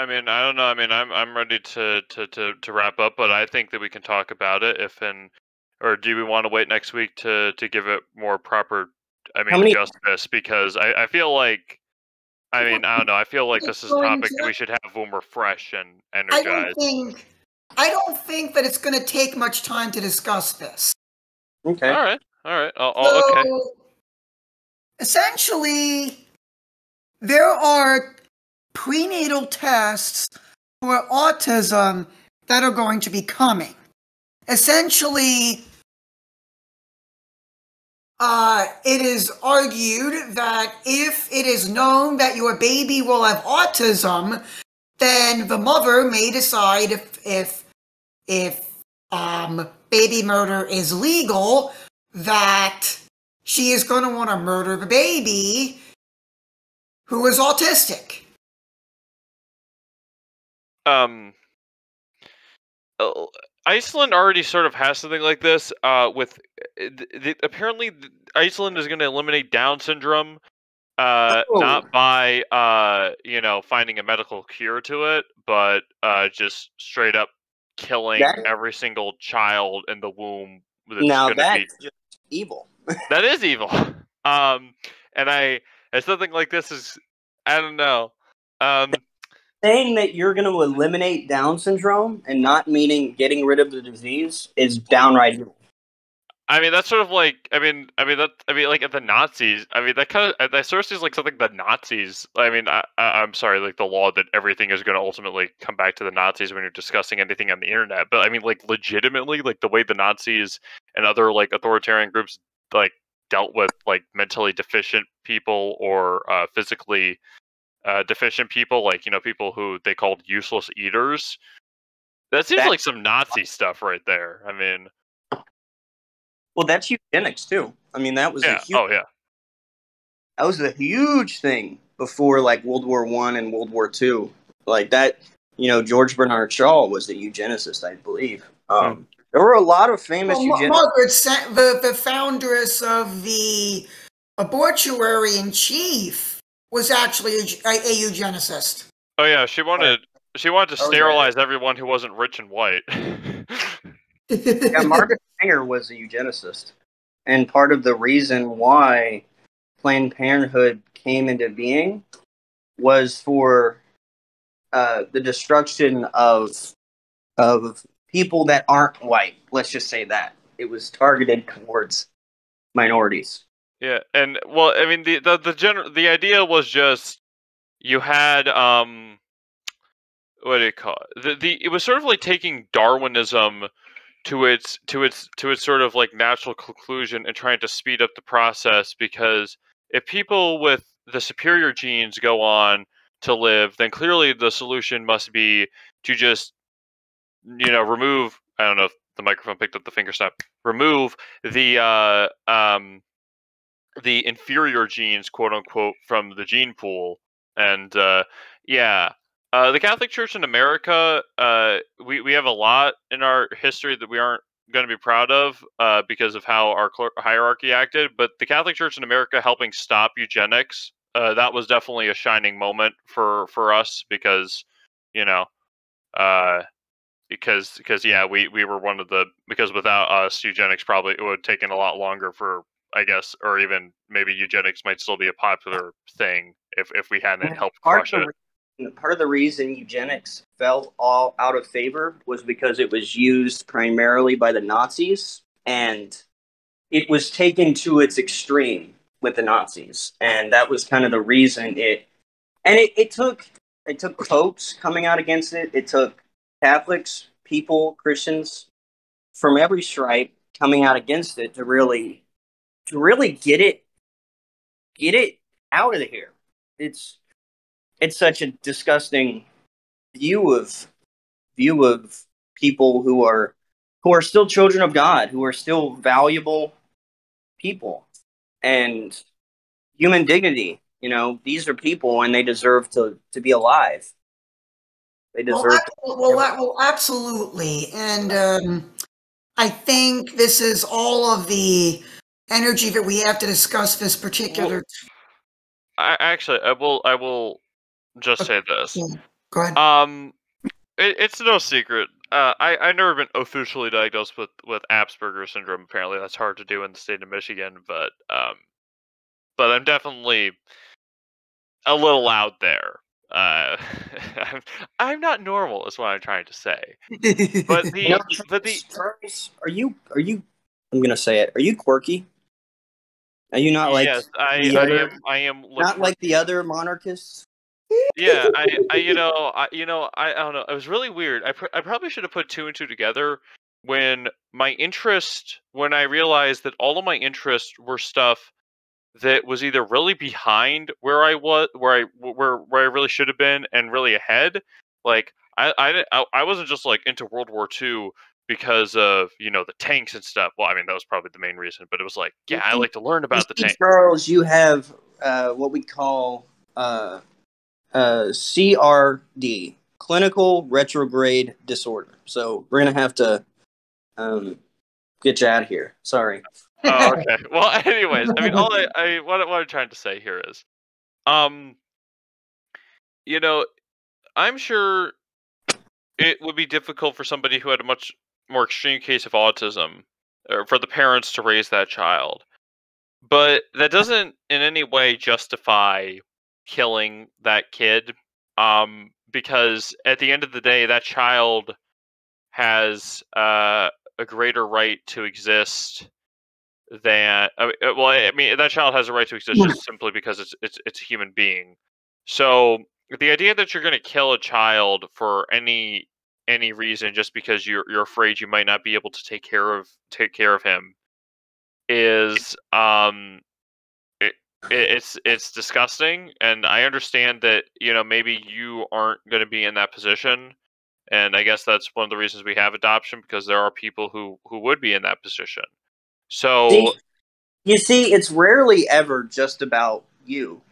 A: don't know. I mean, I'm ready to wrap up, but I think that we can talk about it or do we want to wait next week to give it more proper, justice? Because I feel like, I don't know. I feel like this is a topic that we should have when we're fresh and energized.
B: I don't think that it's going to take much time to discuss this.
D: Okay.
A: All right. Okay.
B: Essentially, there are prenatal tests for autism that are going to be coming. Essentially, it is argued that if it is known that your baby will have autism, then the mother may decide if baby murder is legal, that she is going to want to murder the baby who is autistic.
A: Iceland already sort of has something like this. Apparently Iceland is going to eliminate Down syndrome, not by finding a medical cure to it, but just straight up killing every single child in the womb.
D: That's just evil.
A: That is evil. And something like this is, I don't know.
D: Saying that you're going to eliminate Down syndrome and not meaning getting rid of the disease is downright evil.
A: I mean, that's sort of like, like at the Nazis. I mean, that sort of seems like something the Nazis. I mean, I'm sorry, like the law that everything is going to ultimately come back to the Nazis when you're discussing anything on the internet. But I mean, like legitimately, like the way the Nazis and other like authoritarian groups like dealt with like mentally deficient people or physically deficient people, like people who they called useless eaters. That seems like some Nazi stuff right there. I mean.
D: Well, that's eugenics too. I mean, that was that was a huge thing before like World War I and World War II. Like that, George Bernard Shaw was the eugenicist, I believe. There were a lot of famous eugenicists.
B: Margaret, the foundress of the abortuary-in-chief, was actually a eugenicist.
A: Oh yeah, she wanted to sterilize everyone who wasn't rich and white.
D: Yeah, Margaret Sanger was a eugenicist, and part of the reason why Planned Parenthood came into being was for the destruction of people that aren't white. Let's just say that it was targeted towards minorities.
A: Yeah, and well, I mean the idea was just you had what do you call it? It was sort of like taking Darwinism to its sort of like natural conclusion and trying to speed up the process, because if people with the superior genes go on to live, then clearly the solution must be to just remove, I don't know if the microphone picked up the finger snap, remove the inferior genes, quote unquote, from the gene pool. And the Catholic Church in America, we have a lot in our history that we aren't going to be proud of because of how our hierarchy acted. But the Catholic Church in America helping stop eugenics, that was definitely a shining moment for us, because because we were one of the, because without us, eugenics probably, it would have taken a lot longer for I guess, or even maybe eugenics might still be a popular thing if we hadn't helped
D: Part
A: crush
D: of
A: it.
D: part of the reason eugenics fell all out of favor was because it was used primarily by the Nazis, and it was taken to its extreme with the Nazis, and that was kind of the reason it took popes coming out against it. It took Catholics, people, Christians from every stripe coming out against it to really get it out of here. It's such a disgusting view of people who are still children of God, who are still valuable people, and human dignity. You know, these are people, and they deserve to be alive. They deserve.
B: Well, absolutely, and I think this is all of the energy that we have to discuss this particular.
A: I will just say this.
B: Yeah, go ahead.
A: It's no secret. I've never been officially diagnosed with Asperger's syndrome. Apparently, that's hard to do in the state of Michigan, but I'm definitely a little out there. I'm not normal, is what I'm trying to say. But
D: Charles, are you? I'm gonna say it. Are you quirky? Are you not like
A: yes, I am
D: not like the other monarchists?
A: Yeah, I don't know. It was really weird. I probably should have put two and two together when I realized that all of my interests were stuff that was either really behind where I was, where I really should have been, and really ahead. Like I wasn't just like into World War II because of the tanks and stuff. Well, I mean that was probably the main reason, but it was like, yeah, I like to learn about the tanks.
D: Charles, you have what we call CRD, clinical retrograde disorder. So we're gonna have to get you out of here. Sorry.
A: Oh, okay. Well, anyways, I mean, what I'm trying to say here is, you know, I'm sure it would be difficult for somebody who had a much more extreme case of autism, or for the parents to raise that child. But that doesn't in any way justify killing that kid, because at the end of the day, that child has a greater right to exist than I mean that child has a right to exist just simply because it's a human being. So the idea that you're going to kill a child for any reason just because you're afraid you might not be able to take care of him is it's disgusting. And I understand that maybe you aren't going to be in that position, and I guess that's one of the reasons we have adoption, because there are people who would be in that position. So
D: you see, it's rarely ever just about you.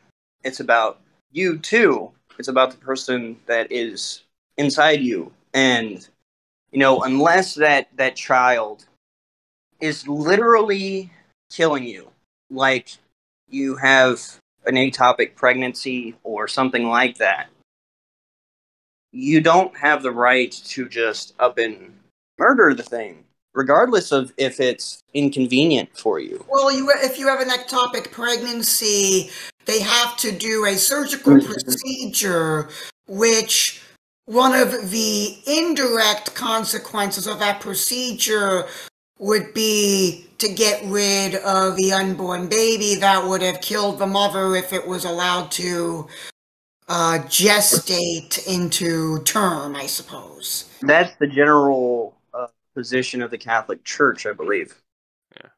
D: It's about you too. It's about the person that is inside you. And, unless that child is literally killing you, like you have an ectopic pregnancy or something like that, you don't have the right to just up and murder the thing, regardless of if it's inconvenient for you.
B: Well, if you have an ectopic pregnancy, they have to do a surgical procedure, which one of the indirect consequences of that procedure would be to get rid of the unborn baby that would have killed the mother if it was allowed to gestate into term, I suppose.
D: That's the general position of the Catholic Church, I believe.
A: Yeah,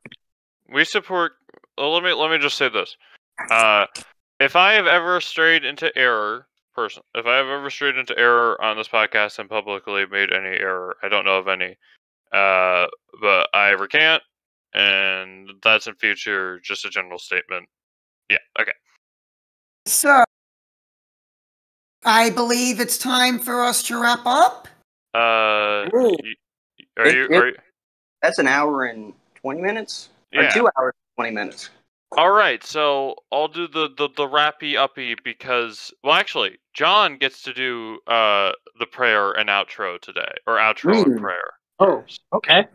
A: we support. Well, let me just say this: if I have ever strayed into error, if I have ever strayed into error on this podcast and publicly made any error, I don't know of any, but I recant, and that's in future just a general statement. Yeah. Okay.
B: So, I believe it's time for us to wrap up.
A: Are you?
D: That's an hour and 20 minutes?
A: Yeah.
D: Or 2 hours and 20 minutes.
A: All right, so I'll do the rappy uppy because, well, actually, John gets to do the prayer and outro today, or outro and prayer.
D: Oh, okay.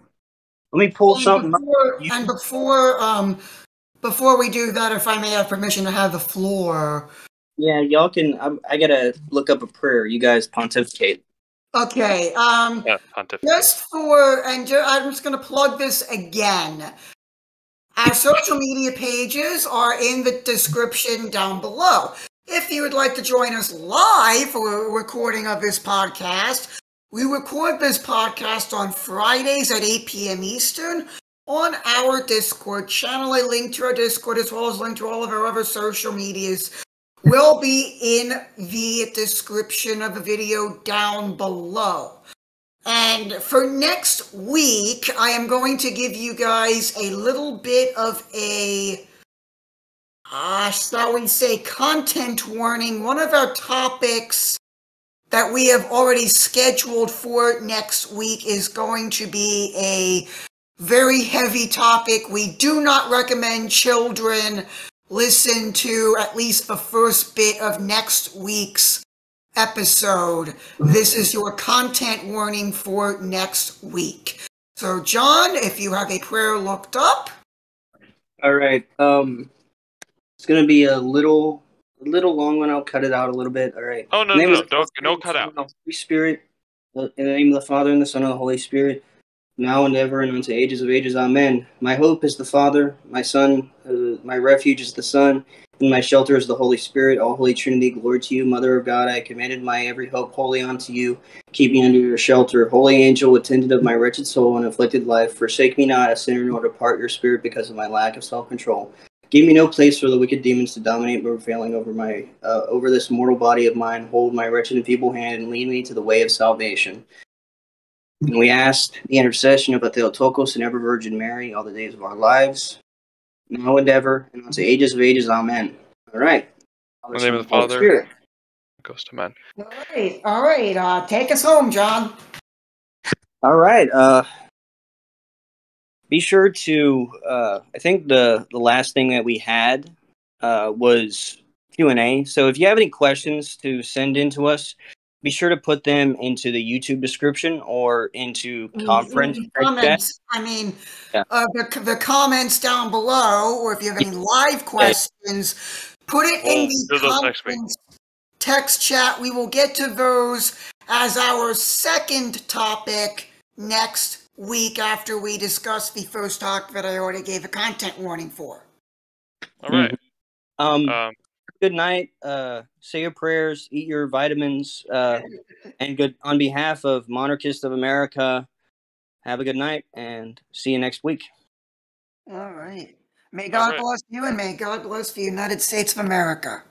D: Let me pull something
B: Before Before we do that, if I may have permission to have the floor.
D: Yeah, y'all can. I gotta look up a prayer. You guys pontificate.
B: Okay.
A: Pontificate.
B: Just for, and I'm just going to plug this again. Our social media pages are in the description down below. If you would like to join us live for a recording of this podcast, we record this podcast on Fridays at 8 p.m. Eastern on our Discord channel. A link to our Discord as well as a link to all of our other social medias will be in the description of the video down below. And for next week, I am going to give you guys a little bit of a, shall we say, content warning. One of our topics that we have already scheduled for next week is going to be a very heavy topic. We do not recommend children listen to at least the first bit of next week's episode. This is your content warning for next week. So, John, if you have a prayer looked up.
D: All right. It's gonna be a little long one. I'll cut it out a little bit. All right.
A: Oh no, don't cut out.
D: Holy Spirit, in the name of the Father and the Son and the Holy Spirit, now and ever and unto ages of ages. Amen. My hope is the Father, my Son, my refuge is the Son, and my shelter is the Holy Spirit. All Holy Trinity, glory to you, Mother of God. I commended my every hope wholly unto you. Keep me under your shelter. Holy angel, attendant of my wretched soul and afflicted life, forsake me not, a sinner, nor depart your spirit because of my lack of self-control. Give me no place for the wicked demons to dominate, but failing over this mortal body of mine. Hold my wretched and feeble hand and lead me to the way of salvation. And we asked the intercession of the Theotokos and ever Virgin Mary all the days of our lives, now and ever, and unto ages of ages. Amen. All right.
A: In the name of the Father,
D: Spirit.
A: goes to man.
B: All right. Take us home, John.
D: All right. Be sure to. I think the last thing that we had was Q&A. So if you have any questions to send in to us, be sure to put them into the YouTube description or into conference
B: comments. I mean,
D: yeah.
B: The comments down below, or if you have any live questions, put it in the conference text chat. We will get to those as our second topic next week after we discuss the first topic that I already gave a content warning for.
A: All right.
D: Good night. Say your prayers, eat your vitamins, and good on behalf of Monarchist of America. Have a good night and see you next week.
B: All right. May God bless you and may God bless the United States of America.